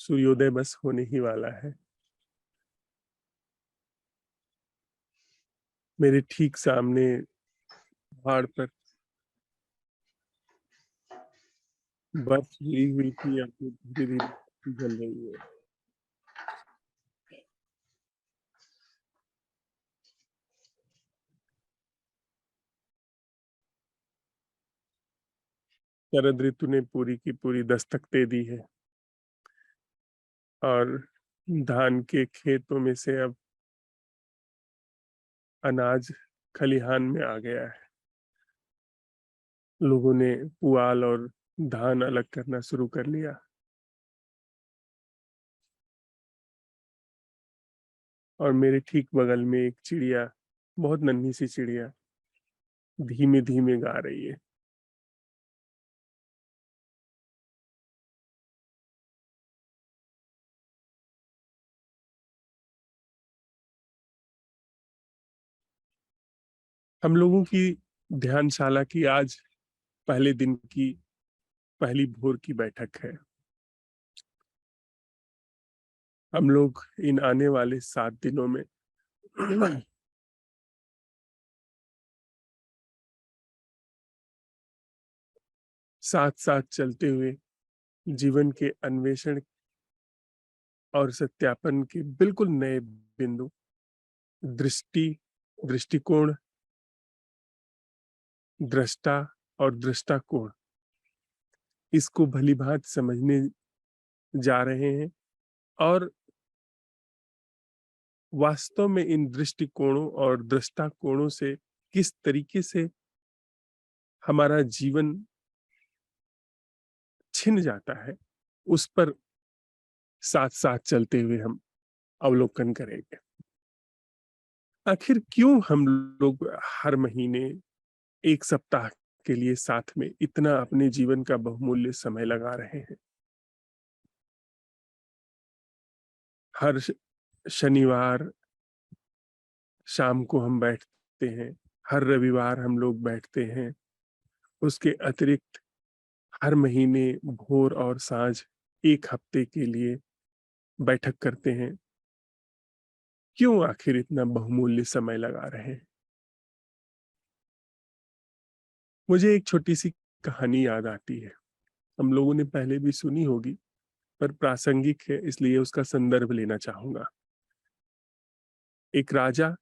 सूर्योदय बस होने ही वाला है। मेरे ठीक सामने पहाड़ पर बर्फ गिरी हुई थी, अब वो धीरे-धीरे जल रही है। शरद ऋतु ने पूरी की पूरी दस्तक दे दी है और धान के खेतों में से अब अनाज खलिहान में आ गया है। लोगों ने पुआल और धान अलग करना शुरू कर लिया और मेरे ठीक बगल में एक चिड़िया, बहुत नन्ही सी चिड़िया, धीमे-धीमे गा रही है। हम लोगों की ध्यानशाला की आज पहले दिन की पहली भोर की बैठक है। हम लोग इन आने वाले 7 दिनों में साथ-साथ चलते हुए जीवन के अन्वेषण और सत्यापन के बिल्कुल नए बिंदु, दृष्टिकोण, दृष्टा और दृष्टाकोण, इसको भली-भांति समझने जा रहे हैं और वास्तव में इन दृष्टिकोणों और दृष्टाकोणों से किस तरीके से हमारा जीवन छिन जाता है, उस पर साथ-साथ चलते हुए हम अवलोकन करेंगे। आखिर क्यों हम लोग हर महीने 1 सप्ताह के लिए साथ में इतना अपने जीवन का बहुमूल्य समय लगा रहे हैं? हर शनिवार शाम को हम बैठते हैं, हर रविवार हम लोग बैठते हैं। उसके अतिरिक्त हर महीने भोर और साँझ 1 हफ्ते के लिए बैठक करते हैं। क्यों आखिर इतना बहुमूल्य समय लगा रहे हैं? मुझे एक छोटी-सी कहानी याद आती है। हम लोगों ने पहले भी सुनी होगी, पर प्रासंगिक है इसलिए उसका संदर्भ लेना चाहूँगा। एक राजा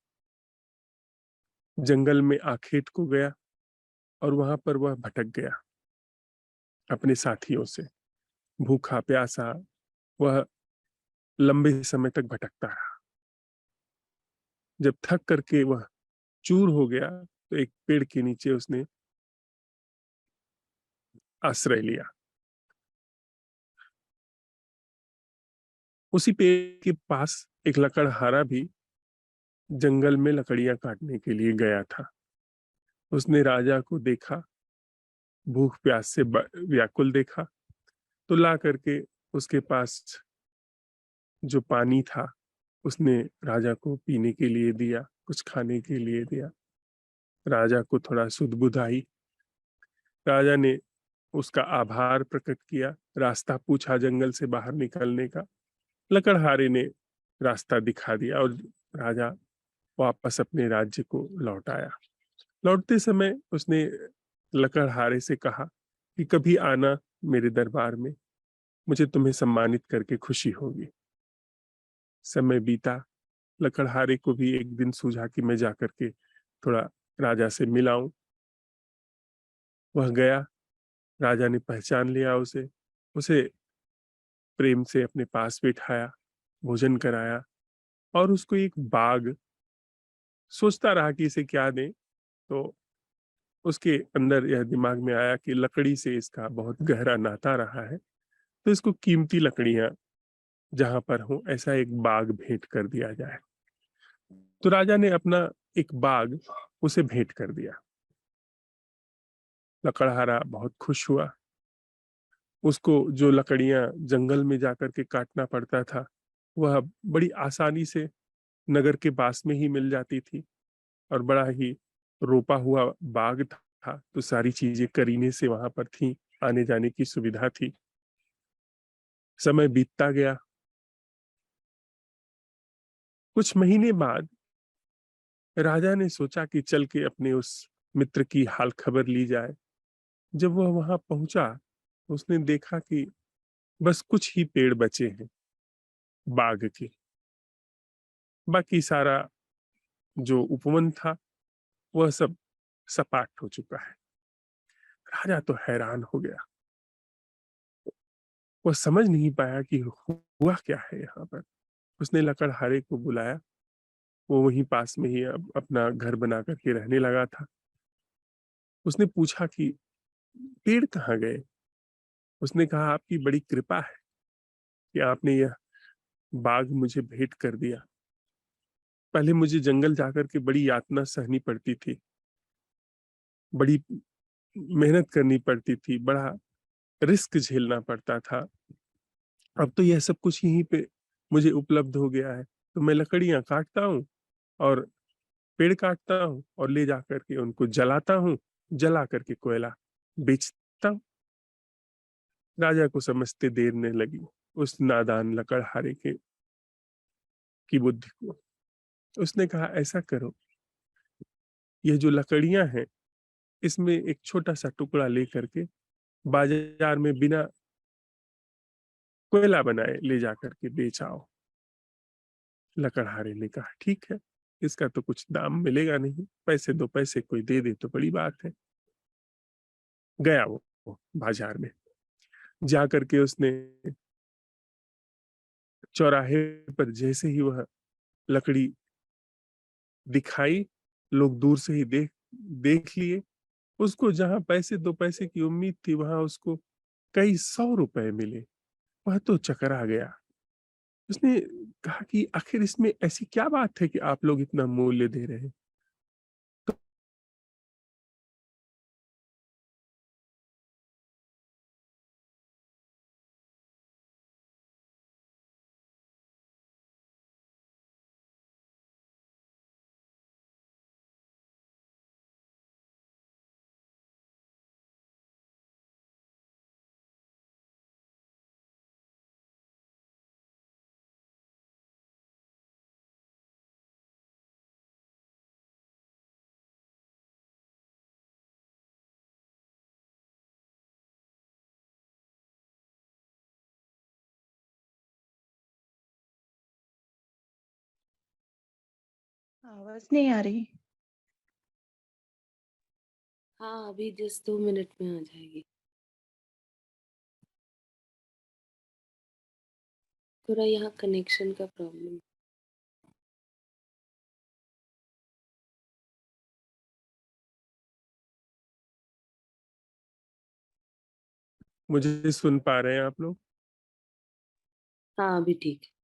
जंगल में आखेट को गया और वहाँ पर वह भटक गया अपने साथियों से। भूखा-प्यासा वह लंबे समय तक भटकता रहा। जब थक करके वह चूर हो गया, तो एक पेड़ के नीचे उसने आश्रय लिया। उसी पेड़ के पास एक लकड़हारा भी जंगल में लकड़ियाँ काटने के लिए गया था। उसने राजा को देखा, भूख-प्यास से व्याकुल देखा, तो ला करके उसके पास जो पानी था, उसने राजा को पीने के लिए दिया, कुछ खाने के लिए दिया। राजा को थोड़ा सुध-बुध आई। राजा ने उसका आभार प्रकट किया, रास्ता पूछा जंगल से बाहर निकलने का। लकड़हारे ने रास्ता दिखा दिया और राजा वापस अपने राज्य को लौट आया। लौटते समय उसने लकड़हारे से कहा कि कभी आना मेरे दरबार में, मुझे तुम्हें सम्मानित करके खुशी होगी। समय बीता, लकड़हारे को भी एक दिन सूझा कि मैं जाकर के थोड़ा राजा से मिल आऊं। वह गया, राजा ने पहचान लिया उसे, उसे प्रेम से अपने पास बिठाया, भोजन कराया और उसको एक बाग, सोचता रहा कि इसे क्या दें, तो उसके अंदर यह दिमाग में आया कि लकड़ी से इसका बहुत गहरा नाता रहा है, तो इसको कीमती लकड़ियाँ जहाँ पर हों, ऐसा एक बाग भेंट कर दिया जाए। तो राजा ने अपना एक बाग उसे भेंट कर दिया। लकड़हारा बहुत खुश हुआ। उसको जो लकड़ियाँ जंगल में जाकर के काटना पड़ता था, वह बड़ी आसानी से नगर के पास में ही मिल जाती थी और बड़ा ही रोपा हुआ बाग था, तो सारी चीज़ें करीने से वहाँ पर थीं, आने-जाने की सुविधा थी। समय बीतता गया। कुछ महीने बाद राजा ने सोचा कि चल के अपने उस मित्र की हाल खबर ली जाए। जब वह वहां पहुंचा, उसने देखा कि बस कुछ ही पेड़ बचे हैं बाग के। बाकी सारा जो उपवन था, वह सब सपाट हो चुका है। राजा तो हैरान हो गया। वह समझ नहीं पाया कि हुआ क्या है यहाँ पर। उसने लकड़हारे को बुलाया। वो वहीं पास में ही अपना घर बना करके रहने लगा था। उसने पूछा कि पेड़ कहाँ गए? उसने कहा, आपकी बड़ी कृपा है कि आपने यह बाग मुझे भेंट कर दिया। पहले मुझे जंगल जाकर के बड़ी यातना सहनी पड़ती थी, बड़ी मेहनत करनी पड़ती थी, बड़ा रिस्क झेलना पड़ता था। अब तो यह सब कुछ यहीं पे मुझे उपलब्ध हो गया है। तो मैं लकड़ियाँ काटता हूँ और पेड़ काटता हूँ और ले जा करके उनको जलाता हूँ, जला करके कोयला बेचता हूँ। राजा को समझते देर न लगी उस नादान लकड़हारे के की बुद्धि को। उसने कहा, ऐसा करो, ये जो लकड़ियां हैं, इसमें एक छोटा सा टुकड़ा लेकर के बाजार में बिना कोयला बनाए ले जा करके बेच आओ। लकड़हारे ने कहा, ठीक है, इसका तो कुछ दाम मिलेगा नहीं, पैसे दो पैसे कोई दे दे तो बड़ी बात है। गया वो बाजार में। जा करके उसने चौराहे पर जैसे ही वह लकड़ी दिखाई, लोग दूर से ही देख देख लिए। उसको जहां पैसे दो पैसे की उम्मीद थी, वहां उसको कई 100 रुपए मिले। वह तो चकरा गया। उसने कहा कि आखिर इसमें ऐसी क्या बात है कि आप लोग इतना मूल्य दे रहे हैं? आवाज नहीं आ रही। हाँ, अभी जस्ट 2 मिनट में आ जाएगी। थोड़ा यहाँ कनेक्शन का प्रॉब्लम। मुझे सुन पा रहे हैं आप लोग? हाँ, अभी ठीक है।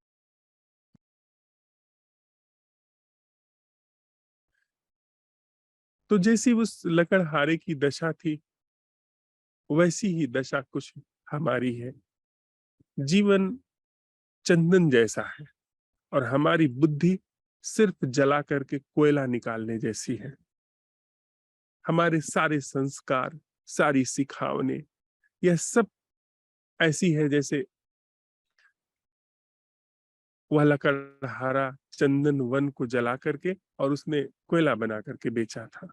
तो जैसी उस लकड़हारे की दशा थी, वैसी ही दशा कुछ हमारी है। जीवन चंदन जैसा है और हमारी बुद्धि सिर्फ जला करके कोयला निकालने जैसी है। हमारे सारे संस्कार, सारी सिखावनें, यह सब ऐसी है जैसे वह लकड़हारा चंदन वन को जला करके और उसने कोयला बना करके बेचा था।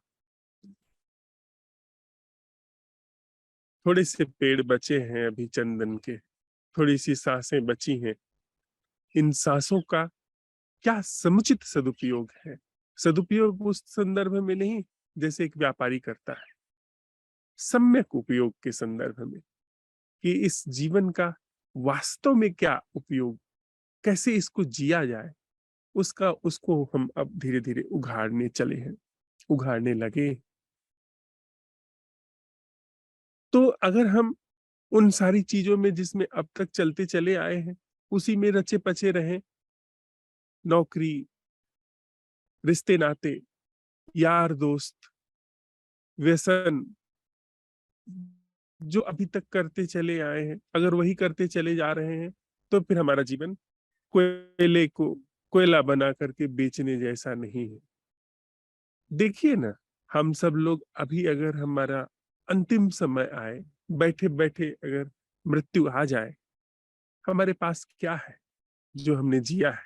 थोड़े से पेड़ बचे हैं अभी चंदन के, थोड़ी सी सांसें बची हैं। इन सांसों का क्या समुचित सदुपयोग है? सदुपयोग उस संदर्भ में नहीं जैसे एक व्यापारी करता है, सम्यक उपयोग के संदर्भ में, कि इस जीवन का वास्तव में क्या उपयोग, कैसे इसको जिया जाए, उसका उसको हम अब धीरे धीरे उघाड़ने चले हैं, उघाड़ने लगे। तो अगर हम उन सारी चीजों में जिसमें अब तक चलते चले आए हैं, उसी में रचे पचे रहें, नौकरी, रिश्ते नाते, यार दोस्त, व्यसन, जो अभी तक करते चले आए हैं, अगर वही करते चले जा रहे हैं, तो फिर हमारा जीवन कोयले को कोयला बना करके बेचने जैसा नहीं है। देखिए ना, हम सब लोग अभी अगर हमारा अंतिम समय आए, बैठे बैठे अगर मृत्यु आ जाए, हमारे पास क्या है जो हमने जिया है?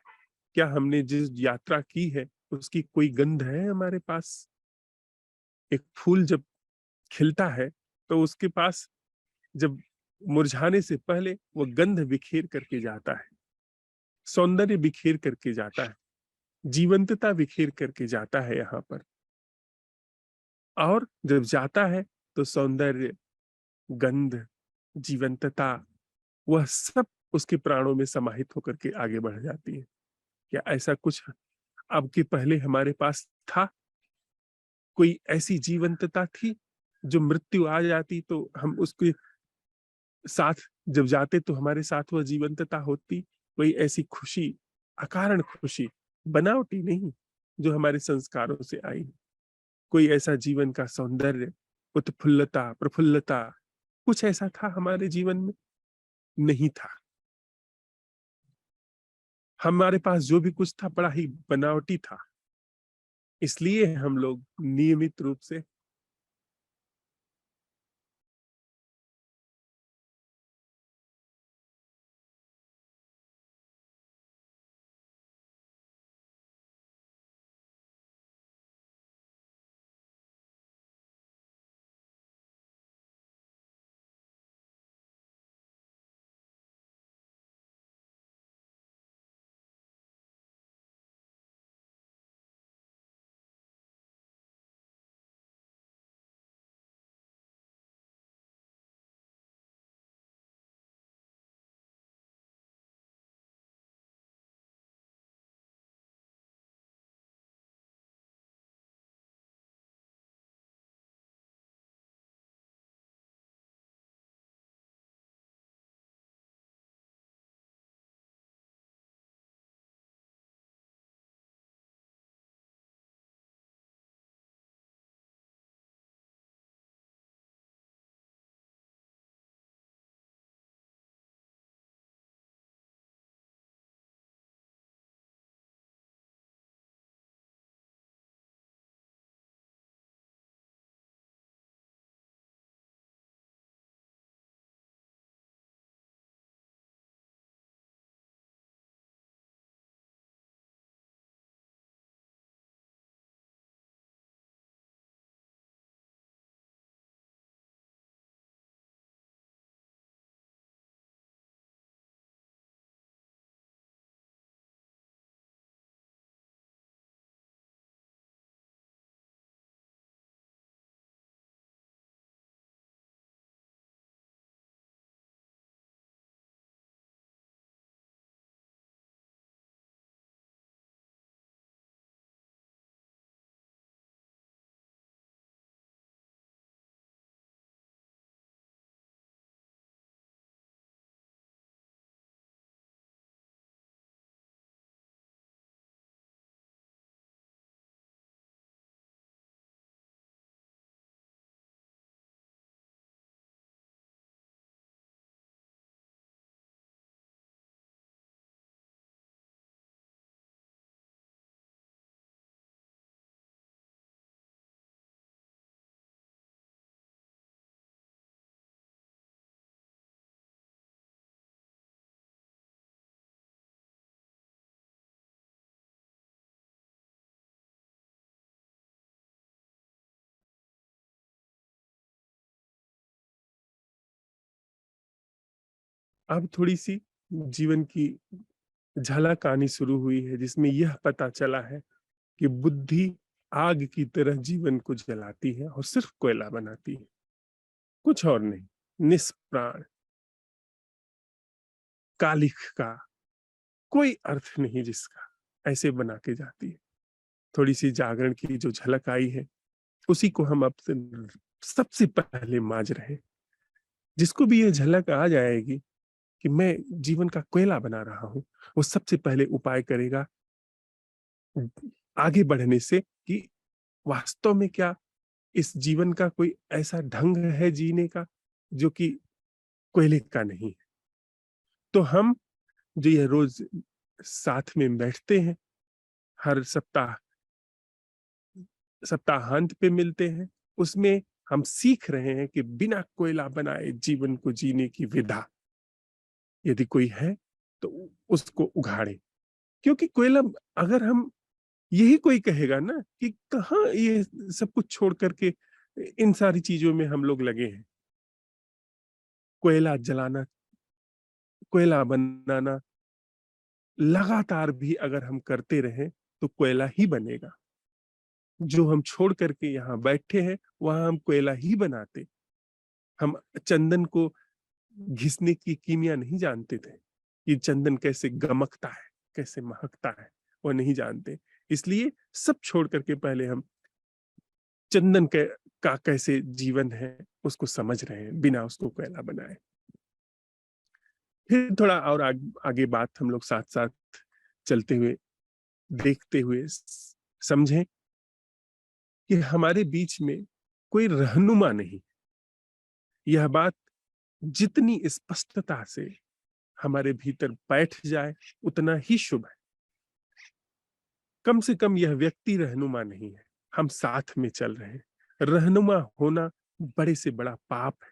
क्या हमने जिस यात्रा की है उसकी कोई गंध है हमारे पास? एक फूल जब खिलता है तो उसके पास जब मुरझाने से पहले वो गंध बिखेर करके जाता है, सौंदर्य बिखेर करके जाता है, जीवंतता बिखेर करके जाता है यहाँ पर। और जब जाता है तो सौंदर्य, गंध, जीवंतता वह सब उसके प्राणों में समाहित होकर के आगे बढ़ जाती है। क्या ऐसा कुछ अब के पहले हमारे पास था? कोई ऐसी जीवंतता थी जो मृत्यु आ जाती तो हम उसके साथ जब जाते तो हमारे साथ वह जीवंतता होती? कोई ऐसी खुशी, अकारण खुशी, बनावटी नहीं, जो हमारे संस्कारों से आई? कोई ऐसा जीवन का सौंदर्य, उत्फुल्लता, प्रफुल्लता, कुछ ऐसा था हमारे जीवन में? नहीं था। हमारे पास जो भी कुछ था बड़ा ही बनावटी था। इसलिए हम लोग नियमित रूप से अब थोड़ी-सी जीवन की झलक आनी शुरू हुई है जिसमें यह पता चला है कि बुद्धि आग की तरह जीवन को जलाती है और सिर्फ कोयला बनाती है, कुछ और नहीं। निष्प्राण, कालिख का कोई अर्थ नहीं जिसका, ऐसे बना के जाती है। थोड़ी-सी जागरण की जो झलक आई है, उसी को हम अब से सबसे पहले माँज रहे हैं। जिसको भी ये झलक आ जाएगी कि मैं जीवन का कोयला बना रहा हूँ, वो सबसे पहले उपाय करेगा आगे बढ़ने से कि वास्तव में क्या इस जीवन का कोई ऐसा ढंग है जीने का जो कि कोयले का नहीं है। तो हम जो ये रोज साथ में बैठते हैं, हर सप्ताहांत पे मिलते हैं, उसमें हम सीख रहे हैं कि बिना कोयला बनाए जीवन को जीने की विधा। यदि कोई है तो उसको उघाड़े, क्योंकि कोयला, अगर हम, यही कोई कहेगा ना कि कहाँ ये सब कुछ छोड़ करके इन सारी चीजों में हम लोग लगे हैं। कोयला जलाना, कोयला बनाना लगातार भी अगर हम करते रहें तो कोयला ही बनेगा। जो हम छोड़ करके यहाँ बैठे हैं वहां हम कोयला ही बनाते। हम चंदन को घिसने की कीमिया नहीं जानते थे कि चंदन कैसे गमकता है, कैसे महकता है, वो नहीं जानते। इसलिए सब छोड़ करके पहले हम चंदन का कैसे जीवन है उसको समझ रहे हैं, बिना उसको कोयला बनाए। फिर थोड़ा और आगे बात हम लोग साथ साथ चलते हुए, देखते हुए समझें कि हमारे बीच में कोई रहनुमा नहीं। यह बात जितनी स्पष्टता से हमारे भीतर बैठ जाए उतना ही शुभ है। कम से कम यह व्यक्ति रहनुमा नहीं है, हम साथ में चल रहे हैं। रहनुमा होना बड़े से बड़ा पाप है।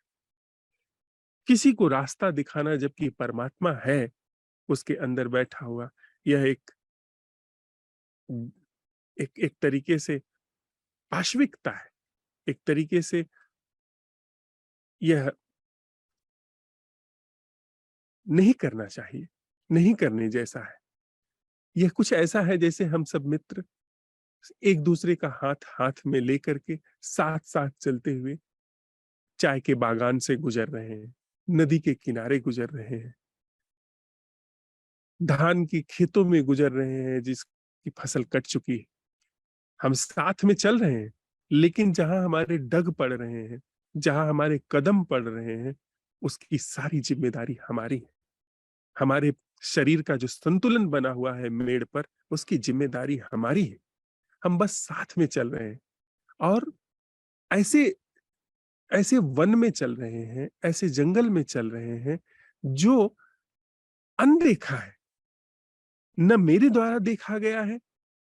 किसी को रास्ता दिखाना जबकि परमात्मा है उसके अंदर बैठा हुआ, यह एक एक तरीके से पाशविकता है। एक तरीके से यह नहीं करना चाहिए, नहीं करने जैसा है। यह कुछ ऐसा है जैसे हम सब मित्र एक दूसरे का हाथ हाथ में लेकर के साथ साथ चलते हुए चाय के बागान से गुजर रहे हैं, नदी के किनारे गुजर रहे हैं, धान की खेतों में गुजर रहे हैं जिसकी फसल कट चुकी है। हम साथ में चल रहे हैं, लेकिन जहां हमारे डग पड़ रहे हैं, जहां हमारे कदम पड़ रहे हैं, उसकी सारी जिम्मेदारी हमारी है। हमारे शरीर का जो संतुलन बना हुआ है मेड़ पर, उसकी जिम्मेदारी हमारी है। हम बस साथ में चल रहे हैं और ऐसे ऐसे वन में चल रहे हैं, ऐसे जंगल में चल रहे हैं जो अनदेखा है। न मेरे द्वारा देखा गया है,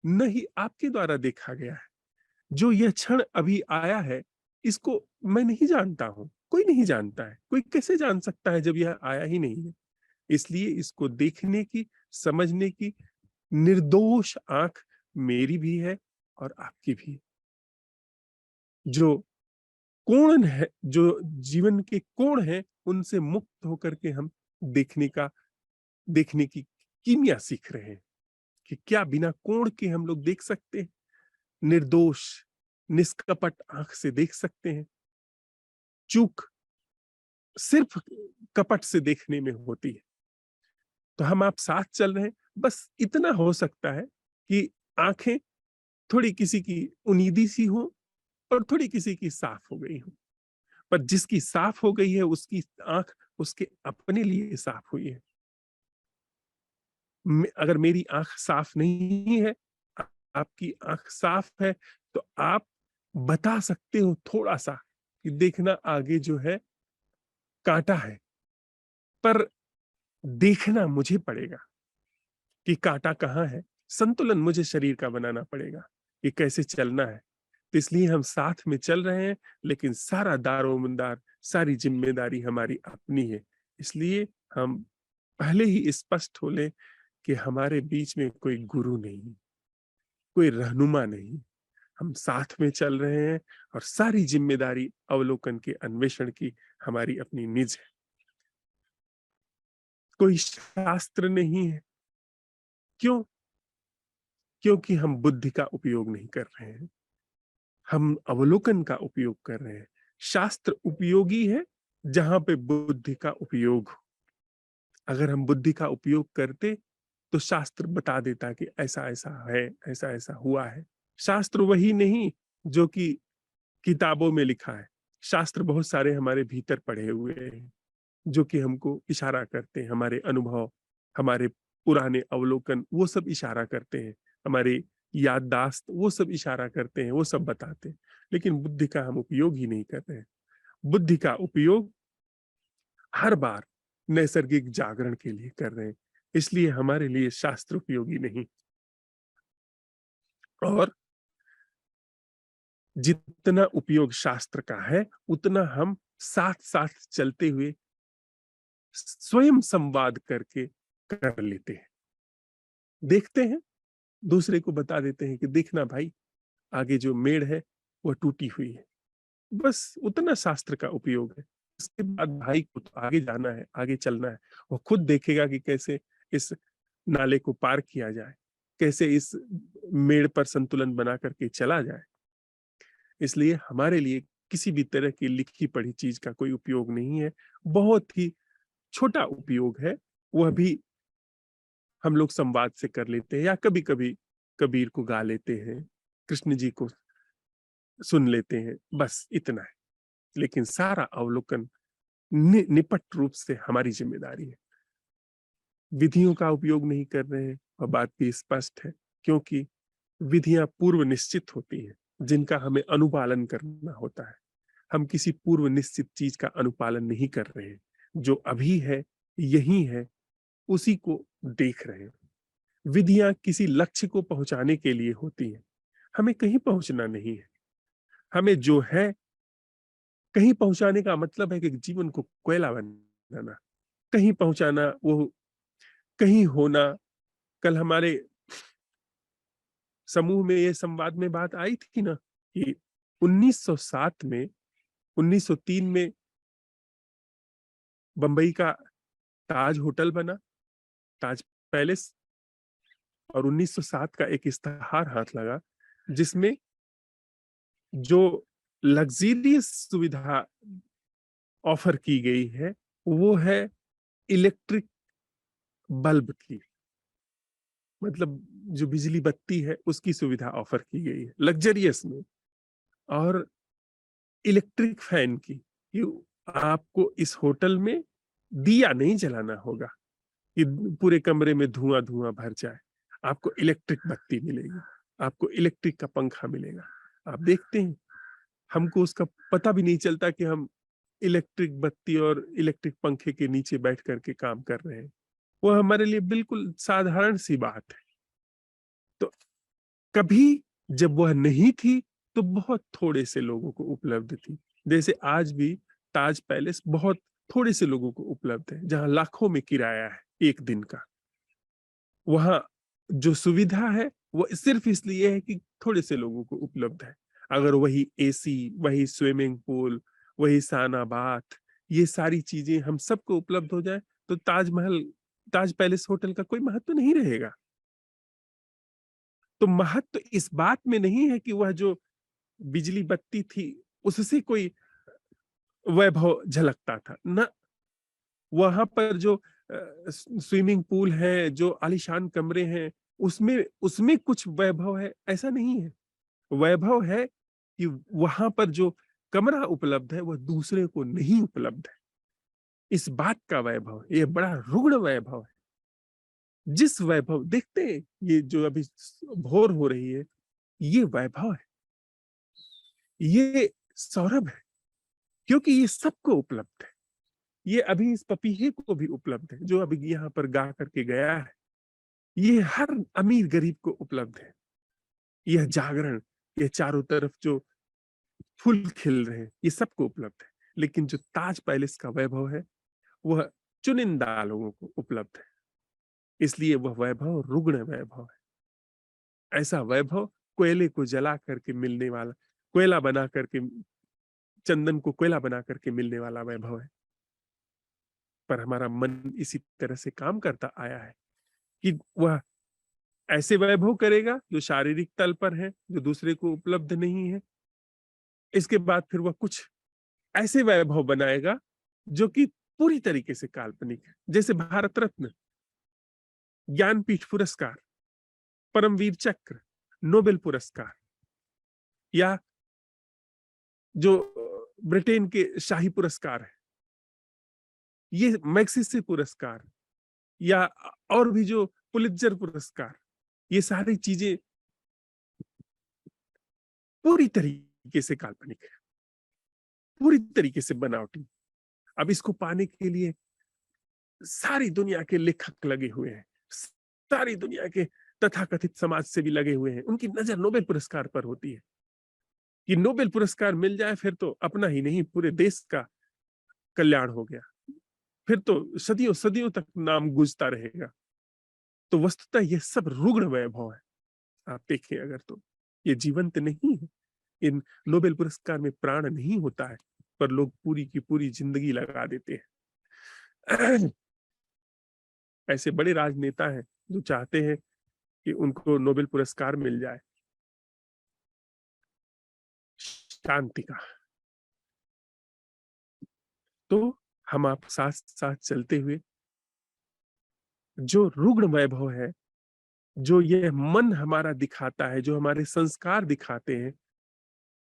न ही आपके द्वारा देखा गया है। जो यह क्षण अभी आया है, इसको मैं नहीं जानता हूँ, कोई नहीं जानता है। कोई कैसे जान सकता है जब यह आया ही नहीं है? इसलिए इसको देखने की, समझने की निर्दोष आँख मेरी भी है और आपकी भी। जो कोण है, जो जीवन के कोण हैं, उनसे मुक्त होकर के हम देखने की कीमिया सीख रहे हैं कि क्या बिना कोण के हम लोग देख सकते हैं? निर्दोष, निष्कपट आँख से देख सकते हैं। चूक सिर्फ कपट से देखने में होती है। तो हम आप साथ चल रहे हैं, बस इतना हो सकता है कि आँखें थोड़ी किसी की उनीदी सी हो और थोड़ी किसी की साफ हो गई हो। पर जिसकी साफ हो गई है उसकी आँख उसके अपने लिए साफ हुई है। अगर मेरी आँख साफ नहीं है, आपकी आँख साफ है, तो आप बता सकते हो थोड़ा-सा कि देखना आगे जो है काँटा है, पर देखना मुझे पड़ेगा कि काँटा कहाँ है। संतुलन मुझे शरीर का बनाना पड़ेगा कि कैसे चलना है। तो इसलिए हम साथ में चल रहे हैं, लेकिन सारा दारोमदार, सारी ज़िम्मेदारी हमारी अपनी है। इसलिए हम पहले ही स्पष्ट हो लें कि हमारे बीच में कोई गुरु नहीं, कोई रहनुमा नहीं। हम साथ में चल रहे हैं और सारी ज़िम्मेदारी अवलोकन के अन्वेषण की हमारी अपनी निज है। कोई शास्त्र नहीं है। क्यों? क्योंकि हम बुद्धि का उपयोग नहीं कर रहे हैं। हम अवलोकन का उपयोग कर रहे हैं। शास्त्र उपयोगी है जहाँ पे बुद्धि का उपयोग हो। अगर हम बुद्धि का उपयोग करते तो शास्त्र बता देता कि ऐसा-ऐसा है, ऐसा-ऐसा हुआ है। शास्त्र वही नहीं जो कि किताबों में लिखा है। शास्त्र बहुत सारे हमारे भीतर पढ़े हुए हैं, जो कि हमको इशारा करते हैं, हमारे अनुभव, हमारे पुराने अवलोकन वो सब इशारा करते हैं, हमारी याददाश्त वो सब इशारा करते हैं, वो सब बताते हैं। लेकिन बुद्धि का हम उपयोग ही नहीं कर रहे हैं। बुद्धि का उपयोग हर बार नैसर्गिक जागरण के लिए कर रहे हैं। इसलिए हमारे लिए शास्त्र उपयोगी नहीं। और जितना उपयोग शास्त्र का है, उतना हम साथ-साथ चलते हुए स्वयं संवाद करके कर लेते हैं। देखते हैं, दूसरे को बता देते हैं कि देखना भाई, आगे जो मेड़ है वो टूटी हुई है। बस उतना शास्त्र का उपयोग है। उसके बाद भाई को तो आगे जाना है, आगे चलना है। वो खुद देखेगा कि कैसे इस नाले को पार किया जाए, कैसे इस मेड़ पर संतुलन बना करके चला जाए। इसलिए हमारे लिए किसी भी तरह की लिखी पढ़ी चीज का कोई उपयोग नहीं है। बहुत ही छोटा उपयोग है, वह भी हम लोग संवाद से कर लेते हैं, या कभी-कभी कबीर को गा लेते हैं, कृष्ण जी को सुन लेते हैं, बस इतना है। लेकिन सारा अवलोकन निपट रूप से हमारी जिम्मेदारी है। विधियों का उपयोग नहीं कर रहे हैं, वह बात भी स्पष्ट है, क्योंकि विधियां पूर्व निश्चित होती हैं, जिनका हमें अनुपालन करना होता है। हम किसी पूर्व निश्चित चीज का अनुपालन नहीं कर रहे हैं। जो अभी है, यही है, उसी को देख रहे हैं। विधियां किसी लक्ष्य को पहुंचाने के लिए होती हैं। हमें कहीं पहुंचना नहीं है। हमें जो है कहीं पहुंचाने का मतलब है कि जीवन को कोयला बनाना, कहीं पहुंचाना, वो कहीं होना। कल हमारे समूह में ये संवाद में बात आई थी ना कि 1907 में 1903 में बंबई का ताज होटल बना, ताज पैलेस, और 1907 का एक इस्तेहार हाथ लगा जिसमें जो लग्जरियस सुविधा ऑफर की गई है वो है इलेक्ट्रिक बल्ब की, मतलब जो बिजली बत्ती है उसकी सुविधा ऑफर की गई है लग्जरियस में, और इलेक्ट्रिक फैन की, कि आपको इस होटल में दिया नहीं जलाना होगा कि पूरे कमरे में धुआं धुआं भर जाए। आपको इलेक्ट्रिक बत्ती मिलेगी, आपको इलेक्ट्रिक का पंखा मिलेगा। आप देखते हैं, हमको उसका पता भी नहीं चलता कि हम इलेक्ट्रिक बत्ती और इलेक्ट्रिक पंखे के नीचे बैठ करके काम कर रहे हैं। वो हमारे लिए बिल्कुल साधारण सी बात है। तो कभी जब वह नहीं थी तो बहुत थोड़े से लोगों को उपलब्ध थी। जैसे आज भी ताज पैलेस बहुत थोड़े से लोगों को उपलब्ध है, जहां लाखों में किराया है एक दिन का। वहां जो सुविधा है वो सिर्फ इसलिए है कि थोड़े से लोगों को उपलब्ध है। अगर वही एसी, वही स्विमिंग पूल, वही साना बाथ, ये सारी चीजें हम सबको उपलब्ध हो जाए तो ताजमहल, ताज पैलेस होटल का कोई महत्व नहीं रहेगा। तो महत्व इस बात में नहीं है कि वह जो बिजली बत्ती थी उससे कोई वैभव झलकता था ना, वहां पर जो स्विमिंग पूल है, जो आलीशान कमरे हैं, उसमें उसमें कुछ वैभव है, ऐसा नहीं है। वैभव है कि वहां पर जो कमरा उपलब्ध है वह दूसरे को नहीं उपलब्ध है। इस बात का वैभव, ये बड़ा रुग्ण वैभव है। जिस वैभव देखते हैं, ये जो अभी भोर हो रही है, ये वैभव है, ये सौरभ है, क्योंकि ये सबको उपलब्ध है। ये अभी इस पपीहे को भी उपलब्ध है जो अभी यहाँ पर गा करके गया है। ये हर अमीर गरीब को उपलब्ध है। यह जागरण, ये चारों तरफ जो फूल खिल रहे हैं, ये सबको उपलब्ध है। लेकिन जो ताज पैलेस का वैभव है वह चुनिंदा लोगों को उपलब्ध है। इसलिए वह वैभव रुग्ण वैभव है। ऐसा वैभव कोयले को जला करके मिलने वाला, कोयला बना करके, चंदन को कोयला बना करके मिलने वाला वैभव है। पर हमारा मन इसी तरह से काम करता आया है कि वह ऐसे वैभव करेगा जो शारीरिक तल पर है, जो दूसरे को उपलब्ध नहीं है। इसके बाद फिर वह कुछ ऐसे वैभव बनाएगा जो कि पूरी तरीके से काल्पनिक है। जैसे भारत रत्न, ज्ञानपीठ पुरस्कार, परमवीर चक्र, नोबेल पुरस्कार, या जो ब्रिटेन के शाही पुरस्कार है, ये मैग्सेसे पुरस्कार, या और भी जो पुलित्जर पुरस्कार, ये सारी चीजें पूरी तरीके से काल्पनिक है, पूरी तरीके से बनावटी। अब इसको पाने के लिए सारी दुनिया के लेखक लगे हुए हैं, सारी दुनिया के तथाकथित समाज से भी लगे हुए हैं। उनकी नजर नोबेल पुरस्कार पर होती है कि नोबेल पुरस्कार मिल जाए फिर तो अपना ही नहीं पूरे देश का कल्याण हो गया, फिर तो सदियों सदियों तक नाम गूंजता रहेगा। तो वस्तुतः ये सब रुग्ण वैभव है। आप देखें अगर तो ये जीवंत नहीं है। इन नोबेल पुरस्कार में प्राण नहीं होता है, पर लोग पूरी की पूरी जिंदगी लगा देते हैं। ऐसे बड़े राजनेता हैं जो चाहते हैं कि उनको नोबेल पुरस्कार मिल जाए शांति का। तो हम आप साथ साथ चलते हुए जो रुग्ण वैभव है, जो ये मन हमारा दिखाता है, जो हमारे संस्कार दिखाते हैं,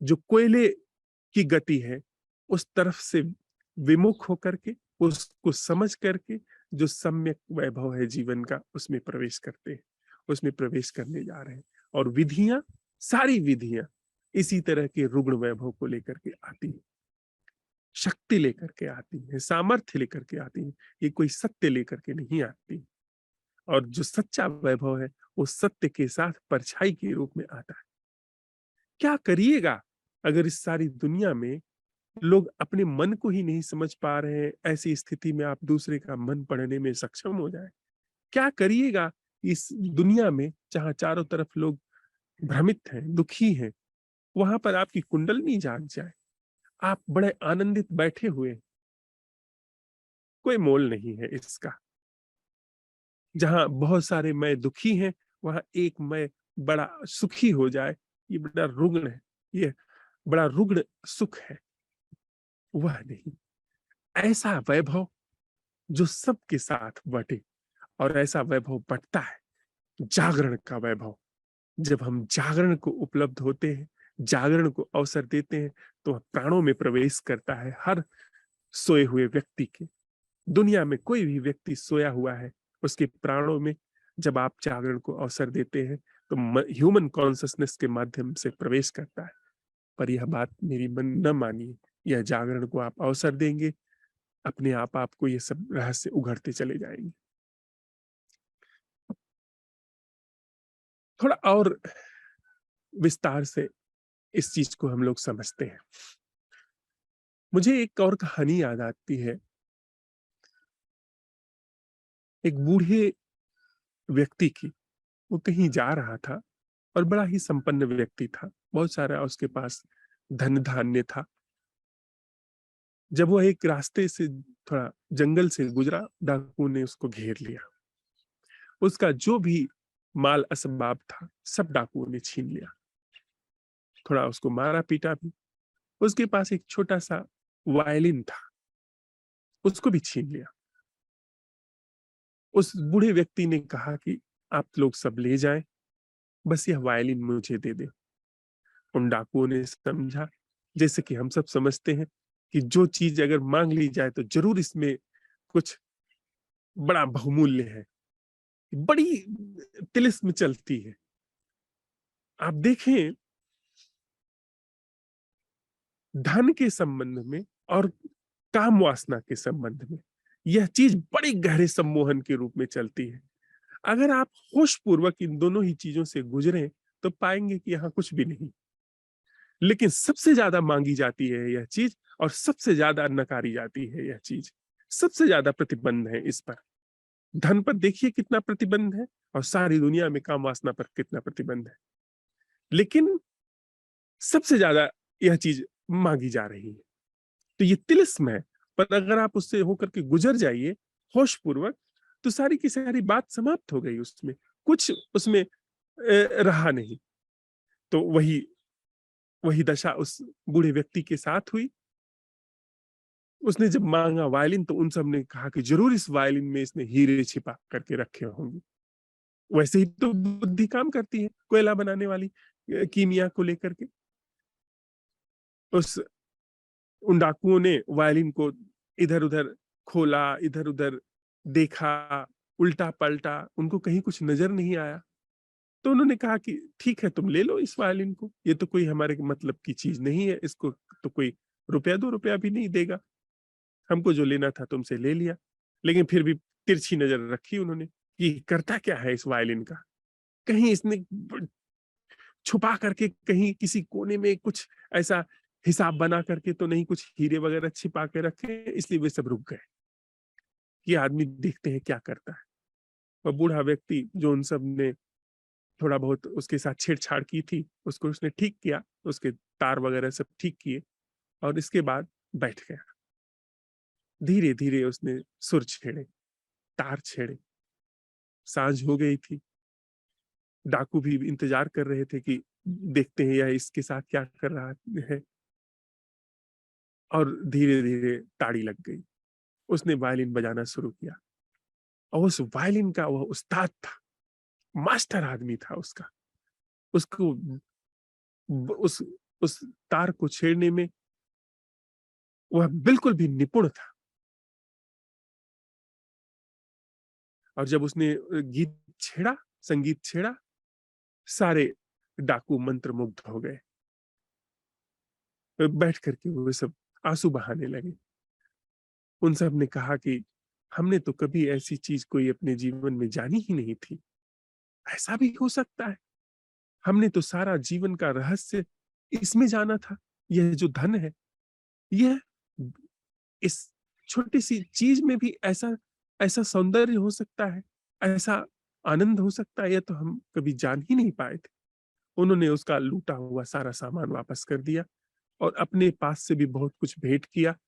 जो कोयले की गति है, उस तरफ से विमुख होकर के, उसको समझ करके जो सम्यक वैभव है जीवन का, उसमें प्रवेश करते हैं, उसमें प्रवेश करने जा रहे हैं। और विधियां, सारी विधियां इसी तरह के रुग्ण वैभव को लेकर के आती हैं, शक्ति लेकर के आती हैं, सामर्थ्य लेकर के आती हैं। ये कोई सत्य लेकर के नहीं आती। और जो सच्चा वैभव है, वो सत्य के साथ परछाई के रूप में आता है। क्या करिएगा अगर इस सारी दुनिया में लोग अपने मन को ही नहीं समझ पा रहे हैं, ऐसी स्थिति में आप दूसरे का मन पढ़ने में सक्षम हो जाए? क्या करिएगा इस दुनिया में जहाँ चारों तरफ लोग भ्रमित हैं, दुखी हैं, वहां पर आपकी कुंडलिनी जाग जाए, आप बड़े आनंदित बैठे हुए, कोई मोल नहीं है इसका। जहाँ बहुत सारे मैं दुखी हैं, वहाँ एक मैं बड़ा सुखी हो जाए, ये बड़ा रुग्ण है, ये बड़ा रुग्ण सुख है। वह नहीं, ऐसा वैभव जो सबके साथ बटे, और ऐसा वैभव बटता है जागरण का वैभव। जब हम जागरण को उपलब्ध होते हैं, जागरण को अवसर देते हैं, तो वह प्राणों में प्रवेश करता है हर सोए हुए व्यक्ति के। दुनिया में कोई भी व्यक्ति सोया हुआ है, उसके प्राणों में जब आप जागरण को अवसर देते हैं, तो ह्यूमन कॉन्शसनेस के माध्यम से प्रवेश करता है। पर यह बात मेरी मन न मानिए, यह जागरण को आप अवसर देंगे, अपने आप आपको ये सब रहस्य उघड़ते चले जाएंगे। थोड़ा और विस्तार से इस चीज को हम लोग समझते हैं। मुझे एक और कहानी याद आती है। एक बूढ़े व्यक्ति की, वो कहीं जा रहा था और बड़ा ही संपन्न व्यक्ति था, बहुत सारा उसके पास धन धान्य था। जब वह एक रास्ते से थोड़ा जंगल से गुजरा, डाकुओं ने उसको घेर लिया। उसका जो भी माल असबाब था, सब डाकुओं ने छीन लिया। थोड़ा उसको मारा पीटा भी। उसके पास एक छोटा सा वायलिन था, उसको भी छीन लिया। उस बूढ़े व्यक्ति ने कहा कि आप लोग सब ले जाएं, बस यह वायलिन मुझे दे दे। उन डाकुओं ने समझा, जैसे कि हम सब समझते हैं कि जो चीज अगर मांग ली जाए तो जरूर इसमें कुछ बड़ा बहुमूल्य है, बड़ी तिलिस्म चलती है। आप देखें, धन के संबंध में और काम वासना के संबंध में यह चीज बड़ी गहरे सम्मोहन के रूप में चलती है। अगर आप होशपूर्वक इन दोनों ही चीजों से गुजरे, तो पाएंगे कि यहाँ कुछ भी नहीं। लेकिन सबसे ज्यादा मांगी जाती है यह चीज, और सबसे ज्यादा नकारी जाती है यह चीज। सबसे ज्यादा प्रतिबंध है इस पर। धन पर देखिए कितना प्रतिबंध है, और सारी दुनिया में काम वासना पर कितना प्रतिबंध है। लेकिन सबसे ज्यादा यह चीज मांगी जा रही है। तो ये तिलिस्म है। पर अगर आप उससे होकर के गुजर जाइए होशपूर्वक, तो सारी की सारी बात समाप्त हो गई, उसमें कुछ उसमें रहा नहीं। तो वही वही दशा उस बूढ़े व्यक्ति के साथ हुई। उसने जब मांगा वायलिन, तो उन सब ने कहा कि जरूर इस वायलिन में इसने हीरे छिपा करके रखे होंगे। वैसे ही तो बुद्धि काम करती है कोयला बनाने वाली, कीमिया को लेकर के। उस उन डाकुओं ने वायलिन को इधर-उधर खोला, इधर-उधर देखा, उल्टा-पलटा, उनको कहीं कुछ नजर नहीं आया। तो उन्होंने कहा कि ठीक है, तुम ले लो इस वायलिन को, ये तो कोई हमारे मतलब की चीज नहीं है, इसको तो कोई रुपया 2 रुपया भी नहीं देगा। हमको जो लेना था तुमसे ले लिया। लेकिन फिर भी तिरछी नजर रखी उन्होंने कि करता क्या है इस वायलिन का? कहीं इसने छुपा करके कहीं किसी कोने में कुछ ऐसा हिसाब बना करके तो नहीं कुछ हीरे वगैरह छिपा के रखे, इसलिए वे सब रुक गए। ये आदमी देखते हैं क्या करता है। वह बूढ़ा व्यक्ति जो उन सब ने थोड़ा बहुत उसके साथ छेड़छाड़ की थी, उसको उसने ठीक किया, उसके तार वगैरह सब ठीक किए और इसके बाद बैठ गया। धीरे-धीरे उसने सुर छेड़े, तार छेड़े, साँझ हो गई थी। डाकू भी इंतज़ार कर रहे थे कि देखते हैं यह इसके साथ क्या कर रहा है और धीरे-धीरे ताड़ी लग गई। उसने वायलिन बजाना शुरू किया और उस वायलिन का वह उस्ताद था, मास्टर आदमी था उसका। उसको ब उस तार को छेड़ने में वह बिल्कुल भी निपुण था और जब उसने गीत छेड़ा, संगीत छेड़ा, सारे डाकू मंत्रमुग्ध हो गए। बैठ कर के वो सब आँसू बहाने लगे। उन सब ने कहा कि हमने तो कभी ऐसी चीज़ कोई अपने जीवन में जानी ही नहीं थी। ऐसा भी हो सकता है? हमने तो सारा जीवन का रहस्य इसमें जाना था। यह जो धन है, यह इस छोटी-सी चीज़ में भी ऐसा ऐसा सौंदर्य हो सकता है, ऐसा आनंद हो सकता है, यह तो हम कभी जान ही नहीं पाए थे। उन्होंने उसका लूटा हुआ सारा सामान वापस कर दिया और अपने पास से भी बहुत कुछ भेंट किया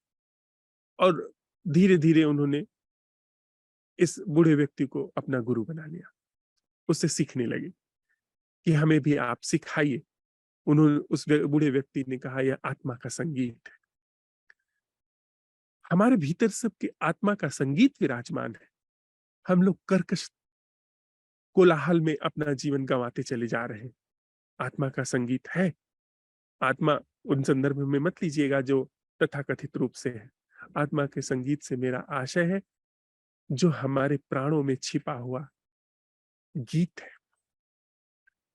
और धीरे-धीरे उन्होंने इस बूढ़े व्यक्ति को अपना गुरु बना लिया। उससे सीखने लगे कि हमें भी आप सिखाइए। उन्होंने उस बूढ़े व्यक्ति ने कहा यह आत्मा का संगीत है। हमारे भीतर सबकी आत्मा का संगीत विराजमान है। हम लोग कर्कश कोलाहल में अपना जीवन गंवाते चले जा रहे हैं। आत्मा का संगीत है। आत्मा उन संदर्भ में मत लीजिएगा जो तथाकथित रूप से है। आत्मा के संगीत से मेरा आशय है जो हमारे प्राणों में छिपा हुआ गीत है।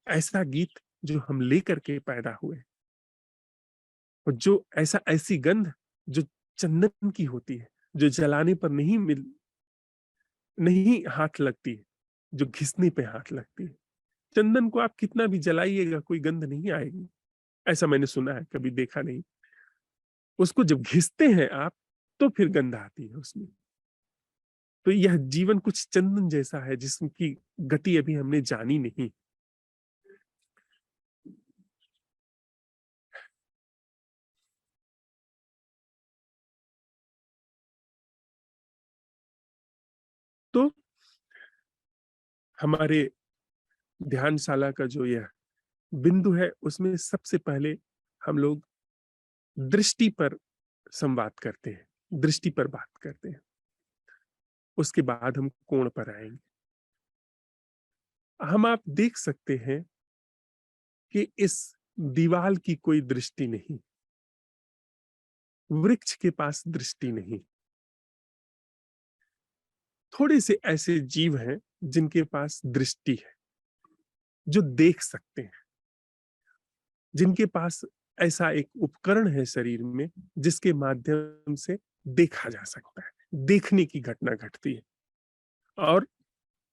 ऐसा गीत जो हम लेकर के पैदा हुए और जो ऐसी गंध जो चंदन की होती है, जो जलाने पर नहीं हाथ लगती है, जो घिसने पे हाथ लगती है। चंदन को आप कितना भी जलाइएगा कोई गंध नहीं आएगी। ऐसा मैंने सुना है, कभी देखा नहीं। उसको जब घिसते हैं आप, तो फिर गंध आती है उसमें। तो यह जीवन कुछ चंदन जैसा है जिसकी गति अभी हमने जानी नहीं। तो हमारे ध्यानशाला का जो यह बिंदु है, उसमें सबसे पहले हम लोग दृष्टि पर संवाद करते हैं, दृष्टि पर बात करते हैं। उसके बाद हम कोण पर आएँगे। आप देख सकते हैं कि इस दीवाल की कोई दृष्टि नहीं, वृक्ष के पास दृष्टि नहीं। थोड़े से ऐसे जीव हैं जिनके पास दृष्टि है, जो देख सकते हैं, जिनके पास ऐसा एक उपकरण है शरीर में जिसके माध्यम से देखा जा सकता है, देखने की घटना घटती है। और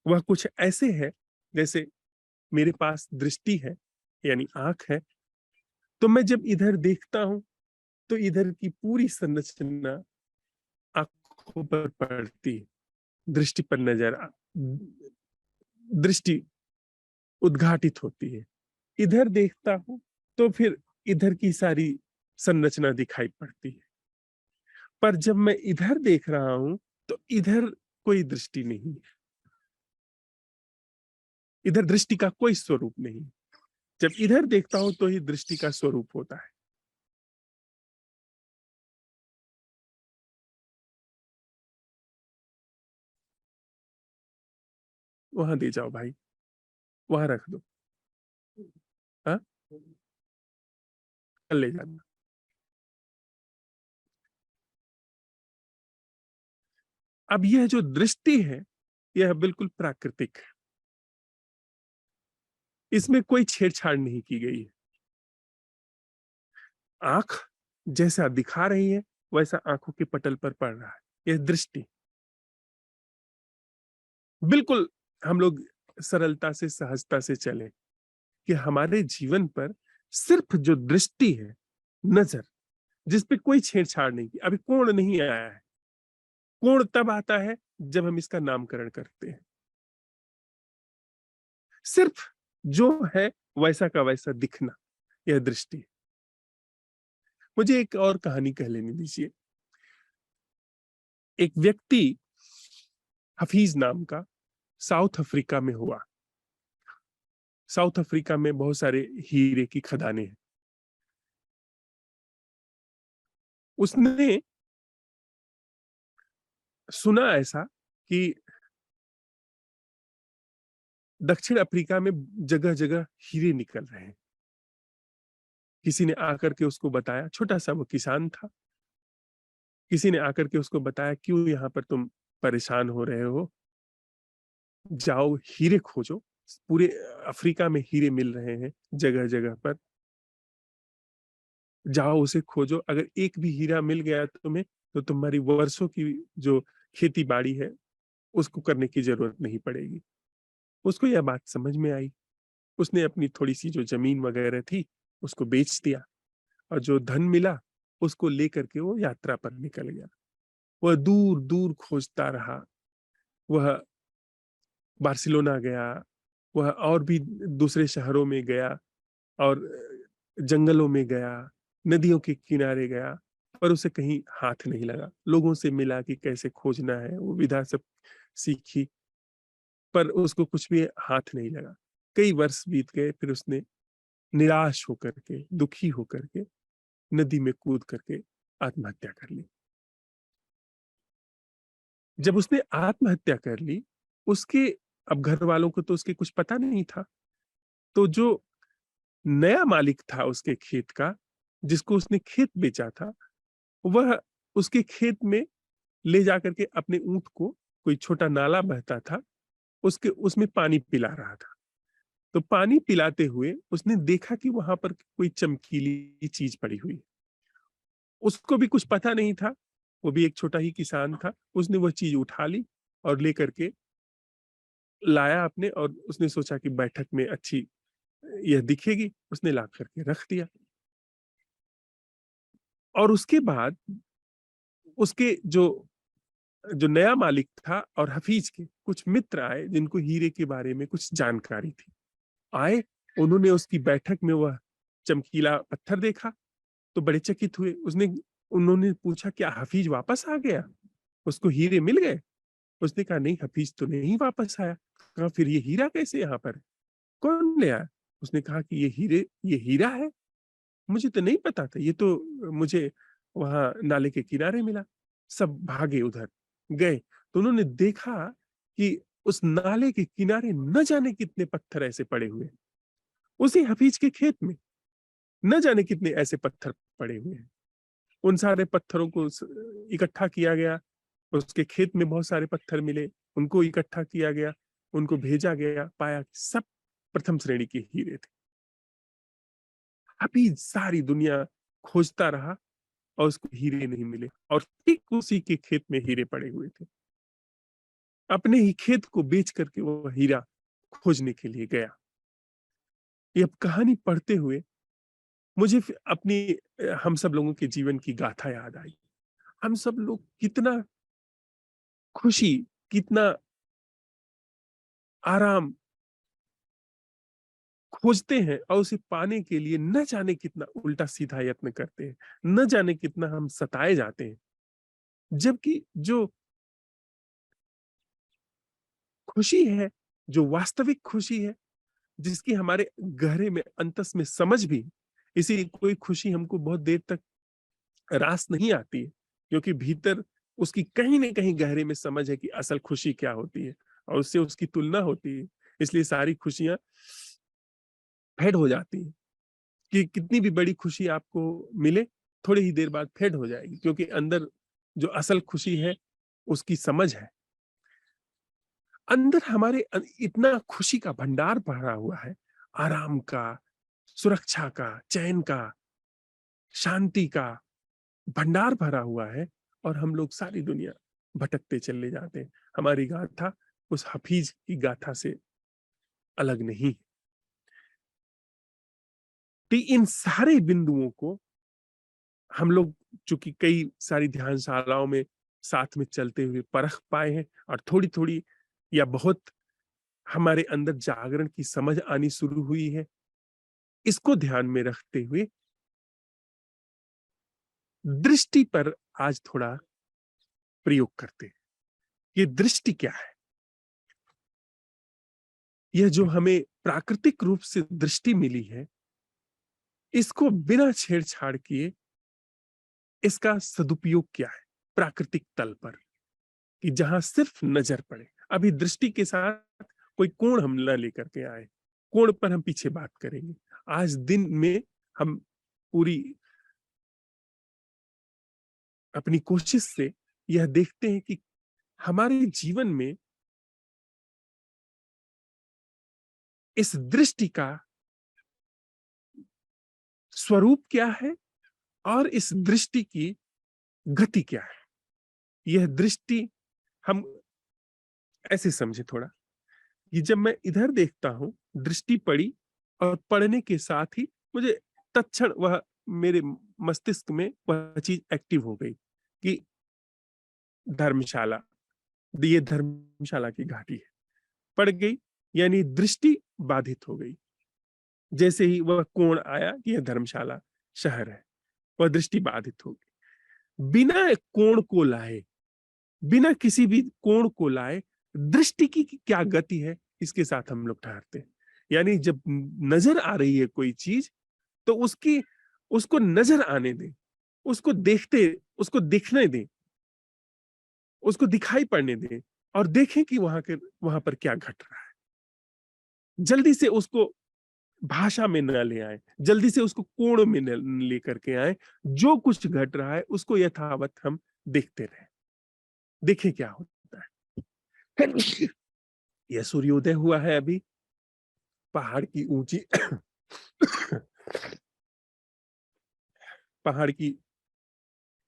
वह कुछ ऐसे है जैसे मेरे पास दृष्टि है यानी आँख है, तो मैं जब इधर देखता हूँ, तो इधर की पूरी संरचना आँखों पर पड़ती है, दृष्टि पर दृष्टि उद्घाटित होती है। इधर देखता हूँ, तो फिर इधर की सारी संरचना दिखाई पड़ती है। पर जब मैं इधर देख रहा हूँ, तो इधर कोई दृष्टि नहीं है। इधर दृष्टि का कोई स्वरूप नहीं। जब इधर देखता हूँ, तो ही दृष्टि का स्वरूप होता है। वहाँ दे जाओ भाई, वहाँ रख दो। हाँ? कल ले जाना। अब यह जो दृष्टि है, यह बिल्कुल प्राकृतिक है। इसमें कोई छेड़छाड़ नहीं की गई है। आँख जैसा दिखा रही है, वैसा आँखों के पटल पर पड़ रहा है। यह दृष्टि। बिल्कुल हम लोग सरलता से, सहजता से चलें कि हमारे जीवन पर सिर्फ जो दृष्टि है, नज़र, जिस पे कोई छेड़छाड़ नहीं की। अभी कोण नहीं आया है। कोण तब आता है जब हम इसका नामकरण करते हैं। सिर्फ जो है वैसा का वैसा दिखना, यह दृष्टि। मुझे एक और कहानी कह लेने दीजिए। एक व्यक्ति हफीज नाम का साउथ अफ्रीका में हुआ। साउथ अफ्रीका में बहुत सारे हीरे की खदानें हैं। उसने सुना ऐसा कि दक्षिण अफ्रीका में जगह-जगह हीरे निकल रहे हैं। किसी ने आकर के उसको बताया, छोटा-सा वो किसान था। किसी ने आकर के उसको बताया, "क्यों यहाँ पर तुम परेशान हो रहे हो? जाओ हीरे खोजो। पूरे अफ्रीका में हीरे मिल रहे हैं जगह-जगह पर। जाओ उसे खोजो। अगर एक भी हीरा मिल गया तुम्हें, तो तुम्हारी वर्षों की जो खेती-बाड़ी है, उसको करने की ज़रूरत नहीं पड़ेगी।" उसको यह बात समझ में आई। उसने अपनी थोड़ी-सी जो ज़मीन वगैरह थी, उसको बेच दिया और जो धन मिला, उसको लेकर के वो यात्रा पर निकल गया। वह दूर-दूर खोजता रहा। वह बार्सिलोना गया, वह और भी दूसरे शहरों में गया और जंगलों में गया, नदियों के किनारे गया, पर उसे कहीं हाथ नहीं लगा। लोगों से मिला कि कैसे खोजना है, वो विधा सब सीखी, पर उसको कुछ भी हाथ नहीं लगा। कई वर्ष बीत गए, फिर उसने निराश होकर के, दुखी होकर के, नदी में कूद करके आत्महत्या कर ली। जब उसने आत्महत्या कर ली, उसके अब घरवालों को तो उसके कुछ पता नहीं था। तो जो नया मालिक था उसके खेत का, जिसको उसने खेत बेचा था, वह उसके खेत में ले जाकर के अपने ऊँट को, कोई छोटा नाला बहता था, उसके उसमें पानी पिला रहा था। तो पानी पिलाते हुए उसने देखा कि वहाँ पर कोई चमकीली चीज़ पड़ी हुई है। उसको भी कुछ पता नहीं था, वो भी एक छोटा ही किसान था। उसने वह चीज़ उठा ली और लेकर के लाया अपने, और उसने सोचा कि बैठक में अच्छी यह दिखेगी, उसने ला कर के रख दिया। और उसके बाद उसके जो जो नया मालिक था और हफीज के कुछ मित्र आए जिनको हीरे के बारे में कुछ जानकारी थी। आए, उन्होंने उसकी बैठक में वह चमकीला पत्थर देखा, तो बड़े चकित हुए। उन्होंने पूछा, क्या हफीज वापस आ गया? उसको हीरे मिल गए? उसने कहा, नहीं, हफीज तो नहीं वापस आया। कहा, फिर ये हीरा कैसे यहाँ पर है? कौन ले आया? उसने कहा कि ये हीरा है। मुझे तो नहीं पता था, ये तो मुझे वहाँ नाले के किनारे मिला। सब भागे उधर, गए, तो उन्होंने देखा कि उस नाले के किनारे न जाने कितने पत्थर ऐसे पड़े हुए हैं। उसी हफीज के खेत में न जाने कितने ऐसे पत्थर पड़े हुए हैं। उन सारे पत्थरों को इकट्ठा किया गया, उसके खेत में बहुत सारे पत्थर मिले, उनको इकट्ठा किया गया, उनको भेजा गया, पाया कि सब प्रथम श्रेणी के हीरे थे। हफीज सारी दुनिया खोजता रहा और उसको हीरे नहीं मिले, और ठीक उसी के खेत में हीरे पड़े हुए थे। अपने ही खेत को बेच करके वो हीरा खोजने के लिए गया। ये अब कहानी पढ़ते हुए मुझे अपनी हम सब लोगों के जीवन की गाथा याद आई। हम सब लोग कितना खुशी, कितना आराम खोजते हैं और उसे पाने के लिए न जाने कितना उल्टा-सीधा यत्न करते हैं, न जाने कितना हम सताए जाते हैं। जबकि जो खुशी है, जो वास्तविक खुशी है, जिसकी हमारे गहरे में अंतस में समझ भी, इसीलिए कोई खुशी हमको बहुत देर तक रास नहीं आती है, क्योंकि भीतर उसकी कहीं न कहीं गहरे में समझ है कि असल खुशी क्या होती है, और उससे उसकी तुलना होती है। इसलिए सारी खुशियाँ फेड हो जाती हैं, कि कितनी भी बड़ी खुशी आपको मिले, थोड़ी ही देर बाद फेड हो जाएगी, क्योंकि अंदर जो असल खुशी है, उसकी समझ है। अंदर हमारे इतना खुशी का भंडार भरा हुआ है, आराम का, सुरक्षा का, चैन का, शांति का भंडार भरा हुआ है, और हम लोग सारी दुनिया भटकते चले जाते हैं। हमारी गाथा उस हफीज की गाथा से अलग नहीं। तो इन सारे बिंदुओं को हम लोग, चूँकि कई सारी ध्यानशालाओं में साथ में चलते हुए परख पाए हैं और थोड़ी-थोड़ी या बहुत हमारे अंदर जागरण की समझ आनी शुरू हुई है। इसको ध्यान में रखते हुए दृष्टि पर आज थोड़ा प्रयोग करते हैं। ये दृष्टि क्या है? यह जो हमें प्राकृतिक रूप से दृष्टि मिली है, इसको बिना छेड़छाड़ किए इसका सदुपयोग क्या है प्राकृतिक तल पर, कि जहां सिर्फ नजर पड़े। अभी दृष्टि के साथ कोई कोण हम न लेकर के आए, कोण पर हम पीछे बात करेंगे। आज दिन में हम पूरी अपनी कोशिश से यह देखते हैं कि हमारे जीवन में इस दृष्टि का स्वरूप क्या है और इस दृष्टि की गति क्या है। यह दृष्टि हम ऐसे समझे थोड़ा, कि जब मैं इधर देखता हूं, दृष्टि पड़ी और पढ़ने के साथ ही मुझे तत्क्षण वह मेरे मस्तिष्क में वह चीज एक्टिव हो गई कि धर्मशाला, ये धर्मशाला की घाटी है। पड़ गई, यानी दृष्टि बाधित हो गई। जैसे ही वह कोण आया कि यह धर्मशाला शहर है, वह दृष्टि बाधित हो गई। बिना एक कोण को लाए, बिना किसी भी कोण को लाए दृष्टि की क्या गति है, इसके साथ हम लोग ठहरते हैं। यानी जब नजर आ रही है कोई चीज, तो उसको नजर आने दें, उसको देखते, उसको दिखने दें, उसको दिखाई पड़ने दें और देखें कि वहां पर क्या घट रहा है। जल्दी से उसको भाषा में न ले आए, जल्दी से उसको कोण में न लेकर के आए। जो कुछ घट रहा है उसको यथावत हम देखते रहें, देखें क्या होता है। यह सूर्योदय हुआ है अभी, पहाड़ की ऊंची पहाड़ की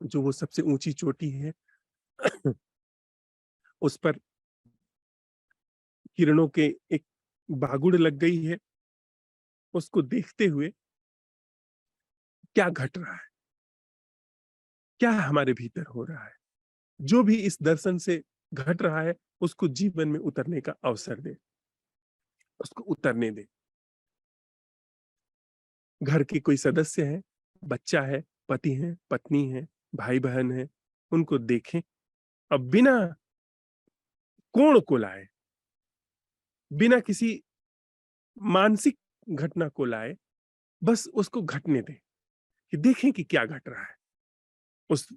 जो वो सबसे ऊंची चोटी है, उस पर किरणों के एक बागुड़ लग गई है। उसको देखते हुए क्या घट रहा है, क्या हमारे भीतर हो रहा है, जो भी इस दर्शन से घट रहा है उसको जीवन में उतरने का अवसर दे, उसको उतरने दे। घर के कोई सदस्य है, बच्चा है, पति है, पत्नी है, भाई बहन है, उनको देखें और बिना कोण को लाए, बिना किसी मानसिक घटना को लाए, बस उसको घटने दें, कि देखें कि क्या घट रहा है। उस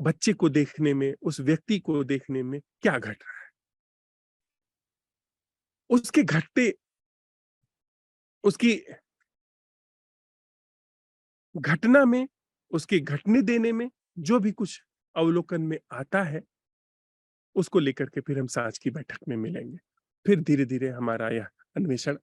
बच्चे को देखने में, उस व्यक्ति को देखने में क्या घट रहा है। उसके घटते, उसकी घटना में, उसके घटने देने में जो भी कुछ अवलोकन में आता है, उसको लेकर के फिर हम साँझ की बैठक में मिलेंगे। फिर धीरे-धीरे हमारा यह अन्वेषण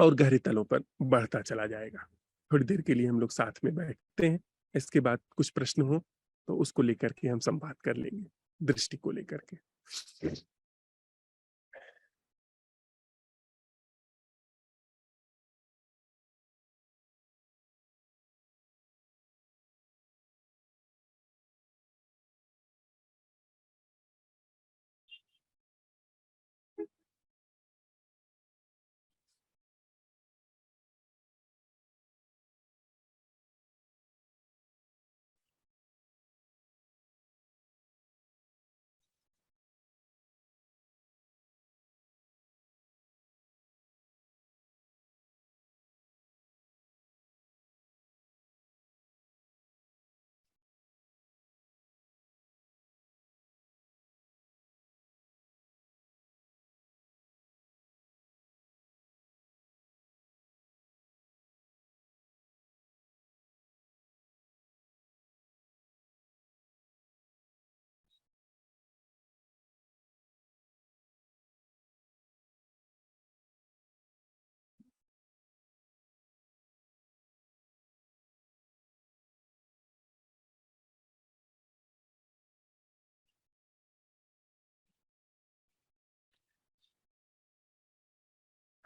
और गहरे तलों पर बढ़ता चला जाएगा। थोड़ी देर के लिए हम लोग साथ में बैठते हैं, इसके बाद कुछ प्रश्न हो, तो उसको लेकर के हम संवाद कर लेंगे, दृष्टि को लेकर के।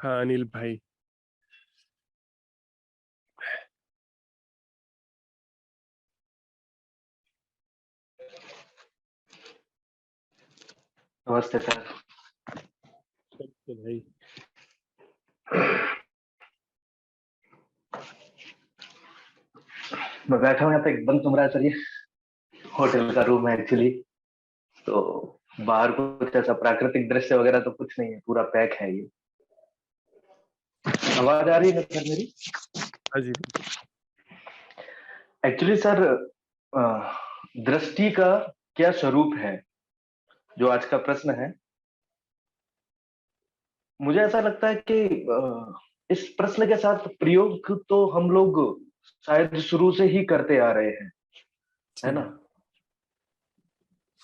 हाँ, अनिल भाई। नमस्ते सर। तो भाई मैं बैठा हूँ यहाँ पे, एक बंद कमरा है सर, ये होटल का रूम है एक्चुअली। तो बाहर कुछ ऐसा प्राकृतिक दृश्य वगैरह तो कुछ नहीं है, पूरा पैक है ये। आवाज आ रही है ना सर मेरी? हाँ जी बिल्कुल। एक्चुअली सर, दृष्टि का क्या स्वरूप है, जो आज का प्रश्न है। मुझे ऐसा लगता है कि इस प्रश्न के साथ प्रयोग तो हम लोग शायद शुरू से ही करते आ रहे हैं, है ना?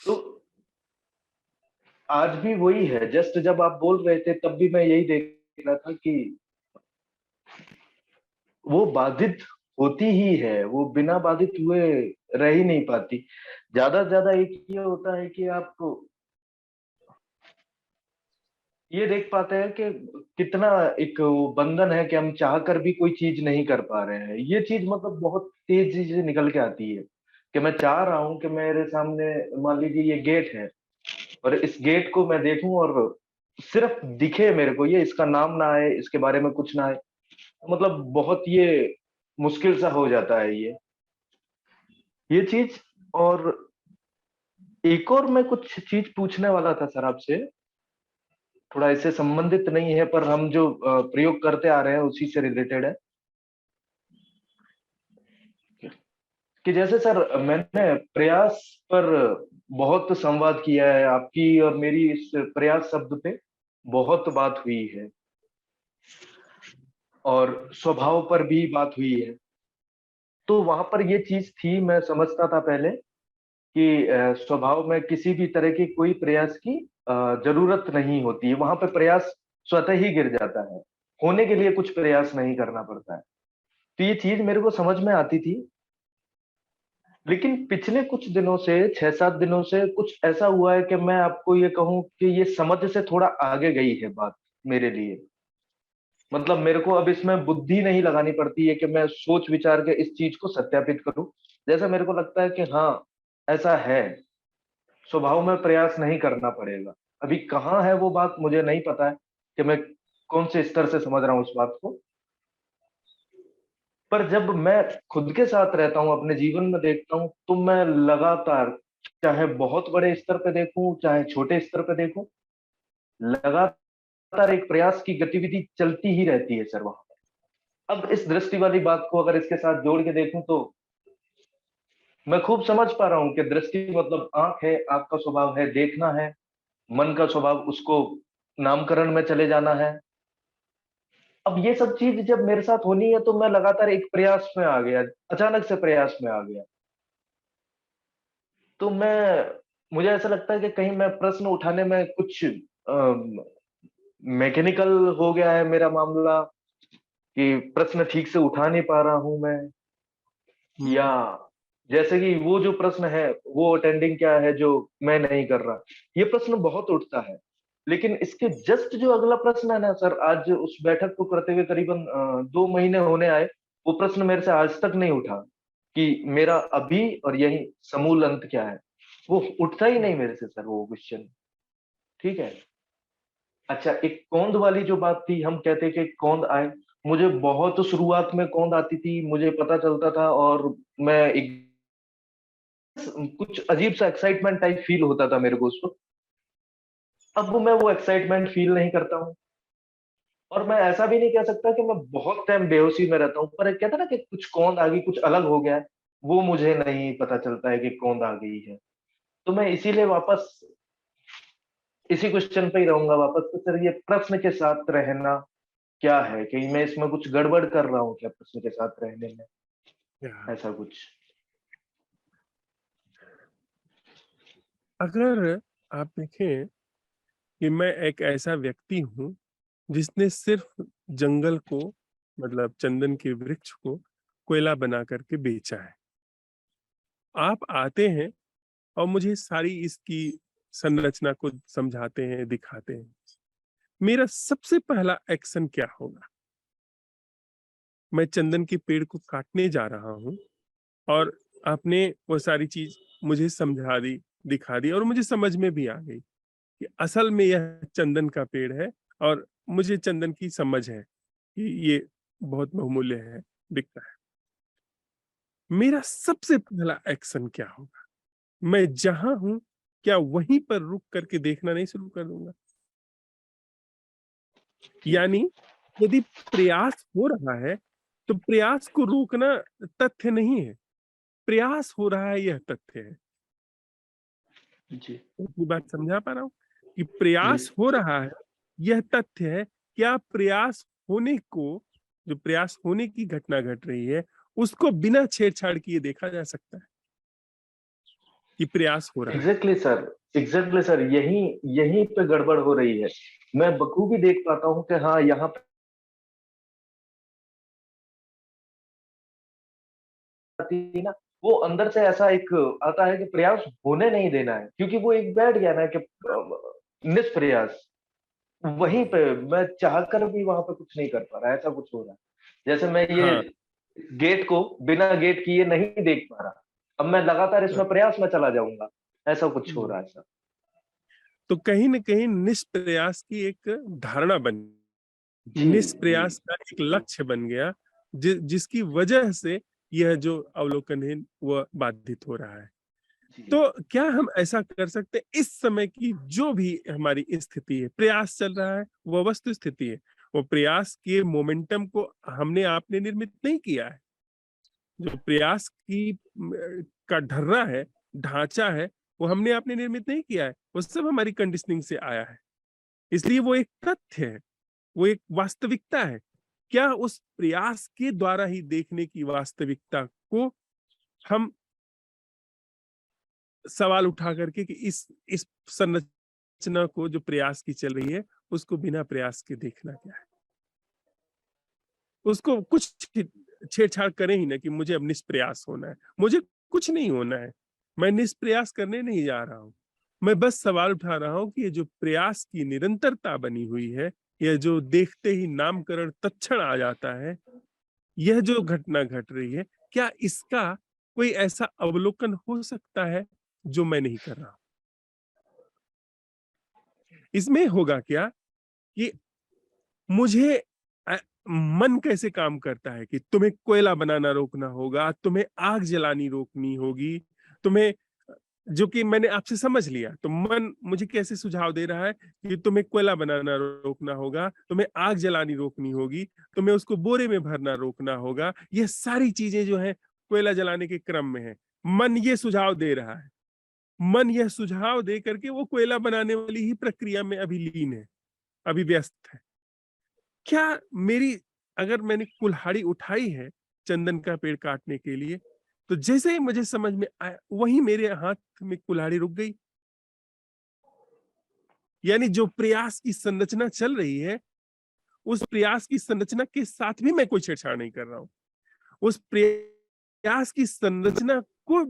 तो आज भी वही है। जस्ट जब आप बोल रहे थे तब भी मैं यही देख रहा था कि वो बाधित होती ही है, वो बिना बाधित हुए रह ही नहीं पाती। ज्यादा से ज्यादा एक ये होता है कि आप ये देख पाते हैं कि कितना एक वो बंधन है कि हम चाह कर भी कोई चीज नहीं कर पा रहे हैं। ये चीज मतलब बहुत तेजी से निकल के आती है कि मैं चाह रहा हूं कि मेरे सामने मान लीजिए ये गेट है, और इस गेट को मैं देखूं और सिर्फ दिखे मेरे को, ये इसका नाम ना आए, इसके बारे में कुछ ना आए, मतलब बहुत ये मुश्किल सा हो जाता है ये चीज। और एक और मैं कुछ चीज पूछने वाला था सर आपसे, थोड़ा इससे संबंधित नहीं है पर हम जो प्रयोग करते आ रहे हैं उसी से रिलेटेड है। कि जैसे सर मैंने प्रयास पर बहुत संवाद किया है, आपकी और मेरी इस प्रयास शब्द पे बहुत बात हुई है, और स्वभाव पर भी बात हुई है। तो वहां पर ये चीज थी, मैं समझता था पहले कि स्वभाव में किसी भी तरह की कोई प्रयास की जरूरत नहीं होती है, वहां पे प्रयास स्वतः ही गिर जाता है, होने के लिए कुछ प्रयास नहीं करना पड़ता है। तो ये चीज मेरे को समझ में आती थी। लेकिन पिछले कुछ दिनों से, 6-7 दिनों से कुछ ऐसा हुआ है कि मैं आपको ये कहूं कि ये समझ से थोड़ा आगे गई है बात मेरे लिए। मतलब मेरे को अब इसमें बुद्धि नहीं लगानी पड़ती है कि मैं सोच विचार के इस चीज को सत्यापित करूं। जैसा मेरे को लगता है कि हाँ, ऐसा है, स्वभाव में प्रयास नहीं करना पड़ेगा। अभी कहाँ है वो बात मुझे नहीं पता है कि मैं कौन से स्तर से समझ रहा हूँ उस बात को। पर जब मैं खुद के साथ रहता हूँ, अपने जीवन में देखता हूँ, तो मैं लगातार, चाहे बहुत बड़े स्तर पे देखूं चाहे छोटे स्तर पे देखूं, लगातार एक प्रयास की गतिविधि चलती ही रहती है सर वहां पर। अब इस दृष्टि वाली बात को अगर इसके साथ जोड़ के देखूं तो मैं खूब समझ पा रहा हूँ कि दृष्टि मतलब आंख है, आंख का स्वभाव है देखना है, मन का स्वभाव उसको नामकरण में चले जाना है। अब ये सब चीज जब मेरे साथ होनी है तो मैं लगातार एक प्रयास में आ गया, अचानक से प्रयास में आ गया। तो मुझे ऐसा लगता है कि कहीं मैं प्रश्न उठाने में कुछ मैकेनिकल हो गया है मेरा मामला, कि प्रश्न ठीक से उठा नहीं पा रहा हूं मैं, या जैसे कि वो जो प्रश्न है वो अटेंडिंग क्या है जो मैं नहीं कर रहा, ये प्रश्न बहुत उठता है। लेकिन इसके जस्ट जो अगला प्रश्न है ना सर, आज उस बैठक को करते हुए करीबन 2 महीने होने आए, वो प्रश्न मेरे से आज तक नहीं उठा कि मेरा अभी और यही समूल अंत क्या है। वो उठता ही नहीं मेरे से सर वो क्वेश्चन। ठीक है। अच्छा, एक कौंध वाली जो बात थी, हम कहते कि कौंध आए, मुझे बहुत शुरुआत में कौंध आती थी, मुझे पता चलता था, और मैं एक कुछ अजीब सा एक्साइटमेंट टाइप फील होता था मेरे को उस वक्त। अब मैं वो एक्साइटमेंट फील नहीं करता हूँ। और मैं ऐसा भी नहीं कह सकता कि मैं बहुत टाइम बेहोशी में रहता हूँ, पर एक कहता ना कि कुछ कौंध आ गई, कुछ अलग हो गया है, वो मुझे नहीं पता चलता है कि कौंध आ गई है। तो मैं इसीलिए वापस इसी क्वेश्चन पे ही रहूंगा वापस। तो सर ये प्रश्न के साथ रहना क्या है, कि मैं इसमें कुछ गड़बड़ कर रहा हूँ क्या प्रश्न के साथ रहने में, या, ऐसा कुछ? अगर आप देखें कि मैं एक ऐसा व्यक्ति हूँ जिसने सिर्फ जंगल को, मतलब चंदन के वृक्ष को कोयला बना करके बेचा है। आप आते हैं और मुझे सारी इसकी संरचना को समझाते हैं, दिखाते हैं। मेरा सबसे पहला एक्शन क्या होगा? मैं चंदन के पेड़ को काटने जा रहा हूँ और आपने वो सारी चीज मुझे समझा दी, दिखा दी और मुझे समझ में भी आ गई। कि असल में यह चंदन का पेड़ है और मुझे चंदन की समझ है कि ये बहुत बहुमूल्य है, बिकता है। मेरा सबसे पहला एक्शन क्या होगा? मैं जहाँ हूँ, क्या वहीं पर रुक करके देखना नहीं शुरू कर दूँगा? जी, यानी यदि प्रयास हो रहा है, तो प्रयास को रोकना तथ्य नहीं है, प्रयास हो रहा है यह तथ्य है। जी, अपनी बात समझा पा रहा हूँ? कि जी। प्रयास हो रहा है, यह तथ्य है। क्या प्रयास होने को जो प्रयास होने की घटना घट रही है, उसको बिना छेड़-छाड़ किए देखा जा सकता है कि प्रयास हो रहा है? एग्ज़ैक्टली सर, यहीं यहीं पे गड़बड़ हो रही है। मैं बखूबी देख पाता हूँ कि हाँ, यहाँ आती है ना, वो अंदर से ऐसा एक आता है कि प्रयास होने नहीं देना है, क्योंकि वो एक बैठ गया ना कि निष्प्रयास। वहीं पे मैं चाहकर भी वहाँ पे कुछ नहीं कर पा रहा, ऐसा कुछ हो रहा है। जैसे मैं ये हाँ, गेट को बिना गेट किए नहीं देख पा रहा। अब मैं लगातार हाँ। इसमें प्रयास में चला जाऊँगा, ऐसा कुछ हो हुँ। रहा है सर। तो कहीं न कहीं निष्प्रयास की एक धारणा बन जी, जी, निष्प्रयास का एक लक्ष्य बन गया, जिसकी वजह से यह जो अवलोकन है, वह बाधित हो रहा है। जी। तो क्या हम ऐसा कर सकते हैं इस समय की जो भी हमारी स्थिति है, प्रयास चल रहा है, वह वस्तु स्थिति है। वो प्रयास के मोमेंटम को हमने आपने निर्मित नहीं किया है। जो प्रयास की का ढर्रा है, ढाँचा है, वो हमने आपने निर्मित नहीं किया है। वो सब हमारी कंडीशनिंग से आया है। इसलिए वो एक तथ्य है, वो एक वास्तविकता है। क्या उस प्रयास के द्वारा ही देखने की वास्तविकता को हम सवाल उठा करके कि इस संरचना को जो प्रयास की चल रही है, उसको बिना प्रयास के देखना क्या है? उसको कुछ छेड़-छाड़ करें ही ना कि मुझे अब निष्प्रयास होना है। मुझे कुछ नहीं होना है। मैं निष्प्रयास करने नहीं जा रहा हूँ। मैं बस सवाल उठा रहा हूँ कि ये जो प्रयास की निरंतरता बनी हुई है, यह जो देखते ही नामकरण तत्क्षण आ जाता है, यह जो घटना घट रही है, क्या इसका कोई ऐसा अवलोकन हो सकता है, जो मैं नहीं कर रहा हूँ? इसमें होगा क्या कि मुझे मन कैसे काम करता है कि तुम्हें कोयला बनाना रोकना होगा, तुम्हें आग जलानी रोकनी होगी, तुम्हें जो कि मैंने आपसे समझ लिया, तो मन मुझे कैसे सुझाव दे रहा है कि तुम्हें कोयला बनाना रोकना होगा, तुम्हें आग जलानी रोकनी होगी, तुम्हें उसको बोरे में भरना रोकना होगा। ये सारी चीजें जो हैं कोयला जलाने के क्रम में हैं। मन ये सुझाव दे रहा है। मन यह सुझाव दे करके वो कोयला बनाने वाली ही प्रक्रिया में अभी लीन है, अभी व्यस्त है। क्या मेरी अगर मैंने कुल्हाड़ी उठाई है चंदन का पेड़ काटने के लिए, तो जैसे ही मुझे समझ में आया, वहीं मेरे हाथ में कुल्हाड़ी रुक गई। यानी जो प्रयास की संरचना चल रही है, उस प्रयास की संरचना के साथ भी मैं कोई छेड़छाड़ नहीं कर रहा हूँ। उस प्रयास की संरचना को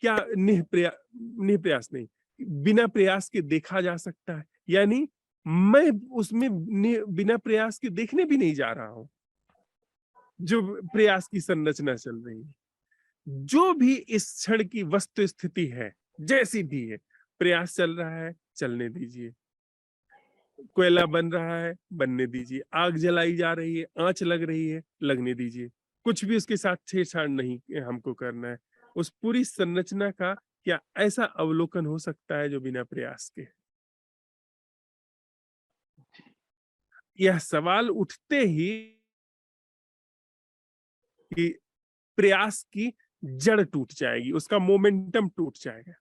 क्या निःप्रयास नहीं, बिना प्रयास के देखा जा सकता है। यानी मैं उसमें बिना प्रयास के देखने भी नहीं जा रहा हूँ, जो प्रयास की संरचना चल रही है। जो भी इस क्षण की वस्तु स्थिति है, जैसी भी है, प्रयास चल रहा है, चलने दीजिए। कोयला बन रहा है, बनने दीजिए। आग जलाई जा रही है, आँच लग रही है, लगने दीजिए। कुछ भी उसके साथ छेड़छाड़ नहीं हमको करना है। उस पूरी संरचना का क्या ऐसा अवलोकन हो सकता है जो बिना प्रयास के? यह सवाल उठते ही कि प्रयास की जड़ टूट जाएगी, उसका मोमेंटम टूट जाएगा।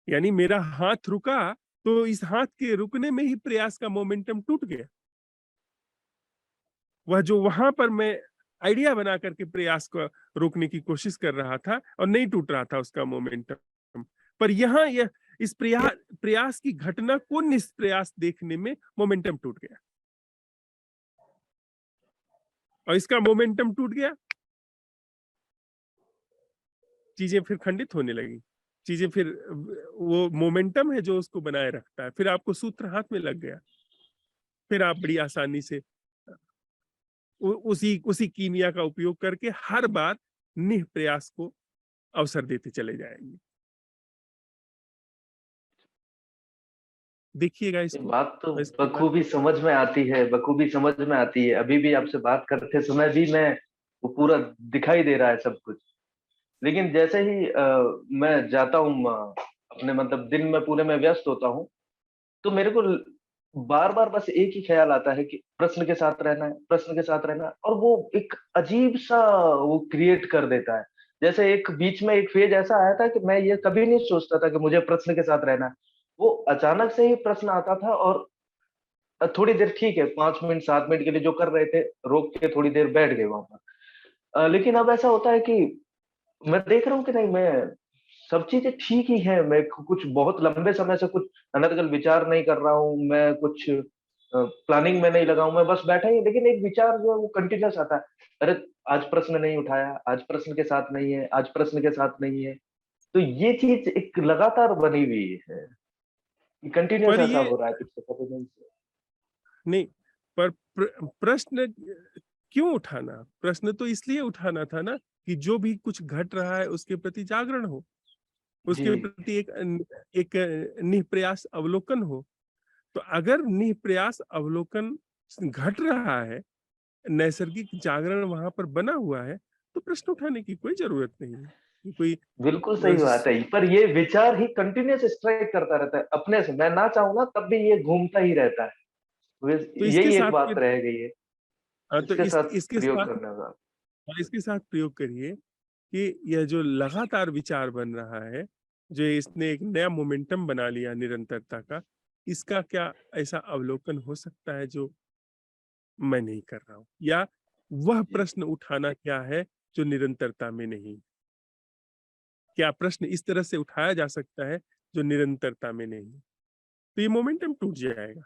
यानी मेरा हाथ रुका, तो इस हाथ के रुकने में ही प्रयास का मोमेंटम टूट गया। वह जो वहां पर मैं आइडिया बना करके प्रयास को रोकने की कोशिश कर रहा था और नहीं टूट रहा था उसका मोमेंटम, पर यहाँ यह इस प्रयास की घटना को निष्प्रयास देखने में मोमेंटम टूट गया और इसका मोमेंटम टूट गया, चीजें फिर खंडित होने लगी। चीजें फिर वो मोमेंटम है जो उसको बनाए रखता है। फिर आपको सूत्र हाथ में लग गया, फिर आप बड़ी आसानी से उसी उसी कीमिया का उपयोग करके हर बार निः प्रयास को अवसर देते चले जाएंगे। देखिएगा ये इसको बात तो और इसके बाद बखूबी समझ में आती है, बखूबी समझ में आती है। अभी भी आपसे बात करते समय भी मैं वो पूरा दिखाई दे रहा है सब कुछ। लेकिन जैसे ही मैं जाता हूँ अपने मतलब दिन में पूरे में व्यस्त होता हूँ, तो मेरे को बार-बार बस एक ही ख्याल आता है कि प्रश्न के साथ रहना है, प्रश्न के साथ रहना है और वो एक अजीब-सा वो क्रिएट कर देता है। जैसे एक बीच में एक फ़ेज़ ऐसा आया था कि मैं ये कभी नहीं सोचता था कि मुझे प्रश्न के साथ रहना है। वो अचानक से ही प्रश्न आता था और थोड़ी देर ठीक है 5 मिनट 7 मिनट के लिए जो कर रहे थे, रोक के थोड़ी देर बैठ गए वहाँ पर। लेकिन अब ऐसा होता है कि मैं देख रहा हूँ कि नहीं मैं सब चीज़ें ठीक ही हैं, मैं कुछ बहुत लंबे समय से कुछ अनर्गल विचार नहीं कर रहा हूँ, मैं कुछ प्लानिंग में नहीं लगा हूँ, मैं बस बैठा ही लेकिन एक विचार जो है वो कंटीन्यूअस आता है। अरे! आज प्रश्न नहीं उठाया, आज प्रश्न के साथ नहीं है, आज प्रश्न के साथ नहीं है। तो ये चीज़ एक लगातार बनी हुई है, कंटीन्यूअस पर ऐसा ये हो रहा है पिछले couple दिन से। नहीं, पर प्रश्न क्यों उठाना? प्रश्न तो इसलिए उठाना था ना कि जो भी कुछ घट रहा है उसके प्रति जागरण हो, जी। उसके प्रति एक निःप्रयास अवलोकन हो। तो अगर निःप्रयास अवलोकन घट रहा है, नैसर्गिक जागरण वहाँ पर बना हुआ है, तो प्रश्न उठाने की कोई ज़रूरत नहीं है। कि कोई बिल्कुल सही बात बस है। पर ये विचार ही कंटीन्यूअस स्ट्राइक करता रहता है अपने से, मैं ना चाहूँ ना तब भी ये घूमता ही रहता है। तो इसके यही एक साथ बात फिर रह गई है, तो इसके साथ इसके प्रयोग साथ करने का। इसके साथ प्रयोग करिए कि यह जो लगातार विचार बन रहा है, जो इसने एक नया मोमेंटम बना लिया निरंतरता का, इसका क्या ऐसा अवलोकन हो सकता है जो मैं नहीं कर रहा हूँ? या वह जी। प्रश्न उठाना क्या है जो निरंतरता में नहीं? क्या प्रश्न इस तरह से उठाया जा सकता है जो निरंतरता में नहीं? तो ये मोमेंटम टूट जाएगा।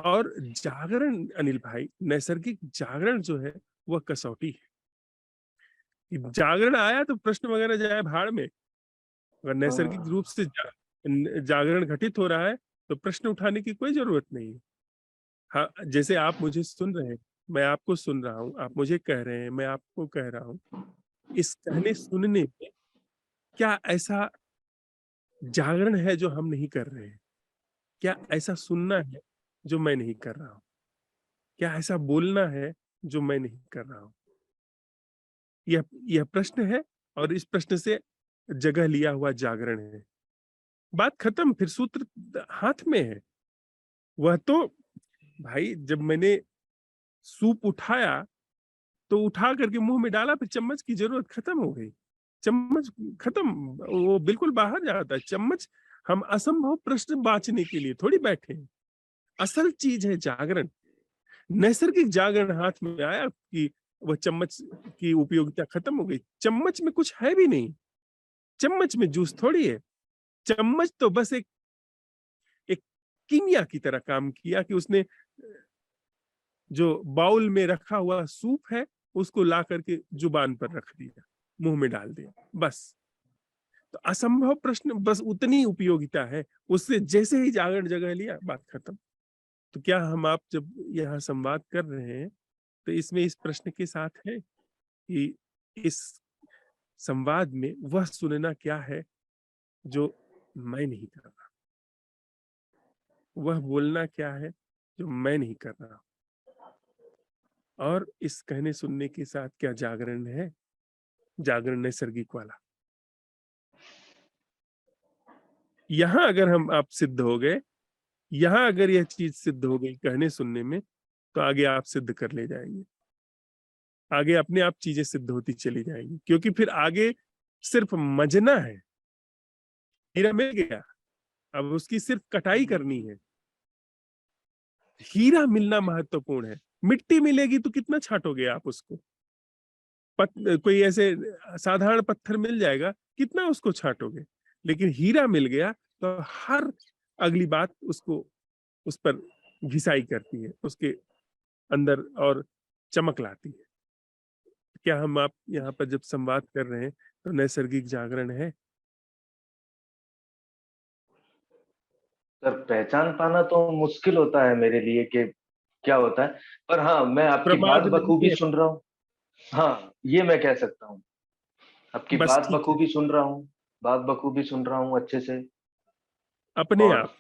और जागरण अनिल भाई, नैसर्गिक जागरण जो है वह कसौटी है। कि जागरण आया तो प्रश्न वगैरह जाए भाड़ में। अगर नैसर्गिक हाँ, रूप से जागरण घटित हो रहा है तो प्रश्न उठाने की कोई जरूरत नहीं है। हाँ, जैसे आप मुझे सुन रहे हैं, मैं आपको सुन रहा हूँ, आप मुझे कह रहे हैं, मैं आपको कह रहा हूँ। इस कहने सुनने में क्या ऐसा जागरण है जो हम नहीं कर रहे हैं? क्या ऐसा सुनना है जो मैं नहीं कर रहा हूँ? क्या ऐसा बोलना है जो मैं नहीं कर रहा हूँ? यह प्रश्न है और इस प्रश्न से जगह लिया हुआ जागरण है। बात खत्म, फिर सूत्र हाथ में है। वह तो भाई जब मैंने सूप उठाया, तो उठा करके मुँह में डाला, फिर चम्मच की ज़रूरत खत्म हो गई। चम्मच खत्म, वो बिल्कुल बाहर जाता है। चम्मच हम असंभव प्रश्न बाँचने के लिए थोड़ी बैठे हैं। असल चीज़ है जागरण। नैसर्गिक जागरण हाथ में आया कि वह चम्मच की उपयोगिता खत्म हो गई। चम्मच में कुछ है भी नहीं। चम्मच में जूस थोड़ी है। चम्मच तो बस एक एक कीमिया की तरह काम किया कि उसने जो बाउल में रखा हुआ सूप है, उसको ला करके जुबान पर रख दिया, मुँह में डाल दिया, बस। तो असंभव प्रश्न बस उतनी उपयोगिता है, उससे जैसे ही जागरण जगह लिया, बात खत्म। तो क्या हम आप जब यहाँ संवाद कर रहे हैं, तो इसमें इस प्रश्न के साथ है कि इस संवाद में वह सुनना क्या है जो मैं नहीं कर रहा? वह बोलना क्या है जो मैं नहीं कर रहा? और इस कहने सुनने के साथ क्या जागरण है? जागरण नैसर्गिक वाला। यहाँ अगर हम आप सिद्ध हो गए, यहाँ अगर यह चीज़ सिद्ध हो गई कहने सुनने में, तो आगे आप सिद्ध कर ले जाएँगे। आगे अपने आप चीज़ें सिद्ध होती चली जाएँगी, क्योंकि फिर आगे सिर्फ मजना है। हीरा मिल गया, अब उसकी सिर्फ कटाई करनी है। हीरा मिलना महत्वपूर्ण है। मिट्टी मिलेगी तो कितना छाँटोगे आप उसको? कोई ऐसे साधारण पत्थर मिल जाएगा, कितना उसको छाँटोगे? लेकिन हीरा मिल गया तो हर अगली बात उसको उस पर घिसाई करती है, उसके अंदर और चमक लाती है। क्या हम आप यहाँ पर जब संवाद कर रहे हैं, तो नैसर्गिक जागरण है? सर पहचान पाना तो मुश्किल होता है मेरे लिए कि क्या होता है। पर हाँ, मैं आपकी बात प्रमाद नहीं बखूबी है, सुन रहा हूँ। हाँ, ये मैं कह सकता हूँ। आपकी बस बात ठीक है। बखूबी सुन रहा हूँ, बात बखूबी सुन रहा हूँ अच्छे से। अपने और आप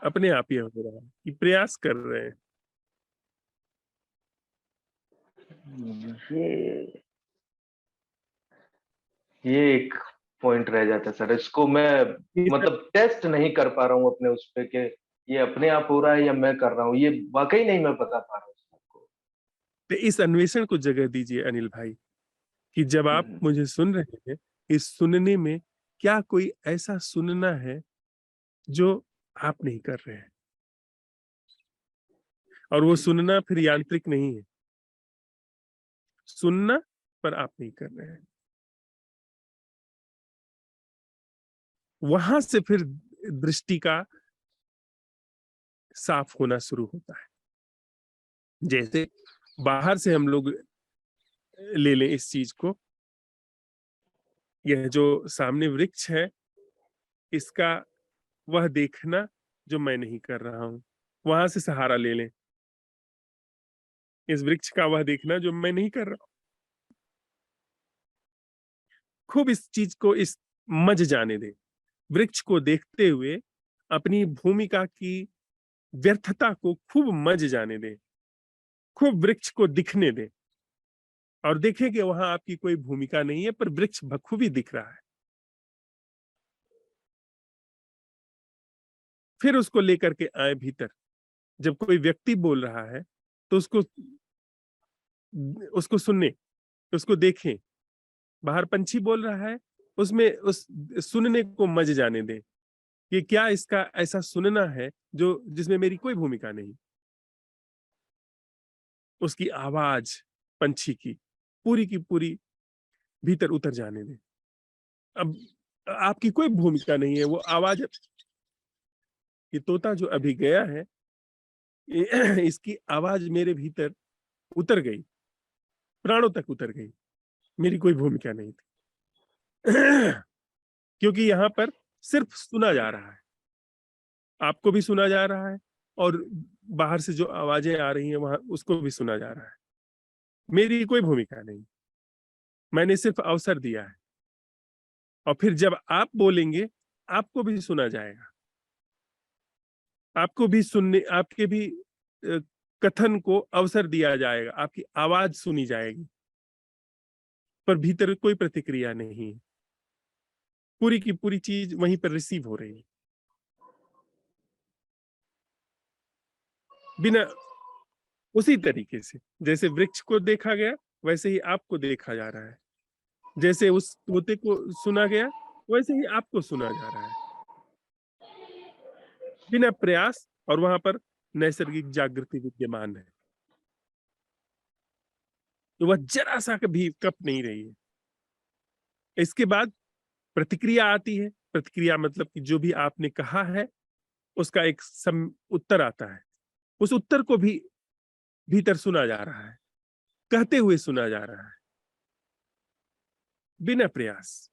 अपने आप ये हो रहा है कि प्रयास कर रहे हैं। ये एक पॉइंट रह जाता है सर, इसको मैं ये सब- मतलब टेस्ट नहीं कर पा रहा हूँ अपने उस पे कि ये अपने आप हो रहा है या मैं कर रहा हूँ, ये वाकई नहीं मैं बता पा रहा हूँ सबको। तो इस अन्वेषण को जगह दीजिए अनिल भाई, कि जब आप हम्म, मुझे सुन रहे हैं, इस सुनने में क्या कोई ऐसा सुनना है जो आप नहीं कर रहे हैं। और वो जी सुनना फिर यांत्रिक नहीं है, सुनना पर आप नहीं कर रहे हैं। वहां से फिर दृष्टि का साफ होना शुरू होता है। जैसे बाहर से हम लोग ले लें इस चीज को, यह जो सामने वृक्ष है, इसका वह देखना जो मैं नहीं कर रहा हूं, वहां से सहारा ले लें। इस वृक्ष का वह देखना जो मैं नहीं कर रहा हूं। खूब इस चीज को इस मज जाने दें। वृक्ष को देखते हुए अपनी भूमिका की व्यर्थता को खूब मज जाने दें। खूब वृक्ष को दिखने दें और देखें कि वहां आपकी कोई भूमिका नहीं है, पर वृक्ष बखूबी दिख रहा है। फिर उसको लेकर के आए भीतर। जब कोई व्यक्ति बोल रहा है तो उसको उसको सुनने, उसको देखें। बाहर पंछी बोल रहा है, उसमें उस सुनने को मज जाने दें कि क्या इसका ऐसा सुनना है जो जिसमें मेरी कोई भूमिका नहीं। उसकी आवाज पंछी की पूरी भीतर उतर जाने दें। अब आपकी कोई भूमिका नहीं है, वो आवाज। ये तोता जो अभी गया है, इसकी आवाज मेरे भीतर उतर गई, प्राणों तक उतर गई। मेरी कोई भूमिका नहीं थी। क्योंकि यहाँ पर सिर्फ सुना जा रहा है, आपको भी सुना जा रहा है और बाहर से जो आवाजें आ रही हैं वहां उसको भी सुना जा रहा है। मेरी कोई भूमिका नहीं, मैंने सिर्फ अवसर दिया है। और फिर जब आप बोलेंगे, आपको भी सुना जाएगा, आपको भी सुनने, आपके भी कथन को अवसर दिया जाएगा, आपकी आवाज सुनी जाएगी, पर भीतर कोई प्रतिक्रिया नहीं है। पूरी की पूरी चीज वहीं पर रिसीव हो रही है, बिना। उसी तरीके से जैसे वृक्ष को देखा गया, वैसे ही आपको देखा जा रहा है। जैसे उस तोते को सुना गया, वैसे ही आपको सुना जा रहा है, बिना प्रयास। और वहां पर नैसर्गिक जागृति विद्यमान है, तो वह जरा सा भी कप नहीं रही है। इसके बाद प्रतिक्रिया आती है। प्रतिक्रिया मतलब कि जो भी आपने कहा है उसका एक उत्तर आता है। उस उत्तर को भी भीतर सुना जा रहा है, कहते हुए सुना जा रहा है, बिना प्रयास।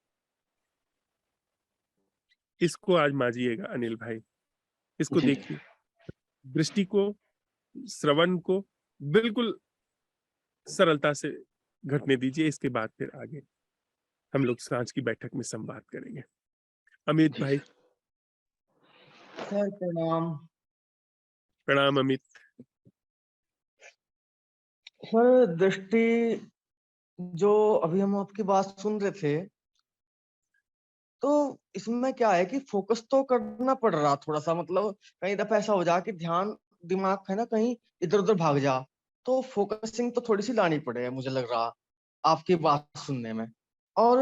इसको आजमाइएगा अनिल भाई, इसको जी देखिए। दृष्टि को, श्रवण को बिल्कुल सरलता से घटने दीजिए। इसके बाद फिर आगे हम लोग सांझ की बैठक में संवाद करेंगे। अमित जी भाई। सर प्रणाम। प्रणाम अमित। सर दृष्टि, जो अभी हम आपकी बात सुन रहे थे, तो इसमें क्या है कि फोकस तो करना पड़ रहा थोड़ा सा, मतलब कई दफा ऐसा हो जा कि ध्यान, दिमाग है ना कहीं इधर उधर भाग जा, तो फोकसिंग तो थोड़ी सी लानी पड़े मुझे लग रहा आपकी बात सुनने में। और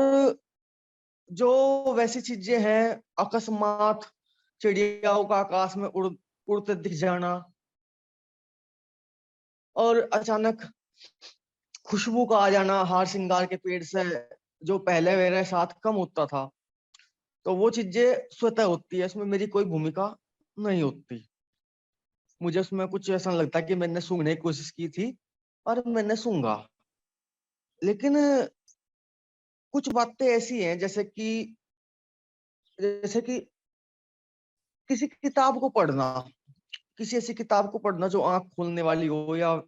जो वैसी चीजें हैं, अकस्मात चिड़ियाओं का आकाश में उड़ते दिख जाना, और अचानक खुशबू का आ जाना हार श्रृंगार के पेड़ से, जो पहले मेरे साथ कम होता था, तो वो चीजें स्वतः होती है, इसमें मेरी कोई भूमिका नहीं होती। मुझे उसमें कुछ ऐसा लगता है कि मैंने सूंघने की कोशिश की थी और मैंने सूंघा, लेकिन कुछ बातें ऐसी हैं जैसे कि किसी किताब को पढ़ना, किसी ऐसी किताब को पढ़ना जो आंख खोलने वाली हो, या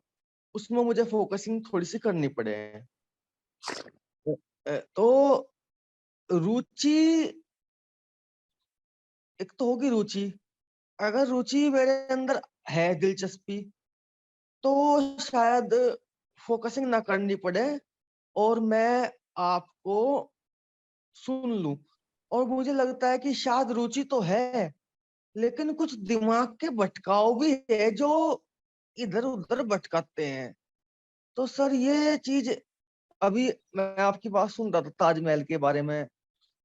उसमें मुझे फोकसिंग थोड़ी सी करनी पड़े। तो रुचि एक तो होगी रुचि। अगर रुचि मेरे अंदर है, दिलचस्पी, तो शायद फोकसिंग ना करनी पड़े और मैं आपको सुन लूं। और मुझे लगता है कि शायद रुचि तो है, लेकिन कुछ दिमाग के भटकाव भी है जो इधर उधर भटकाते हैं। तो सर ये चीज, अभी मैं आपकी बात सुन रहा था ताजमहल के बारे में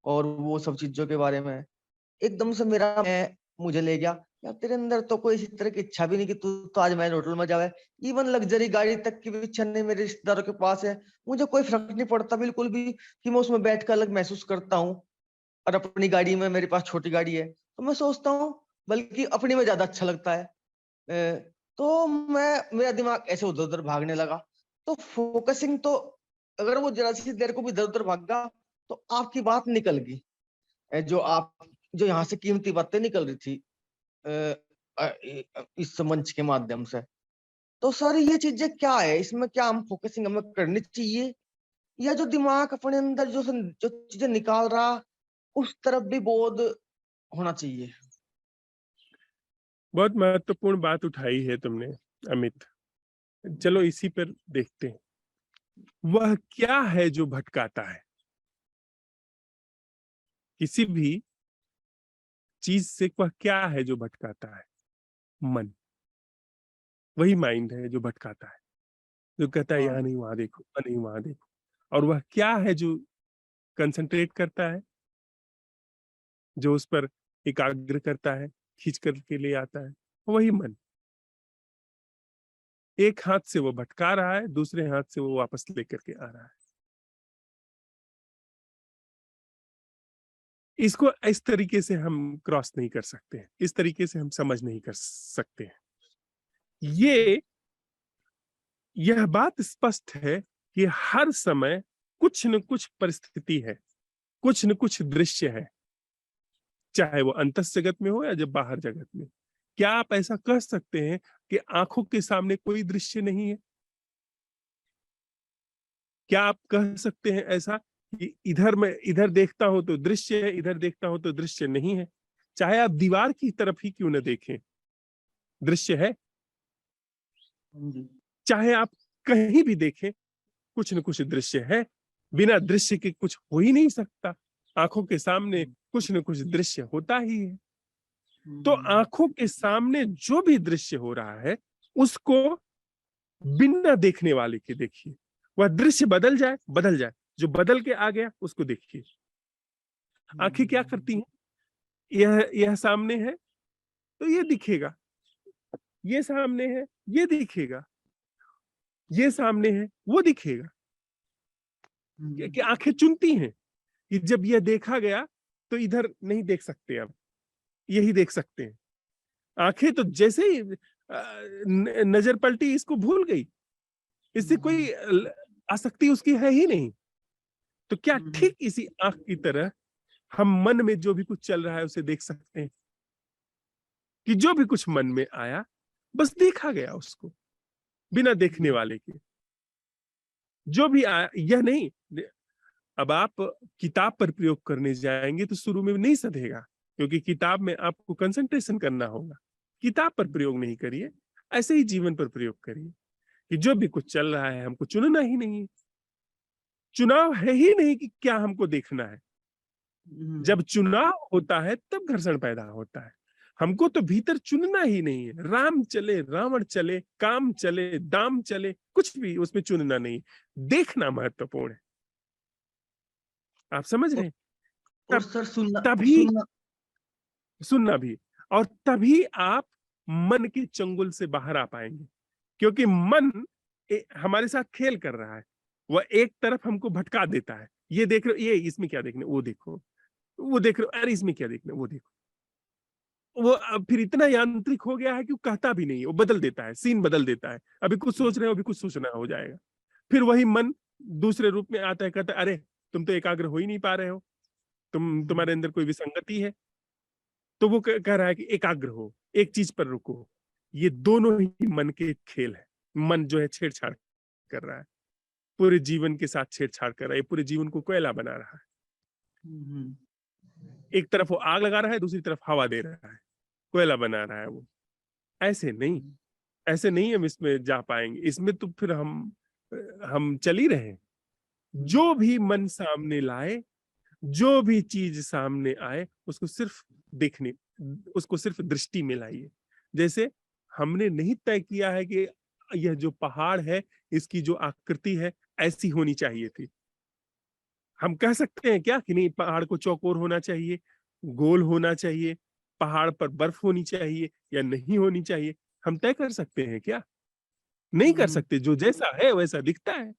और वो सब चीजों के बारे में, एकदम से मुझे ले गया, यार तेरे अंदर तो कोई इसी तरह की इच्छा भी नहीं कि तू ताजमहल होटल में जावे। इवन लग्जरी गाड़ी तक की भी इच्छा नहीं मेरे रिश्तेदारों के पास है। मुझे कोई फर्क नहीं पड़ता बिल्कुल भी कि मैं उसमें बैठ कर अलग महसूस करता हूँ, और अपनी गाड़ी में, मेरे पास छोटी गाड़ी है तो मैं सोचता हूँ बल्कि अपनी में ज्यादा अच्छा लगता है। तो मेरा दिमाग ऐसे उधर उधर भागने लगा। तो फोकसिंग तो, अगर वो जरा सी देर को भी इधर उधर भागा तो आपकी बात निकल गई। जो यहाँ से कीमती बातें निकल रही थी इस मंच के माध्यम से। तो सर ये चीजें क्या है, इसमें क्या हम फोकसिंग हमें करनी चाहिए, या जो दिमाग अपने अंदर जो चीजें निकाल रहा उस तरफ भी बोध होना चाहिए? बहुत महत्वपूर्ण बात उठाई है तुमने अमित। चलो इसी पर देखते हैं, वह क्या है जो भटकाता है? किसी भी चीज से वह क्या है जो भटकाता है? मन। वही माइंड है जो भटकाता है, जो कहता है यहाँ नहीं वहां देखो, वहां नहीं वहां देखो। और वह क्या है जो कंसंट्रेट करता है, जो उस पर एकाग्र करता है, खींच करके ले आता है? वही मन। एक हाथ से वो भटका रहा है, दूसरे हाथ से वो वापस लेकर के आ रहा है। इसको इस तरीके से हम क्रॉस नहीं कर सकते हैं, इस तरीके से हम समझ नहीं कर सकते हैं। यह बात स्पष्ट है कि हर समय कुछ न कुछ परिस्थिति है, कुछ न कुछ दृश्य है, चाहे वो अंतस जगत में हो या जब बाहर जगत में। क्या आप ऐसा कह सकते हैं कि आंखों के सामने कोई दृश्य नहीं है? क्या आप कह सकते हैं ऐसा कि इधर देखता हूं तो दृश्य है, इधर देखता हूं तो दृश्य नहीं है? चाहे आप दीवार की तरफ ही क्यों न देखें, दृश्य है। चाहे आप कहीं भी देखें, कुछ न कुछ दृश्य है। बिना दृश्य के कुछ हो ही नहीं सकता। आंखों के सामने कुछ न कुछ दृश्य होता ही है। तो आंखों के सामने जो भी दृश्य हो रहा है, उसको बिना देखने वाले के देखिए। वह दृश्य बदल जाए, जो बदल के आ गया उसको देखिए। आंखें क्या करती हैं? यह सामने है तो ये दिखेगा, ये सामने है ये दिखेगा, ये सामने है वो दिखेगा। कि आंखें चुनती हैं कि जब यह देखा गया तो इधर नहीं देख सकते, अब यही देख सकते हैं। आंखें तो जैसे ही नजर पलटी, इसको भूल गई, इससे कोई आसक्ति उसकी है ही नहीं। तो क्या ठीक इसी आंख की तरह हम मन में जो भी कुछ चल रहा है उसे देख सकते हैं? कि जो भी कुछ मन में आया बस देखा गया उसको, बिना देखने वाले के। जो भी आया, यह नहीं। अब आप किताब पर प्रयोग करने जाएंगे तो शुरू में नहीं सधेगा, क्योंकि किताब में आपको कंसंट्रेशन करना होगा। किताब पर प्रयोग नहीं करिए, ऐसे ही जीवन पर प्रयोग करिए कि जो भी कुछ चल रहा है हमको चुनना ही नहीं है। चुनाव है ही नहीं कि क्या हमको देखना है। जब चुनाव होता है तब घर्षण पैदा होता है। हमको तो भीतर चुनना ही नहीं है। राम चले, रावण चले, काम चले, दाम चले, कुछ भी उसमें चुनना नहीं, देखना महत्वपूर्ण है। आप समझ रहे हैं? और तब सर तभी सुनना भी, और तभी आप मन के चंगुल से बाहर आ पाएंगे। क्योंकि मन हमारे साथ खेल कर रहा है। वह एक तरफ हमको भटका देता है। ये देख रहे हो, ये इसमें क्या देखना, वो देखो। वो देख रहे हो, अरे इसमें क्या देखना, वो देखो। वो अब फिर इतना यांत्रिक हो गया है कि वो कहता भी नहीं है, वो बदल देता है, सीन बदल देता है। अभी कुछ सोच रहे हो, अभी कुछ सोचना हो जाएगा। फिर वही मन दूसरे रूप में आता है, कहता है अरे तुम तो एकाग्र हो ही नहीं पा रहे हो, तुम्हारे अंदर कोई विसंगति है। तो वो कह रहा है कि एकाग्र हो, एक चीज पर रुको। ये दोनों ही मन के खेल है। मन जो है छेड़छाड़ कर रहा है, पूरे जीवन के साथ छेड़छाड़ कर रहा है, पूरे जीवन को कोयला बना रहा है। एक तरफ वो आग लगा रहा है, दूसरी तरफ हवा दे रहा है, कोयला बना रहा है वो। ऐसे नहीं, ऐसे नहीं हम इसमें जा पाएंगे। इसमें तो फिर हम चल ही रहे हैं। जो भी मन सामने लाए, जो भी चीज सामने आए, उसको सिर्फ देखने, उसको सिर्फ दृष्टि में लाइए। जैसे हमने नहीं तय किया है कि यह जो पहाड़ है, इसकी जो आकृति है ऐसी होनी चाहिए थी। हम कह सकते हैं क्या कि नहीं, पहाड़ को चौकोर होना चाहिए, गोल होना चाहिए, पहाड़ पर बर्फ होनी चाहिए या नहीं होनी चाहिए? हम तय कर सकते हैं क्या? नहीं कर सकते। जो जैसा है वैसा दिखता है।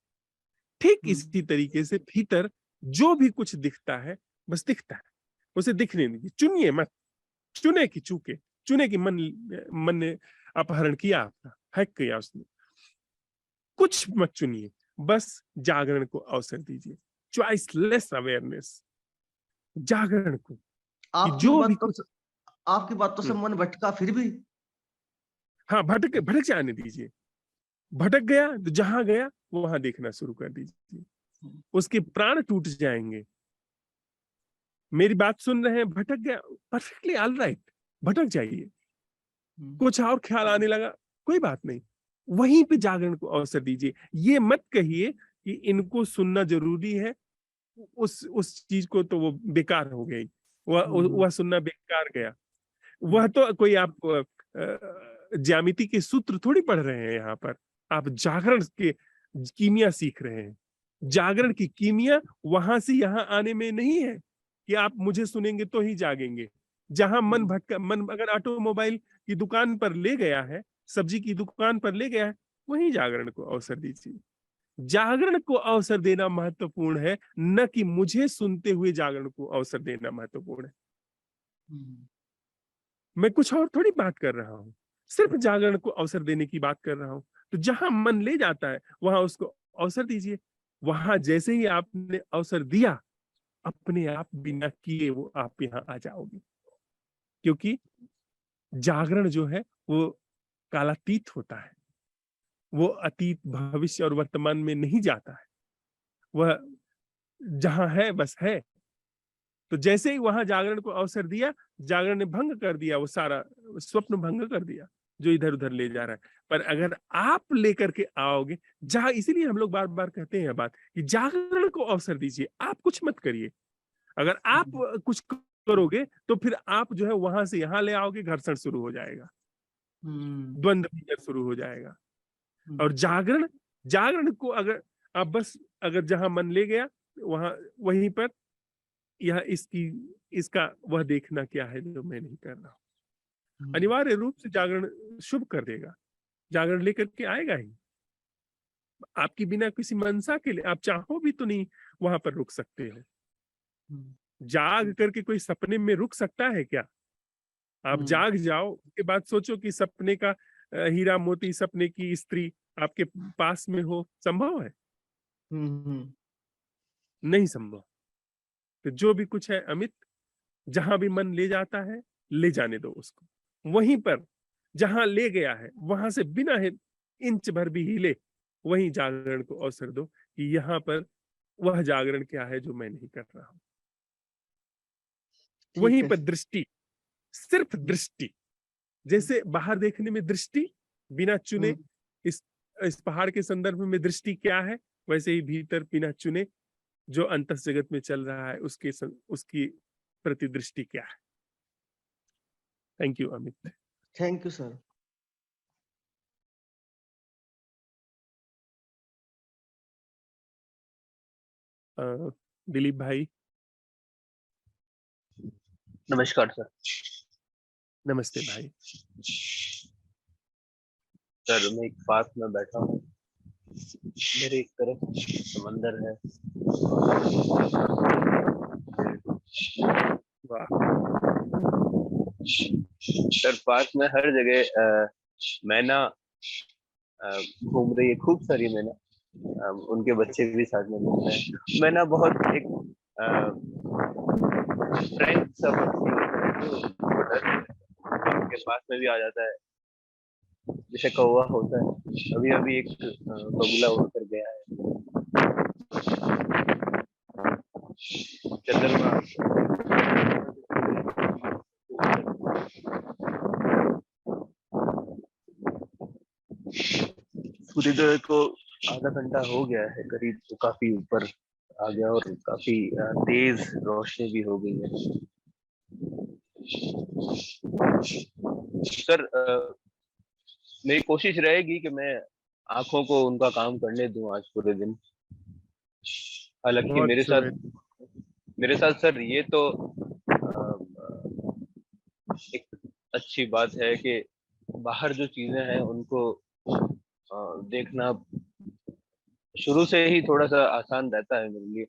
ठीक इसी तरीके से भीतर जो भी कुछ दिखता है, बस दिखता है, उसे दिखने दीजिए। चुनिए मत, चुने की चूके, चुने की मन ने अपहरण किया, आपका हैक किया उसने। कुछ मत चुनिए, बस जागरण को अवसर दीजिए। चॉइसलेस अवेयरनेस, जागरण को, कि आपकी जो भी बात तो कुछ आपकी बातों से मन भटका फिर भी। हाँ, भटक जाने दीजिए। भटक गया तो जहां गया वो वहां देखना शुरू कर दीजिए। उसके प्राण टूट जाएंगे। मेरी बात सुन रहे हैं, भटक गया, परफेक्टली ऑलराइट, भटक जाइए। कुछ और ख्याल आने लगा, कोई बात नहीं, वहीं पे जागरण को अवसर दीजिए। ये मत कहिए कि इनको सुनना जरूरी है, उस चीज को तो वो बेकार हो गई, वह सुनना बेकार गया। वह तो कोई आप ज्यामिति के सूत्र थोड़ी पढ़ रहे हैं यहाँ पर, आप जागरण के कीमिया सीख रहे हैं। जागरण की कीमिया वहां से यहाँ आने में नहीं है कि आप मुझे सुनेंगे तो ही जागेंगे। जहां मन अगर ऑटोमोबाइल की दुकान पर ले गया है, सब्जी की दुकान पर ले गया है, वहीं जागरण को अवसर दीजिए। जागरण को अवसर देना महत्वपूर्ण है, न कि मुझे सुनते हुए जागरण को अवसर देना महत्वपूर्ण है। मैं कुछ और थोड़ी बात कर रहा हूँ, सिर्फ जागरण को अवसर देने की बात कर रहा हूँ। तो जहां मन ले जाता है वहां उसको अवसर दीजिए। वहां जैसे ही आपने अवसर दिया, अपने आप बिना किए वो आप यहाँ आ जाओगे। क्योंकि जागरण जो है वो कालातीत होता है, वो अतीत, भविष्य और वर्तमान में नहीं जाता है। वह जहां है बस है। तो जैसे ही वहां जागरण को अवसर दिया, जागरण ने भंग कर दिया, वो सारा स्वप्न भंग कर दिया जो इधर उधर ले जा रहा है। पर अगर आप लेकर के आओगे, जहां, इसीलिए हम लोग बार बार कहते हैं बात कि जागरण को अवसर दीजिए, आप कुछ मत करिए। अगर आप कुछ करोगे तो फिर आप जो है वहां से यहाँ ले आओगे, घर्षण शुरू हो जाएगा, द्वंद्व भीतर शुरू हो जाएगा। और जागरण, जागरण को अगर आप बस, अगर जहां मन ले गया वहां, वहीं पर यह इसका वह देखना क्या है जो मैं नहीं कर रहा हूं। अनिवार्य रूप से जागरण शुभ कर देगा, जागरण लेकर के आएगा ही। आपकी बिना किसी मंशा के लिए, आप चाहो भी तो नहीं वहां पर रुक सकते हो। जाग करके कोई सपने में रुक सकता है क्या? आप जाग जाओ, उसके बाद सोचो कि सपने का हीरा मोती, सपने की स्त्री आपके पास में हो, संभव है? नहीं संभव। तो जो भी कुछ है अमित, जहां भी मन ले जाता है, ले जाने दो उसको। वहीं पर जहां ले गया है वहां से बिना इंच भर भी हिले, वहीं जागरण को अवसर दो कि यहाँ पर वह जागरण क्या है जो मैं नहीं कर रहा हूं। वहीं पर दृष्टि, सिर्फ दृष्टि। जैसे बाहर देखने में दृष्टि, बिना चुने इस पहाड़ के संदर्भ में दृष्टि क्या है, वैसे ही भीतर बिना चुने जो अंतस जगत में चल रहा है उसकी प्रति दृष्टि क्या है। Thank you Amit. Thank you sir. Dilip भाई। नमस्कार सर। नमस्ते भाई। सर मैं एक पार्क में बैठा हूँ, मेरे एक तरफ समंदर है। वाह। सर पार्क में हर जगह मैना घूम रही है, खूब सारी मैना, उनके बच्चे भी साथ में घूम रहे हैं। मैना बहुत एक फ्रेंड सा आपके पास में भी आ जाता है, जैसे कौवा होता है। अभी अभी एक बगुला उड़कर गया है। चंद्रमा सूर्योदय को आधा घंटा हो गया है करीब, तो काफी ऊपर आ गया और काफी तेज रोशनी भी हो गई है। सर मेरी कोशिश रहेगी कि मैं आंखों को उनका काम करने दूं आज पूरे दिन। हालांकि बहुत मेरे साथ सर ये तो एक अच्छी बात है कि बाहर जो चीजें हैं उनको देखना शुरू से ही थोड़ा सा आसान रहता है मेरे लिए।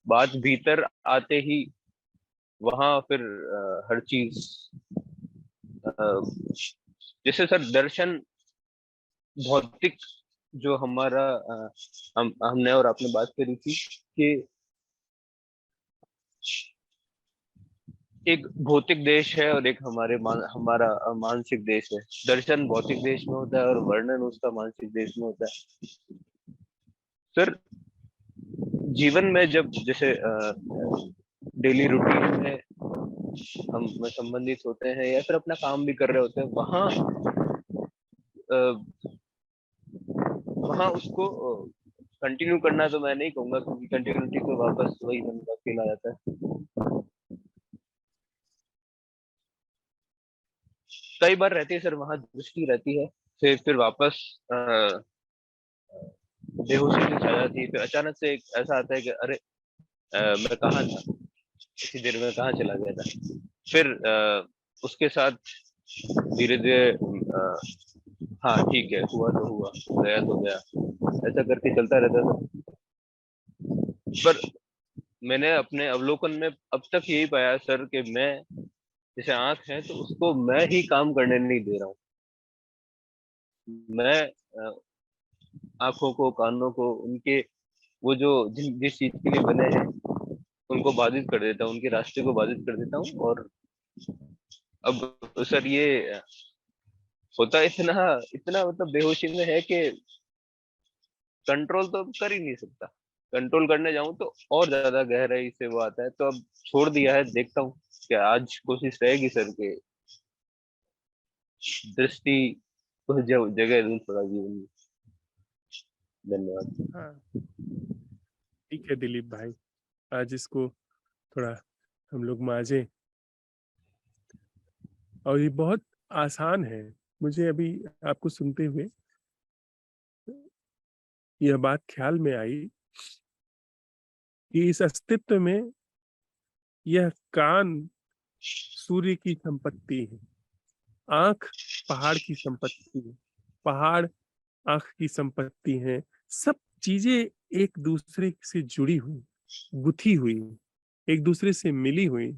बात भीतर आते ही वहां फिर हर चीज जैसे सर दर्शन भौतिक जो हमारा हमने और आपने बात करी थी कि एक भौतिक देश है और एक हमारा मानसिक देश है। दर्शन भौतिक देश में होता है और वर्णन उसका मानसिक देश में होता है। सर जीवन में जब जैसे डेली रूटीन में हम संबंधित होते हैं या फिर अपना काम भी कर रहे होते हैं, वहां उसको कंटिन्यू करना तो मैं नहीं कहूंगा, क्योंकि कंटिन्यूटी तो वापस वही मन का फील आ जाता है। कई बार रहती है सर, वहां दृष्टि रहती है, फिर वापस बेहोशी सी छा जाती है। फिर अचानक से एक ऐसा आता है कि अरे मैं कहाँ था, इतनी देर में कहाँ चला गया था। फिर उसके साथ धीरे धीरे हाँ ठीक है, हुआ तो हुआ, गया तो गया, ऐसा करके चलता रहता था। पर मैंने अपने अवलोकन में अब तक यही पाया सर कि मैं जैसे आंख है तो उसको मैं ही काम करने नहीं दे रहा हूँ। मैं आंखों को, कानों को, उनके वो जो जिस चीज के लिए बने हैं उनको बाधित कर देता हूँ, उनके रास्ते को बाधित कर देता हूँ। और अब सर ये होता इतना इतना मतलब बेहोशी में है कि कंट्रोल तो कर ही नहीं सकता। कंट्रोल करने जाऊं तो और ज्यादा गहराई से वो आता है। तो अब छोड़ दिया है, देखता हूँ क्या आज कोशिश रहेगी सर के दृष्टि को जगह दूं थोड़ा जीवन में। धन्यवाद। हाँ ठीक है दिलीप भाई, आज इसको थोड़ा हम लोग मांझे। और ये बहुत आसान है। मुझे अभी आपको सुनते हुए यह बात ख्याल में आई कि इस अस्तित्व में यह कान सूर्य की संपत्ति है, आंख पहाड़ की संपत्ति है, पहाड़ आंख की संपत्ति है। सब चीजें एक दूसरे से जुड़ी हुई, गुथी हुई, एक दूसरे से मिली हुई।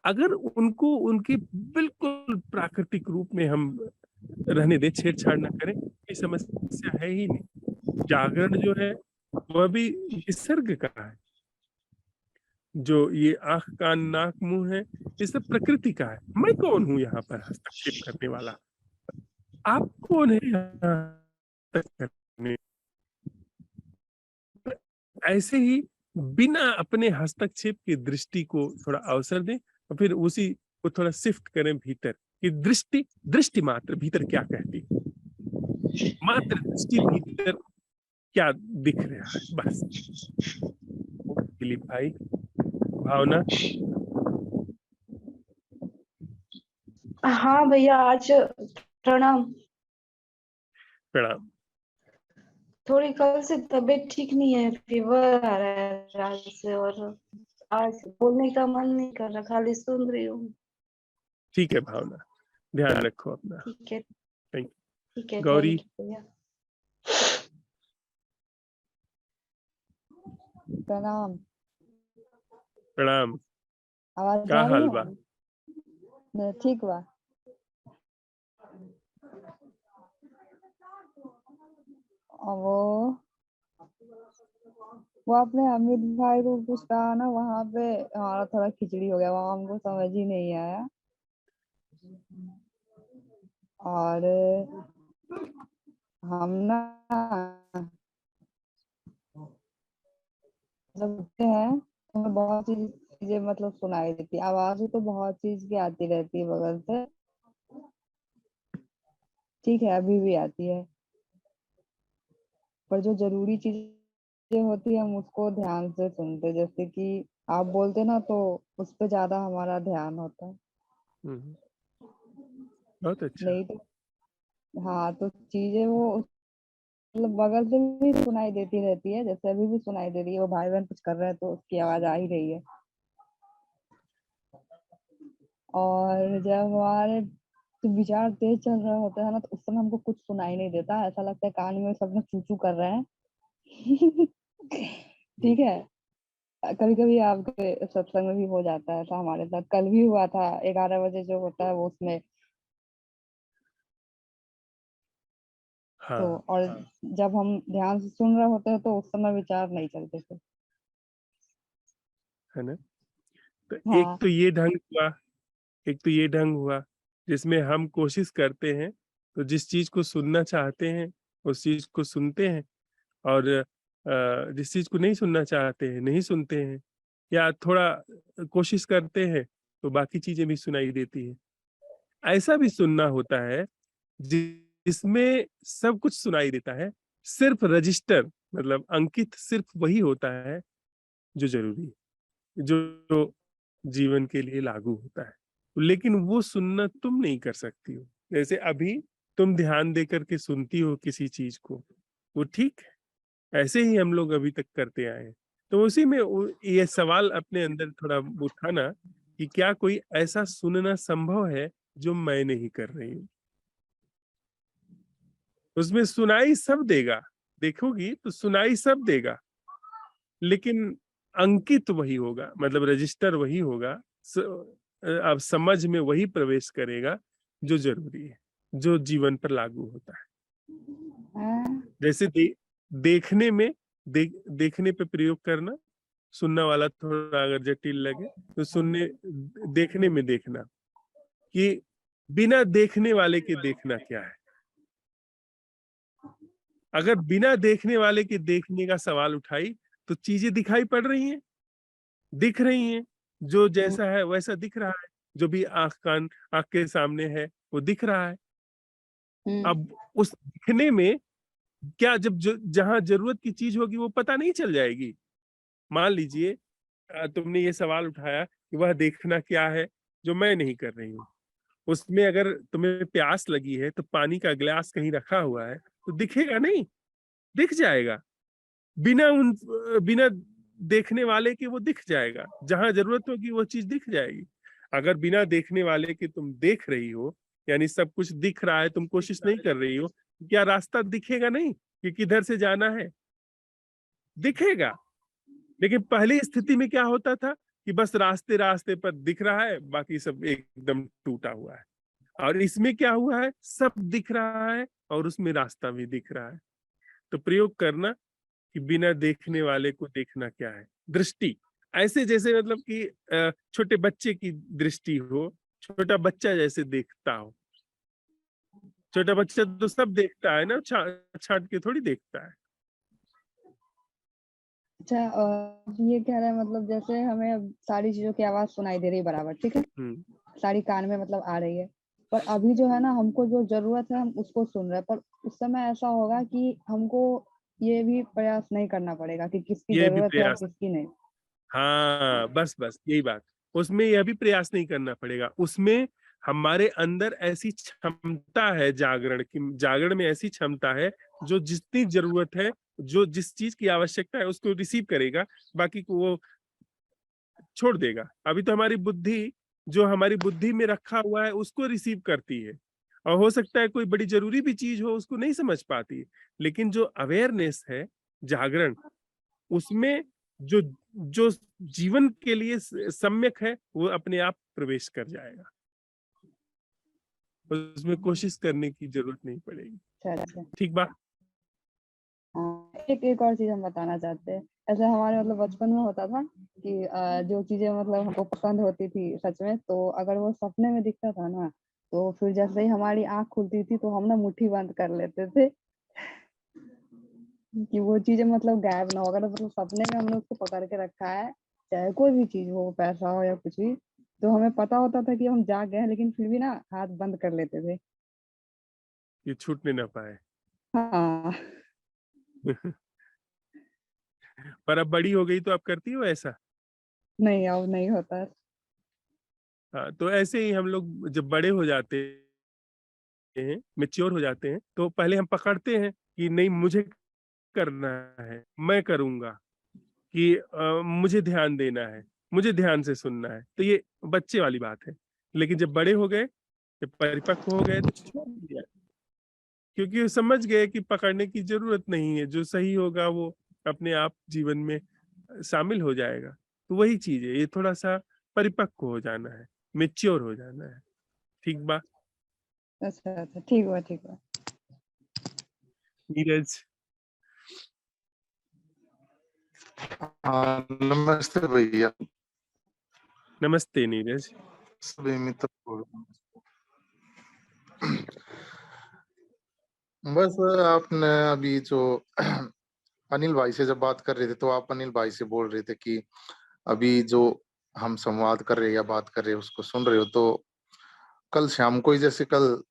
अगर उनको उनके बिल्कुल प्राकृतिक रूप में हम रहने दे, छेड़छाड़ न करें, कोई समस्या है ही नहीं। जागरण जो है वह भी निसर्ग का है। जो ये आंख कान नाक मुंह है, ये सब प्रकृति का है। मैं कौन हूं यहाँ पर हस्तक्षेप करने वाला? आप कौन है यहाँ हस्तक्षेप करने? ऐसे ही बिना अपने हस्तक्षेप की दृष्टि को थोड़ा अवसर दें और फिर उसी को थोड़ा शिफ्ट करें भीतर कि दृष्टि दृष्टि मात्र भीतर क्या कहती है, मात्र दृष्टि भीतर क्या दिख रहा है, बस। दिलीप भाई, भावना। हाँ भैया, आज प्रणाम। प्रणाम। थोड़ी कल से तबीयत ठीक नहीं है, फीवर आ रहा है रात से, और आज बोलने का मन नहीं कर रहा, खाली सुन रही हूँ। ठीक है भावना, ध्यान रखो अपना। ठीक है, थैंक ठीक है, गौरी। थैंक यू भैया। प्रणाम। प्रणाम। आवाज का जा रही हाल है? बा? नहीं, ठीक बा। और वो अपने अमित भाई को कुछ कहा ना, वहां पे हमारा थोड़ा खिचड़ी हो गया, वहां हमको समझ ही नहीं आया। और हम ना जब उठते हैं तो हमें बहुत सी चीजें मतलब सुनाई देती है, आवाज तो बहुत चीज की आती रहती है बगल से। ठीक है, अभी भी आती है। पर जो ज़रूरी चीज़ें होती हैं हम उसको ध्यान से सुनते, जैसे कि आप बोलते ना तो उस पे ज़्यादा हमारा ध्यान होता है। हुँ, बहुत अच्छा। नहीं तो हाँ, तो चीज़ें वो मतलब बगल से भी सुनाई देती रहती है, जैसे अभी भी सुनाई दे रही है, वो भाई-बहन कुछ कर रहे हैं तो उसकी आवाज़ आ ही रही है। और जब हमारे विचार तेज़ चल रहा होता है ना, तो उस समय हमको कुछ सुनाई नहीं देता, ऐसा लगता है कान में सब लोग चू-चू कर रहे हैं। हुँ, ठीक है? कभी-कभी आपके सत्संग में भी हो जाता है ऐसा हमारे साथ, कल भी हुआ था 11 बजे जो होता है वो उसमें तो हाँ, और जब हम ध्यान से सुन रहे होते हैं तो उस समय विचार नहीं चलते थे। है ना? तो एक हाँ, तो ये ढंग हुआ, एक तो ये ढंग हुआ, जिसमें हम कोशिश करते हैं, तो जिस चीज़ को सुनना चाहते हैं, उस चीज़ को सुनते हैं और जिस चीज़ को नहीं सुनना चाहते हैं, नहीं सुनते हैं या थोड़ा कोशिश करते हैं, तो बाकी चीज़ें भी सुनाई देती हैं। ऐसा भी सुनना होता है जिसमें सब कुछ सुनाई देता है, सिर्फ रजिस्टर मतलब अंकित सिर्फ वही होता है जो ज़रूरी है, जो जीवन के लिए लागू होता है। लेकिन वो सुनना तुम नहीं कर सकती हो। जैसे अभी तुम ध्यान देकर के सुनती हो किसी चीज़ को, वो ठीक है, ऐसे ही हम लोग अभी तक करते आए हैं। तो उसी में ये सवाल अपने अंदर थोड़ा उठाना कि क्या कोई ऐसा सुनना संभव है जो मैं नहीं कर रही हूँ? उसमें सुनाई सब देगा, देखोगी तो सुनाई सब देगा, लेकिन अंकित वही होगा मतलब रजिस्टर वही होगा, अब समझ में वही प्रवेश करेगा जो ज़रूरी है, जो जीवन पर लागू होता है। हाँ, जैसे देखने में देखने पे प्रयोग करना, सुनने वाला थोड़ा अगर जटिल लगे तो देखने में देखना कि बिना देखने वाले के देखना क्या है? अगर बिना देखने वाले के देखने का सवाल उठाई तो चीजें दिखाई पड़ रही हैं, दिख रही हैं, जो हुँ, जैसा है वैसा दिख रहा है, जो भी आंख के सामने है वो दिख रहा है। हुँ, अब उस दिखने में क्या जब जहां जरूरत की चीज होगी वो पता नहीं चल जाएगी? मान लीजिए तुमने ये सवाल उठाया कि वह देखना क्या है जो मैं नहीं कर रही हूँ। उसमें अगर तुम्हें प्यास लगी है तो पानी का गिलास कहीं रखा हुआ है तो दिखेगा नहीं, दिख जाएगा। बिना देखने वाले के वो दिख जाएगा, जहां जरूरत होगी वो चीज दिख जाएगी। अगर बिना देखने वाले के तुम देख रही हो, यानी सब कुछ दिख रहा है, तुम कोशिश नहीं कर रही हो, क्या रास्ता दिखेगा नहीं कि किधर से जाना है? दिखेगा। लेकिन पहली स्थिति में क्या होता था कि बस रास्ते रास्ते पर दिख रहा है, बाकी सब एकदम टूटा हुआ है। और इसमें क्या हुआ है, सब दिख रहा है और उसमें रास्ता भी दिख रहा है। तो प्रयोग करना कि बिना देखने वाले को देखना क्या है, दृष्टि। ऐसे जैसे मतलब कि छोटे बच्चे की दृष्टि हो, छोटा बच्चा जैसे देखता हो। छोटा बच्चा तो सब देखता है ना, छाट के थोड़ी देखता है। अच्छा ये कह रहे हैं मतलब जैसे हमें अब सारी चीज़ों की आवाज़ सुनाई दे रही है बराबर, ठीक है? हम्म, सारी कान में मतलब आ रही है। पर अभी जो है ना हमको जो ज़रूरत है हम उसको सुन रहे हैं, पर उस समय ऐसा होगा कि हमको ये भी प्रयास नहीं करना पड़ेगा कि किसकी ये भी ज़रूरत है और प्रयास, किसकी नहीं। हाँ बस यही बात। उसमें यह भी प्रयास नहीं करना पड़ेगा, उसमें हमारे अंदर ऐसी क्षमता है जागरण की, जागरण में ऐसी क्षमता है जो जितनी जरूरत है, जो जिस चीज की आवश्यकता है उसको रिसीव करेगा, बाकी को वो छोड़ देगा। अभी तो हमारी बुद्धि, जो हमारी बुद्धि में रखा हुआ है उसको रिसीव करती है, और हो सकता है कोई बड़ी जरूरी भी चीज हो उसको नहीं समझ पाती है। लेकिन जो अवेयरनेस है, जागरण, उसमें जो जो जीवन के लिए सम्यक है वो अपने आप प्रवेश कर जाएगा, उसमें कोशिश करने की जरूरत नहीं पड़ेगी। अच्छा, अच्छा। ठीक बा? हाँ, एक और चीज़ हम बताना चाहते हैं। ऐसे हमारे मतलब बचपन में होता था कि जो चीज़ें मतलब हमको पसंद होती थी सच में, तो अगर वो सपने में दिखता था ना, तो फिर जैसे ही हमारी आँख खुलती थी तो हम ना मुट्ठी बंद कर लेते थे कि वो चीज़ें मतलब गायब ना हो। अगर मतलब सपने में हमने उसको पकड़ के रखा है, चाहे कोई भी चीज़ हो, पैसा हो या कुछ भी, तो हमें पता होता था कि हम जाग गए हैं, लेकिन फिर भी ना हाथ बंद कर लेते थे। ये छूटने ना पाए। हाँ। पर अब बड़ी हो गई तो आप करती हो ऐसा? नहीं, अब नहीं होता है। हाँ, तो ऐसे ही हम लोग जब बड़े हो जाते हैं, मैच्योर हो जाते हैं, तो पहले हम पकड़ते हैं कि नहीं मुझे करना है, मैं करूँगा, कि मुझे ध्यान देना है, मुझे ध्यान से सुनना है। तो ये बच्चे वाली बात है। लेकिन जब बड़े हो गए, जब परिपक्व हो गए तो छोड़ दिया। क्योंकि वो समझ गए कि पकड़ने की ज़रूरत नहीं है, जो सही होगा वो अपने आप जीवन में शामिल हो जाएगा। तो वही चीज़ है, ये थोड़ा-सा परिपक्व हो जाना है, मैच्योर हो जाना है। ठीक बा? अच्छा, अच्छा, ठीक हुआ, ठीक हुआ। नीरज, हाँ, नमस्ते भैया। नमस्ते नीरज। सभी मित्र को बस आपने अभी जो अनिल भाई से जब बात कर रहे थे, तो आप अनिल भाई से बोल रहे थे कि अभी जो हम संवाद कर रहे हैं या बात कर रहे हैं उसको सुन रहे हो, तो कल शाम को ही जैसे कल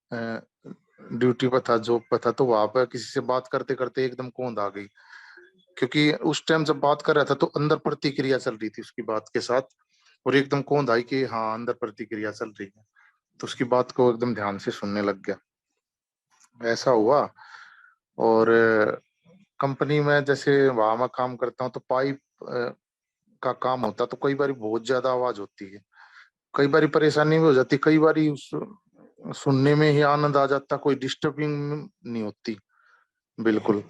ड्यूटी पर था, जॉब पर था, तो वहां पर किसी से बात करते करते एकदम कौंध आ गई। क्योंकि उस टाइम जब बात कर रहा था तो अंदर प्रतिक्रिया चल रही थी उसकी बात के साथ, और एकदम कौंध आई कि हाँ अंदर प्रतिक्रिया चल रही है। तो उसकी बात को एकदम ध्यान से सुनने लग गया, ऐसा हुआ। और कंपनी में जैसे वहां मैं काम करता हूँ तो पाइप का काम होता, तो कई बार बहुत ज्यादा आवाज होती है, कई बार परेशानी भी हो जाती, कई बार सुनने में ही आनंद आ जाता, कोई डिस्टर्बिंग नहीं होती बिल्कुल।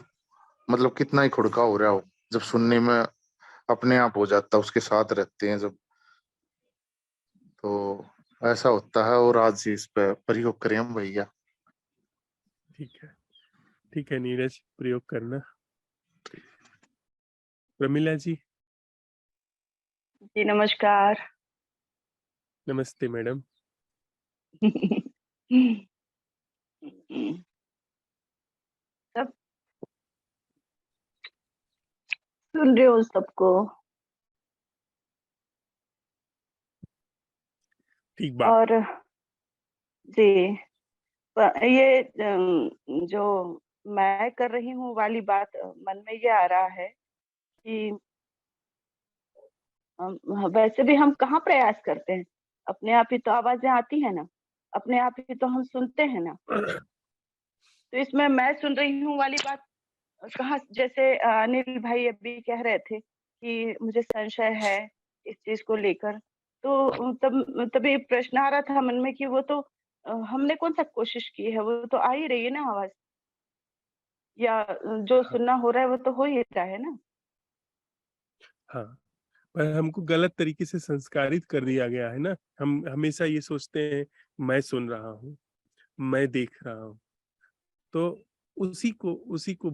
मतलब कितना ही खुड़का हो रहा हो, जब सुनने में अपने आप हो जाता, उसके साथ रहते हैं जब, तो ऐसा होता है। और आज इस पे प्रयोग करें हम भैया। ठीक है नीरज, प्रयोग करना। प्रमिला जी, जी नमस्कार। नमस्ते मैडम। सब सुन रहे हो सबको? ठीक बात। और जी ये जो मैं कर रही हूँ वाली बात मन में ये आ रहा है कि वैसे भी हम कहाँ प्रयास करते हैं, अपने आप ही तो आवाजें आती है ना, अपने आप ही तो हम सुनते हैं ना। तो इसमें मैं सुन रही हूँ वाली बात कहाँ, जैसे अनिल भाई अभी कह रहे थे कि मुझे संशय है इस चीज को लेकर, तो तभी प्रश्न आ रहा था मन में कि वो तो हमने कौन सा कोशिश की है, वो तो आ ही रही है ना आवाज, या जो हाँ, सुनना हो रहा है वो तो हो ही रहा है ना। हाँ, पर हमको गलत तरीके से संस्कारित कर दिया गया है ना। हम हमेशा ये सोचते हैं मैं सुन रहा हूँ, मैं देख रहा हूँ। तो उसी को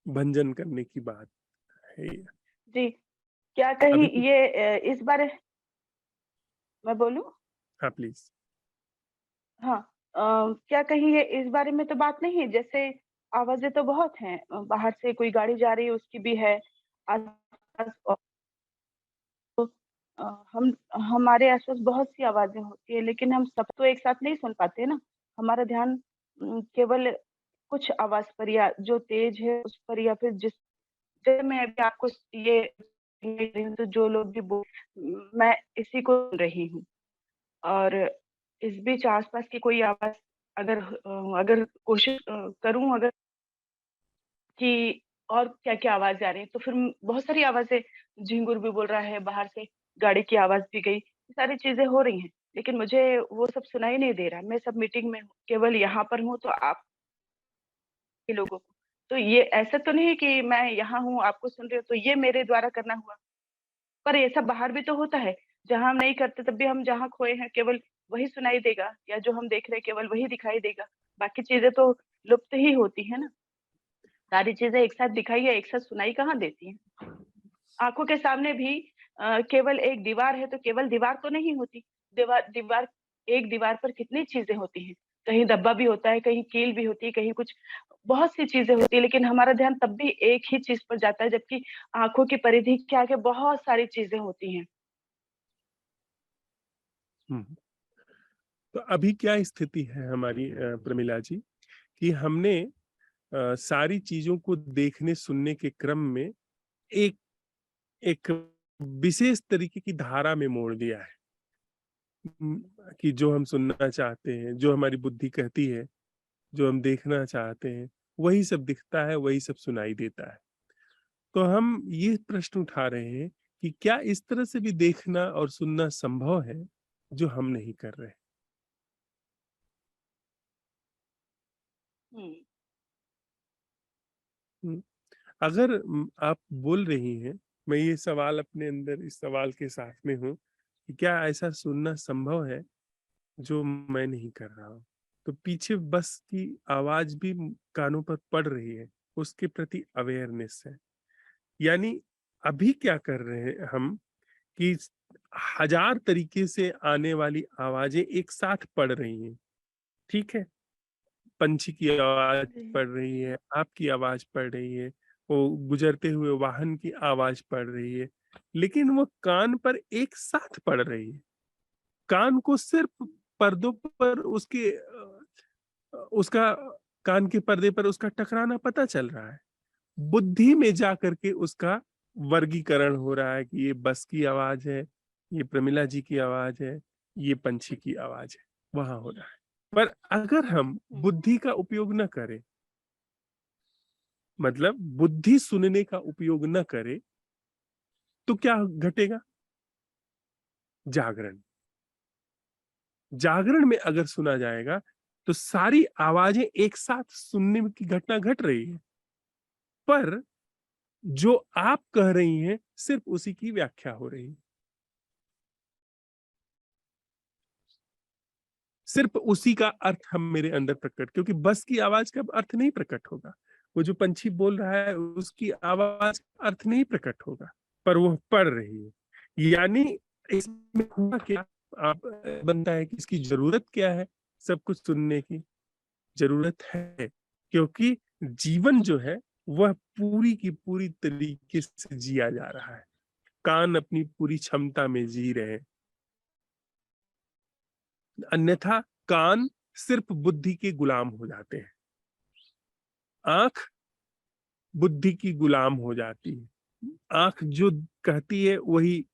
भंजन करने की बात है ये। जी क्या कहीं अभी कुछ ये इस बारे मैं बोलूं? हाँ प्लीज। हाँ क्या कहीं ये इस बारे में तो बात नहीं है, जैसे आवाजें तो बहुत हैं, बाहर से कोई गाड़ी जा रही है उसकी भी है, आसपास अ, हम हमारे आसपास बहुत सी आवाजें होती है, लेकिन हम सब तो एक साथ नहीं सुन पाते ना। हमारा ध्यान केवल कुछ आवाज पर, या जो तेज है उस पर, या फिर जिस, जैसे मैं अभी आपको ये देख रही हूँ तो जो लोग भी बोल, मैं इसी को सुन रही हूँ। और इस बीच आसपास की कोई आवाज अगर कोशिश करूं अगर कि और क्या क्या आवाज आ रही है, तो फिर बहुत सारी आवाजें, झिंगुर भी बोल रहा है बाहर से, गाड़ी की आवाज भी गई, ये सारी चीजें हो रही हैं, लेकिन मुझे वो सब सुनाई नहीं दे रहा। मैं सब मीटिंग में हूँ, केवल यहाँ पर हूँ, तो आप ही लोगों को, तो ये ऐसा तो नहीं कि मैं यहाँ हूँ आपको सुन रही हूँ तो ये मेरे द्वारा करना हुआ, पर ये सब बाहर भी तो होता है। जहां हम नहीं करते तब भी हम जहाँ खोए हैं केवल वही सुनाई देगा, या जो हम देख रहे हैं केवल वही दिखाई देगा, बाकी चीजें तो लुप्त ही होती है ना। सारी चीजें एक साथ दिखाई या एक साथ सुनाई कहाँ देती हैं। आंखों के सामने भी केवल एक दीवार है तो केवल दीवार तो नहीं होती, दीवार दीवार एक दीवार पर कितनी चीजें होती हैं, कहीं धब्बा भी होता है, कहीं कील भी होती है, कहीं कुछ, बहुत सी चीजें होती है, लेकिन हमारा ध्यान तब भी एक ही चीज पर जाता है, जबकि आंखों की परिधि के आगे बहुत सारी चीजें होती हैं। हम्म। तो अभी क्या स्थिति है हमारी प्रमिला जी, कि हमने सारी चीजों को देखने सुनने के क्रम में एक एक विशेष तरीके की धारा में मोड़ दिया है। कि जो हम सुनना चाहते हैं, जो हमारी बुद्धि कहती है, जो हम देखना चाहते हैं, वही सब दिखता है, वही सब सुनाई देता है। तो हम ये प्रश्न उठा रहे हैं कि क्या इस तरह से भी देखना और सुनना संभव है जो हम नहीं कर रहे? हम्म हम्म, अगर आप बोल रही हैं, मैं ये सवाल अपने अंदर इस सवाल के साथ में हूँ कि क्या ऐसा सुनना संभव है जो मैं नहीं कर रहा हूँ? तो पीछे बस की आवाज भी कानों पर पड़ रही है, उसके प्रति अवेयरनेस है। यानी अभी क्या कर रहे हैं हम कि हजार तरीके से आने वाली आवाजें एक साथ पड़ रही हैं, ठीक है? पंछी की आवाज जी पड़ रही है, आपकी आवाज पड़ रही है, वो गुजरते हुए वाहन की आवाज पड़ रही है, लेकिन वो कान पर एक साथ पड़ रही है। कान को सिर्फ पर्दों पर उसका कान के पर्दे पर उसका टकराना पता चल रहा है। बुद्धि में जा करके उसका वर्गीकरण हो रहा है कि ये बस की आवाज है, ये प्रमिला जी की आवाज है, ये पंछी की आवाज है, वहां हो रहा है। पर अगर हम बुद्धि का उपयोग न करें, मतलब बुद्धि सुनने का उपयोग न करे, तो क्या घटेगा? जागरण। जागरण में अगर सुना जाएगा तो सारी आवाजें एक साथ सुनने की घटना घट रही है, पर जो आप कह रही हैं सिर्फ उसी की व्याख्या हो रही है। सिर्फ उसी का अर्थ हम मेरे अंदर प्रकट, क्योंकि बस की आवाज का अर्थ नहीं प्रकट होगा। वो जो पंछी बोल रहा है उसकी आवाज का अर्थ नहीं प्रकट होगा, पर वो पढ़ रही है। यानी इसमें हुआ क्या? आप बनता है कि इसकी जरूरत क्या है? सब कुछ सुनने की जरूरत है, क्योंकि जीवन जो है वह पूरी की पूरी तरीके से जिया जा रहा है। कान अपनी पूरी क्षमता में जी रहे हैं, अन्यथा कान सिर्फ बुद्धि के गुलाम हो जाते हैं। आंख बुद्धि की गुलाम हो जाती है। आंख जो कहती है वही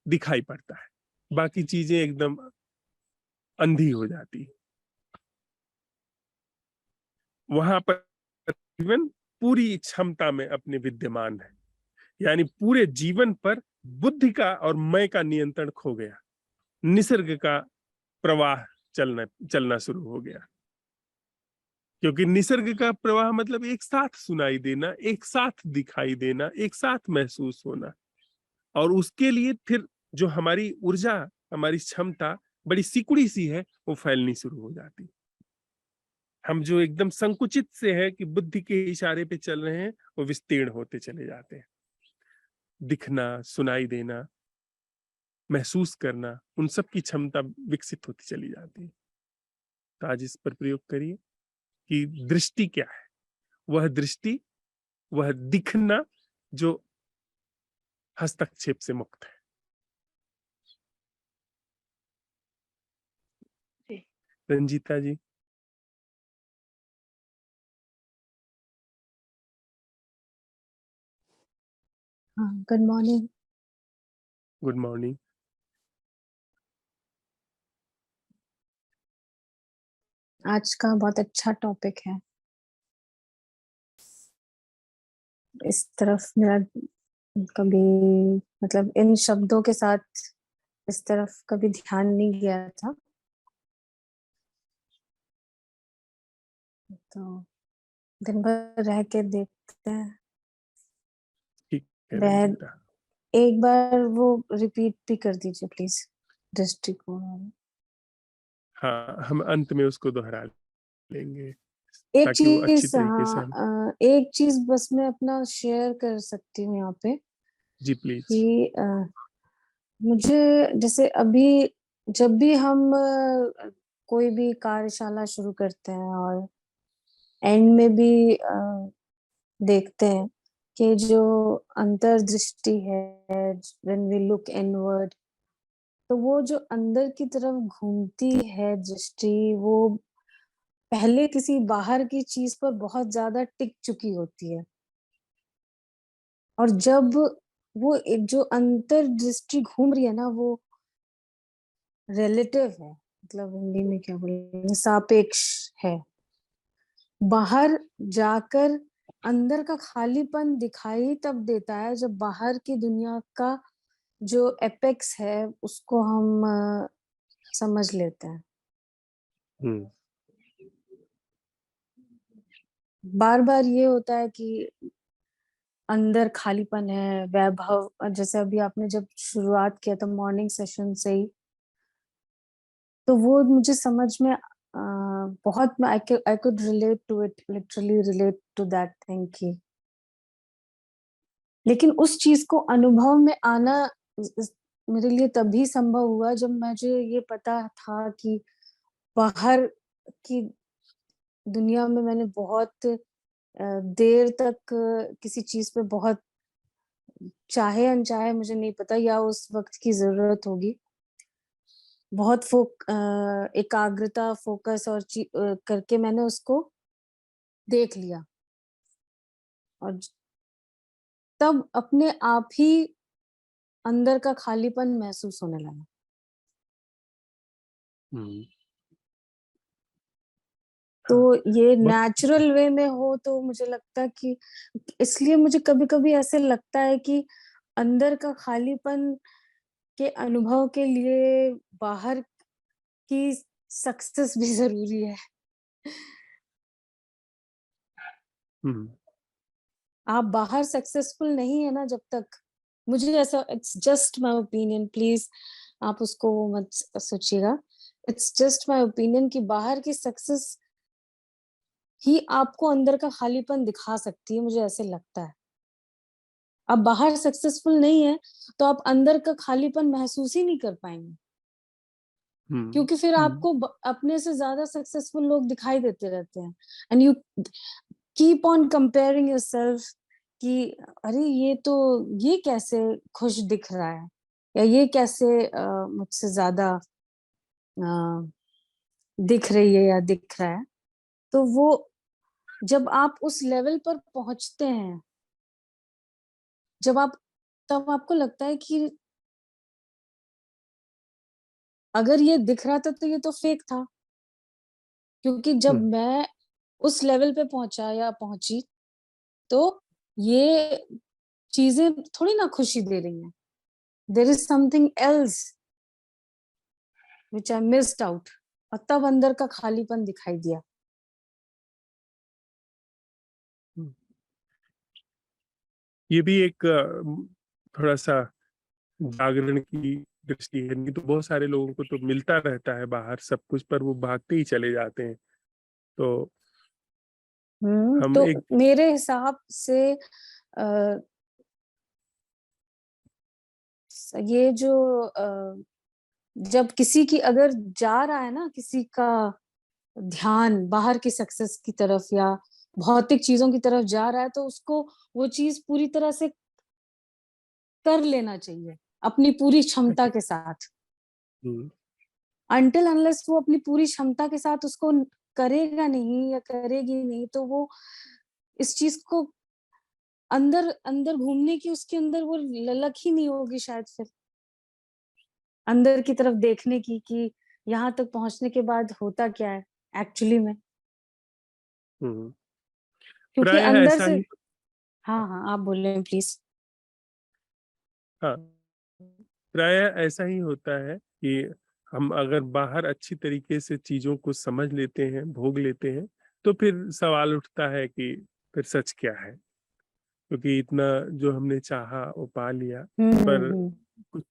दिखाई पड़ता है, बाकी चीजें एकदम अंधी हो जाती है। वहां पर जीवन पूरी क्षमता में अपने विद्यमान है, यानी पूरे जीवन पर बुद्धि का और मैं का नियंत्रण खो गया। निसर्ग का प्रवाह चलना चलना शुरू हो गया, क्योंकि निसर्ग का प्रवाह मतलब एक साथ सुनाई देना, एक साथ दिखाई देना, एक साथ महसूस होना। और उसके लिए फिर जो हमारी ऊर्जा, हमारी क्षमता बड़ी सिकुड़ी सी है, वो फैलनी शुरू हो जाती। हम जो एकदम संकुचित से है कि बुद्धि के इशारे पे चल रहे हैं, वो विस्तीर्ण होते चले जाते हैं। दिखना, सुनाई देना, महसूस करना, उन सब की क्षमता विकसित होती चली जाती है। तो आज इस पर प्रयोग करिए कि दृष्टि क्या है? वह दृष्टि, वह दिखना जो हस्तक्षेप से मुक्त है। जी रंजीता जी। हाँ, गुड मॉर्निंग। Good morning. आज का बहुत अच्छा टॉपिक है। इस तरफ मेरा कभी मतलब इन शब्दों के साथ इस तरफ कभी ध्यान नहीं गया था, तो दिन भर रह के देखते हैं। ठीक है वह रंजीता। एक बार वो रिपीट भी कर दीजिए प्लीज, दृष्टिकोण। हाँ, हम अंत में उसको दोहरा लेंगे एक ताकि वो अच्छी चीज, तरीके से हम। एक चीज बस मैं अपना शेयर कर सकती हूँ यहाँ पे जी प्लीज। कि मुझे जैसे अभी जब भी हम कोई भी कार्यशाला शुरू करते हैं और एंड में भी देखते हैं कि जो अंतर्दृष्टि है, व्हेन वी लुक इनवर्ड, तो वो जो अंदर की तरफ घूमती है दृष्टि, वो पहले किसी बाहर की चीज पर बहुत ज्यादा टिक चुकी होती है, और जब वो एक जो अंतर्दृष्टि घूम रही है ना, वो रिलेटिव है, मतलब हिंदी में क्या बोले, सापेक्ष है। बाहर जाकर अंदर का खालीपन दिखाई तब देता है जब बाहर की दुनिया का जो एपेक्स है उसको हम समझ लेते हैं। हम्म, बार बार ये होता है कि अंदर खालीपन है, वैभव, जैसे अभी आपने जब शुरुआत किया था मॉर्निंग सेशन से ही, तो वो मुझे समझ में बहुत, I could relate to it, literally relate to that thing की, लेकिन उस चीज को अनुभव में आना मेरे लिए तभी संभव हुआ जब मुझे ये पता था कि बाहर की दुनिया में मैंने बहुत देर तक किसी चीज पे बहुत, चाहे अनचाहे मुझे नहीं पता, या उस वक्त की जरूरत होगी, बहुत एकाग्रता, फोकस और करके मैंने उसको देख लिया, और तब अपने आप ही अंदर का खालीपन महसूस होने लगा। हम्म, तो ये बहुत नेचुरल वे में हो तो मुझे लगता है कि, इसलिए मुझे कभी-कभी ऐसे लगता है कि अंदर का खालीपन के अनुभव के लिए बाहर की सक्सेस भी जरूरी है। हम्म, आप बाहर सक्सेसफुल नहीं है ना जब तक, मुझे ऐसा, it's just my opinion, please आप उसको वो मत सोचिएगा, इट्स जस्ट माय ओपिनियन कि बाहर की सक्सेस ही आपको अंदर का खालीपन दिखा सकती है, मुझे ऐसे लगता है। आप बाहर सक्सेसफुल नहीं है तो आप अंदर का खालीपन महसूस ही नहीं कर पाएंगे, हम्म, क्योंकि फिर आपको अपने से ज्यादा सक्सेसफुल लोग दिखाई देते रहते हैं, and you keep on comparing yourself कि अरे ये कैसे खुश दिख रहा है, या ये कैसे मुझसे ज्यादा दिख रही है या दिख रहा है। तो वो जब आप उस लेवल पर पहुंचते हैं, जब आप तब आपको लगता है कि अगर ये दिख रहा था तो ये तो फेक था, क्योंकि जब हम्म, मैं उस लेवल पे पहुंचा या पहुंची तो ये चीजें थोड़ी ना खुशी दे रही हैं, there is something else which I missed out, और तब अंदर का खालीपन दिखाई दिया। हम्म। ये भी एक थोड़ा सा जागरण की दृष्टि है, नहीं तो बहुत सारे लोगों को तो मिलता रहता है बाहर सब कुछ, पर वो भागते ही चले जाते हैं। तो हम तो एक मेरे हिसाब से ये जो जब किसी की अगर जा रहा है ना, किसी का ध्यान बाहर की सक्सेस की तरफ या भौतिक चीजों की तरफ जा रहा है, तो उसको वो चीज पूरी तरह से कर लेना चाहिए अपनी पूरी क्षमता के साथ। हम्म, अनटिल अनलेस वो अपनी पूरी क्षमता के साथ उसको करेगा नहीं या करेगी नहीं, तो वो इस चीज को अंदर अंदर घूमने की उसके अंदर वो ललक ही नहीं होगी शायद, फिर अंदर की तरफ देखने की कि यहाँ तक पहुंचने के बाद होता क्या है एक्चुअली में, हम्म। क्योंकि प्रायः अंदर ऐसा से। ही, हाँ हाँ, आप बोले प्लीज। हाँ, प्रायः ऐसा ही होता है कि हम अगर बाहर अच्छी तरीके से चीजों को समझ लेते हैं, भोग लेते हैं, तो फिर सवाल उठता है कि फिर सच क्या है, क्योंकि इतना जो हमने चाहा वो पा लिया, पर हम्म। कुछ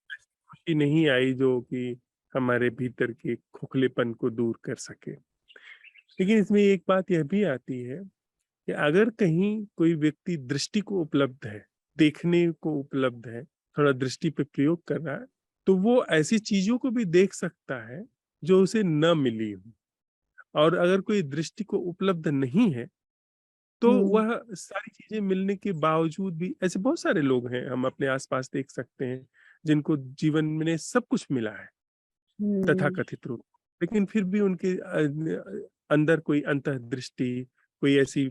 खुशी नहीं आई जो कि हमारे भीतर के खोखलेपन को दूर कर सके। लेकिन इसमें एक बात यह भी आती है कि अगर कहीं कोई व्यक्ति दृष्टि को उपलब्ध है, देखने को उपलब्ध है, थोड़ा दृष्टि पे प्रयोग कर रहा है, तो वो ऐसी चीजों को भी देख सकता है जो उसे न मिली हो। और अगर कोई दृष्टि को उपलब्ध नहीं है, तो हम्म। वह सारी चीजें मिलने के बावजूद भी, ऐसे बहुत सारे लोग हैं हम अपने आसपास देख सकते हैं जिनको जीवन में सब कुछ मिला है हम्म। तथाकथित रूप, लेकिन फिर भी उनके अंदर कोई अंतर्दृष्टि, कोई ऐसी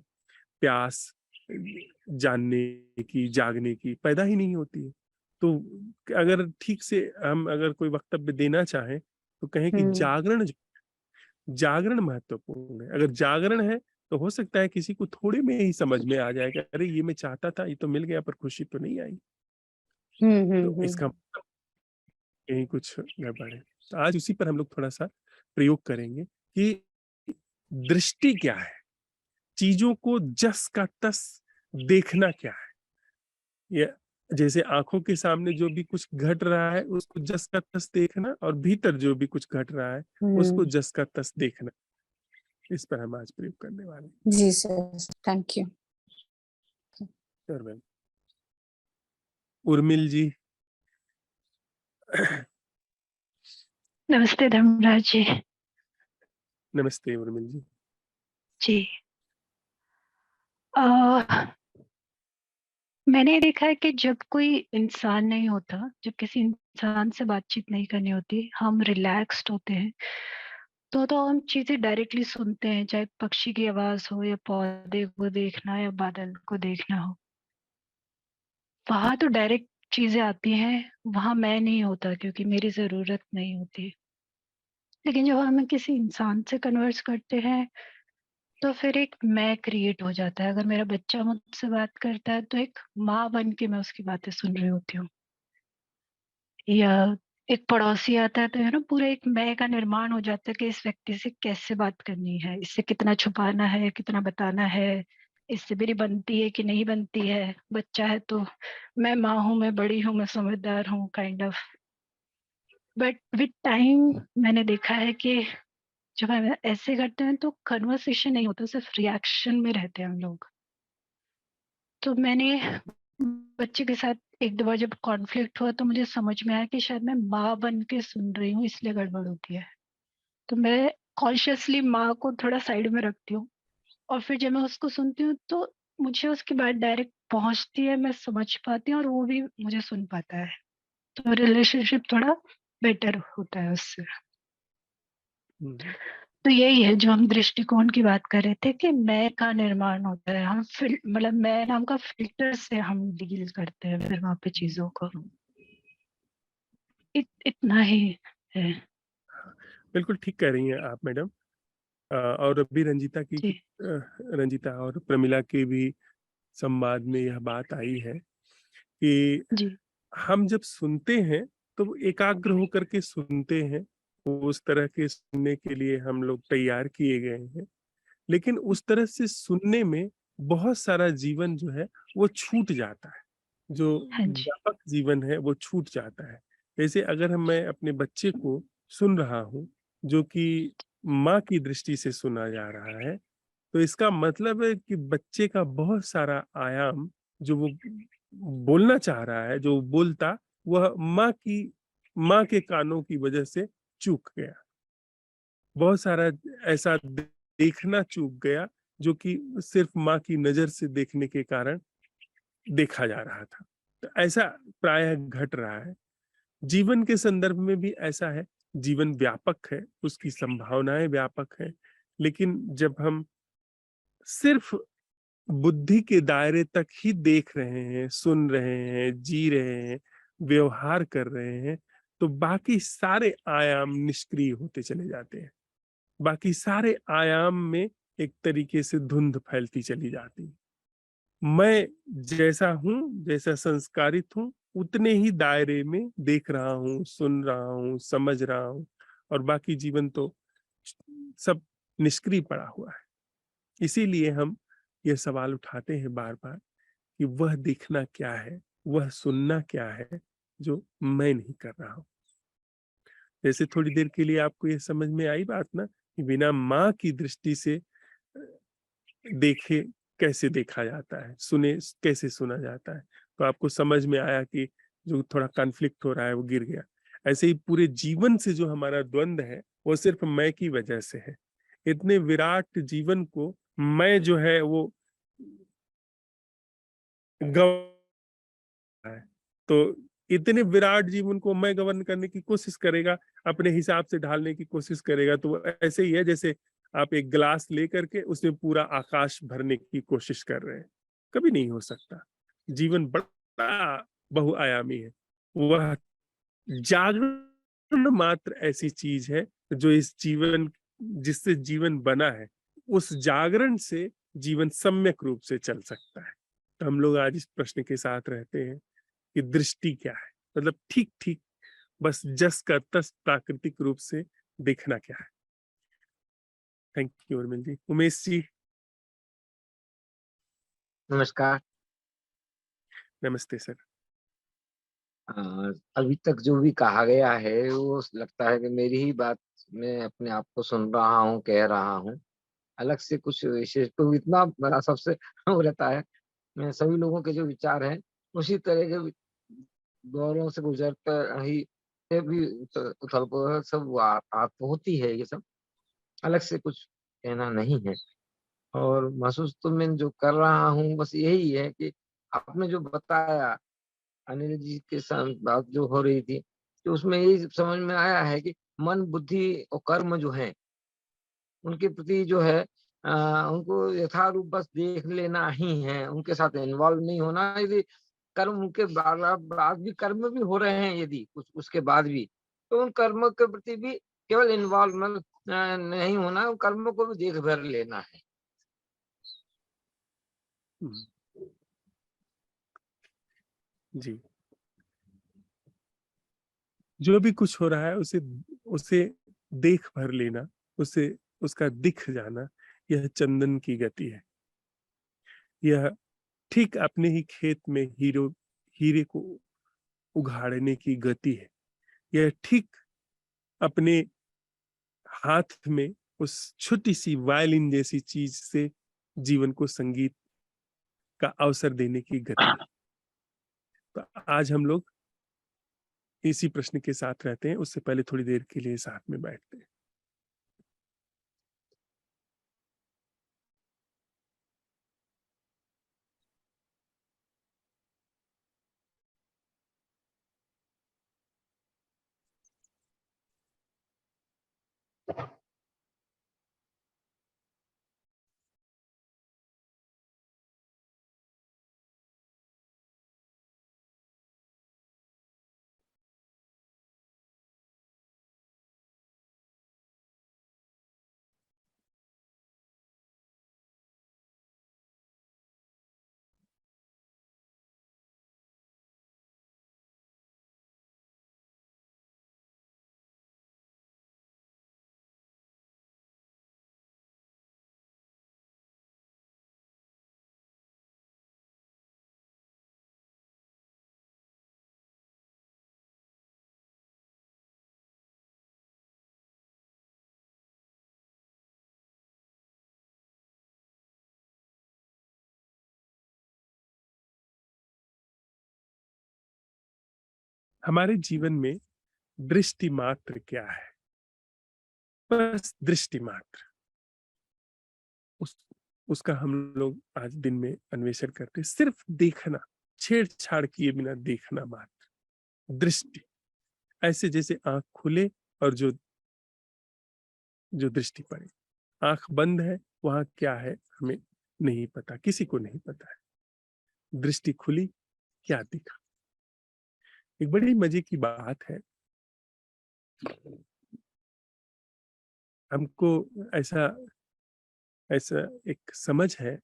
प्यास जानने की, जागने की पैदा ही नहीं होती है। तो अगर ठीक से हम अगर कोई वक्तव्य देना चाहें तो कहें कि जागरण महत्वपूर्ण है। अगर जागरण है तो हो सकता है किसी को थोड़े में ही समझ में आ जाए कि अरे ये मैं चाहता था, ये तो मिल गया पर खुशी तो नहीं आई। तो इसका मतलब कहीं कुछ गड़बड़ है। तो आज उसी पर हम लोग थोड़ा सा प्रयोग करेंगे कि दृष्टि क्या है, चीजों को जस का तस देखना क्या है। ये जैसे आंखों के सामने जो भी कुछ घट रहा है उसको जस का तस देखना, और भीतर जो भी कुछ घट रहा है उसको जस का तस देखना। इस पर हम आज प्रयोग करने वाले हैं। जी sir, thank you. You're welcome. Urmil ji. नमस्ते धर्मराज जी। नमस्ते उर्मिल जी। जी मैंने देखा है कि जब कोई इंसान नहीं होता, जब किसी इंसान से बातचीत नहीं करनी होती, हम रिलैक्स्ड होते हैं, तो हम चीजें डायरेक्टली सुनते हैं, चाहे पक्षी की आवाज हो या पौधे को देखना या बादल को देखना हो। वहां तो डायरेक्ट चीजें आती हैं, वहां मैं नहीं होता क्योंकि मेरी जरूरत नहीं होती। लेकिन जब हम किसी इंसान से कन्वर्स करते हैं तो फिर एक मैं क्रिएट हो जाता है। अगर मेरा बच्चा मुझसे बात करता है तो एक माँ बन के मैं उसकी बातें सुन रही होती हूँ, या एक पड़ोसी आता है तो है ना, पूरा एक मैं का निर्माण हो जाता है कि इस व्यक्ति से कैसे बात करनी है, इससे कितना छुपाना है, कितना बताना है, इससे मेरी बनती है कि नहीं बनती है। बच्चा है तो मैं माँ हूँ, मैं बड़ी हूँ, मैं समझदार हूँ, kind of. But with time मैंने देखा है कि जब हम ऐसे करते हैं तो कन्वर्सेशन नहीं होता, सिर्फ रिएक्शन में रहते हैं हम लोग। तो मैंने बच्चे के साथ एक दो बार जब कॉन्फ्लिक्ट हुआ तो मुझे समझ में आया कि शायद मैं माँ बन के सुन रही हूँ, इसलिए गड़बड़ होती है। तो मैं कॉन्शियसली माँ को थोड़ा साइड में रखती हूँ, और फिर जब मैं उसको सुनती हूँ तो मुझे उसकी बात डायरेक्ट पहुंचती है, मैं समझ पाती हूँ और वो भी मुझे सुन पाता है। तो रिलेशनशिप थोड़ा बेटर होता है उससे। तो यही है जो हम दृष्टिकोण की बात कर रहे थे कि मैं का निर्माण होता है। हम मतलब मैं नाम का फिल्टर से हम डील करते हैं फिर वहां पे चीजों को। इतना ही है। बिल्कुल ठीक कह रही हैं आप मैडम। और अभी जी रंजीता और प्रमिला के भी संवाद में यह बात आई है कि जी हम जब सुनते हैं तो एकाग्र होकर के सुनते हैं, उस तरह के सुनने के लिए हम लोग तैयार किए गए हैं। लेकिन उस तरह से सुनने में बहुत सारा जीवन जो है वो छूट जाता है, जो हाँ जी व्यापक जीवन है वो छूट जाता है। जैसे अगर मैं अपने बच्चे को सुन रहा हूँ जो कि माँ की दृष्टि से सुना जा रहा है, तो इसका मतलब है कि बच्चे का बहुत सारा आयाम जो वो बोलना चाह रहा है, जो बोलता, वह माँ के कानों की वजह से चूक गया। बहुत सारा ऐसा देखना चूक गया जो कि सिर्फ माँ की नजर से देखने के कारण देखा जा रहा था। तो ऐसा प्रायः घट रहा है। जीवन के संदर्भ में भी ऐसा है। जीवन व्यापक है, उसकी संभावनाएं व्यापक है, लेकिन जब हम सिर्फ बुद्धि के दायरे तक ही देख रहे हैं, सुन रहे हैं, जी रहे हैं, व्यवहार कर रहे हैं, तो बाकी सारे आयाम निष्क्रिय होते चले जाते हैं। बाकी सारे आयाम में एक तरीके से धुंध फैलती चली जाती है। मैं जैसा हूँ, जैसा संस्कारित हूँ, उतने ही दायरे में देख रहा हूँ, सुन रहा हूँ, समझ रहा हूँ, और बाकी जीवन तो सब निष्क्रिय पड़ा हुआ है। इसीलिए हम ये सवाल उठाते हैं बार बार कि वह देखना क्या है, वह सुनना क्या है जो मैं नहीं कर रहा हूँ। जैसे थोड़ी देर के लिए आपको ये समझ में आई बात ना कि बिना माँ की दृष्टि से देखे कैसे देखा जाता है, सुने कैसे सुना जाता है। तो आपको समझ में आया कि जो थोड़ा कॉन्फ्लिक्ट हो रहा है वो गिर गया। ऐसे ही पूरे जीवन से जो हमारा द्वंद है वो सिर्फ मैं की वजह से है। इतने विराट जीवन को मैं जो है वो है। तो इतने विराट जीवन को मैं गवर्न करने की कोशिश करेगा, अपने हिसाब से ढालने की कोशिश करेगा, तो ऐसे ही है जैसे आप एक ग्लास लेकर के उसमें पूरा आकाश भरने की कोशिश कर रहे हैं, कभी नहीं हो सकता। जीवन बड़ा बहुआयामी है। वह जागरण मात्र ऐसी चीज है जो इस जीवन, जिससे जीवन बना है, उस जागरण से जीवन सम्यक रूप से चल सकता है। तो हम लोग आज इस प्रश्न के साथ रहते हैं कि दृष्टि क्या है, मतलब ठीक ठीक बस जस का तस प्राकृतिक रूप से देखना क्या है। थैंक यू उर्मिल जी। उमेश जी नमस्कार। नमस्ते सर। अभी तक जो भी कहा गया है वो लगता है कि मेरी ही बात मैं अपने आप को सुन रहा हूँ, कह रहा हूँ। अलग से कुछ विशेष तो इतना बड़ा सबसे वो रहता है, सभी लोगों के जो विचार हैं उसी तरह के दौरों से गुजरकर ही ये भी उथल-पुथल सब होती है ये सब। अलग से कुछ कहना नहीं है और महसूस तो मैं जो कर रहा हूँ बस यही है कि आपने जो बताया अनिल जी के साथ बात जो हो रही थी, तो उसमें यही समझ में आया है कि मन, बुद्धि और कर्म जो हैं, उनके प्रति जो है उनको यथारूप बस देख लेना ही है, उनके साथ इन्वॉल्व नहीं होना। यदि कर्म उनके बाद भी कर्म भी हो रहे हैं यदि कुछ उसके बाद भी, तो उन कर्मों के प्रति भी केवल इन्वॉल्वमेंट नहीं होना, उन कर्मों को भी देख भर लेना है। जी, जो भी कुछ हो रहा है उसे उसे देख भर लेना, उसे उसका दिख जाना, यह चंदन की गति है। यह ठीक अपने ही खेत में हीरे को उघाड़ने की गति है। यह ठीक अपने हाथ में उस छोटी सी वायलिन जैसी चीज से जीवन को संगीत का अवसर देने की गति है। तो आज हम लोग इसी प्रश्न के साथ रहते हैं। उससे पहले थोड़ी देर के लिए साथ में बैठते हैं। हमारे जीवन में दृष्टि मात्र क्या है? बस दृष्टि मात्र, उसका हम लोग आज दिन में अन्वेषण करते हैं। सिर्फ देखना, छेड़छाड़ किए बिना देखना मात्र दृष्टि। ऐसे जैसे आंख खुले और जो जो दृष्टि पड़े। आंख बंद है, वहां क्या है हमें नहीं पता, किसी को नहीं पता है। दृष्टि खुली, क्या दिखा। एक बड़ी मजे की बात है, हमको ऐसा ऐसा एक समझ है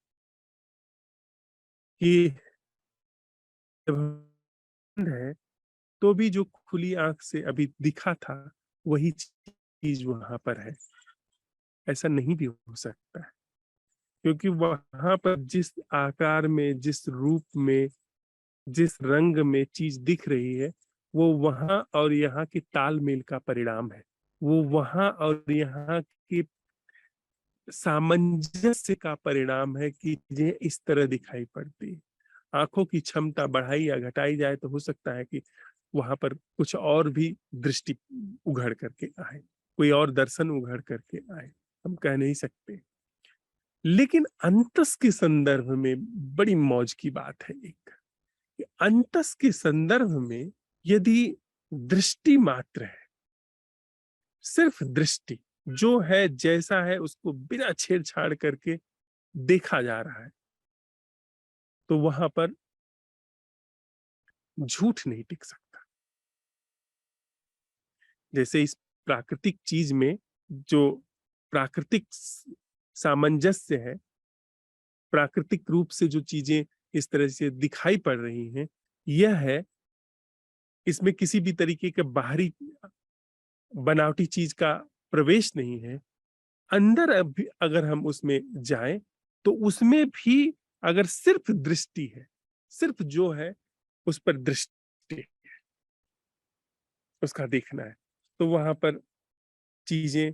कि जब बंद है तो भी जो खुली आंख से अभी दिखा था वही चीज वहां पर है। ऐसा नहीं भी हो सकता है, क्योंकि वहां पर जिस आकार में, जिस रूप में, जिस रंग में चीज दिख रही है, वो वहां और यहाँ के तालमेल का परिणाम है। वो वहां और यहाँ के सामंजस्य का परिणाम है कि चीजें इस तरह दिखाई पड़ती है। आंखों की क्षमता बढ़ाई या घटाई जाए तो हो सकता है कि वहां पर कुछ और भी दृष्टि उघड़ करके आए, कोई और दर्शन उघड़ करके आए, हम कह नहीं सकते। लेकिन अंतस के संदर्भ में बड़ी मौज की बात है एक, कि अंतस के संदर्भ में यदि दृष्टि मात्र है, सिर्फ दृष्टि, जो है जैसा है उसको बिना छेड़छाड़ करके देखा जा रहा है, तो वहां पर झूठ नहीं टिक सकता। जैसे इस प्राकृतिक चीज में जो प्राकृतिक सामंजस्य है, प्राकृतिक रूप से जो चीजें इस तरह से दिखाई पड़ रही हैं, यह है, इसमें किसी भी तरीके के बाहरी बनावटी चीज का प्रवेश नहीं है। अंदर अगर हम उसमें जाएं तो उसमें भी अगर सिर्फ दृष्टि है, सिर्फ जो है उस पर दृष्टि है, उसका देखना है, तो वहां पर चीजें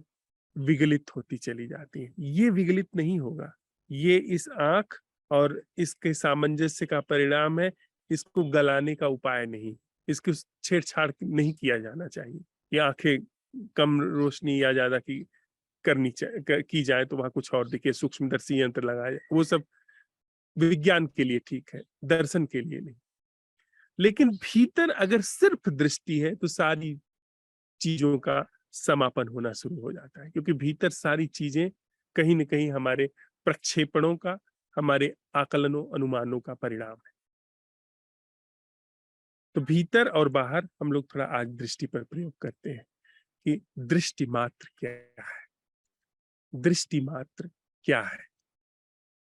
विगलित होती चली जाती हैं। ये विगलित नहीं होगा, ये इस आंख और इसके सामंजस्य का परिणाम है। इसको गलाने का उपाय नहीं, इसकी छेड़छाड़ नहीं किया जाना चाहिए। ये आंखें कम रोशनी या ज्यादा की जाए तो वहां कुछ और देखिए, सूक्ष्मदर्शी यंत्र लगाया जाए, वो सब विज्ञान के लिए ठीक है, दर्शन के लिए नहीं। लेकिन भीतर अगर सिर्फ दृष्टि है तो सारी चीजों का समापन होना शुरू हो जाता है, क्योंकि भीतर सारी चीजें कहीं न कहीं हमारे प्रक्षेपणों का, हमारे आकलनों अनुमानों का परिणाम है। तो भीतर और बाहर हम लोग थोड़ा आज दृष्टि पर प्रयोग करते हैं कि दृष्टि मात्र क्या है, दृष्टि मात्र क्या है,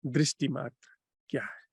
दृष्टि मात्र क्या है।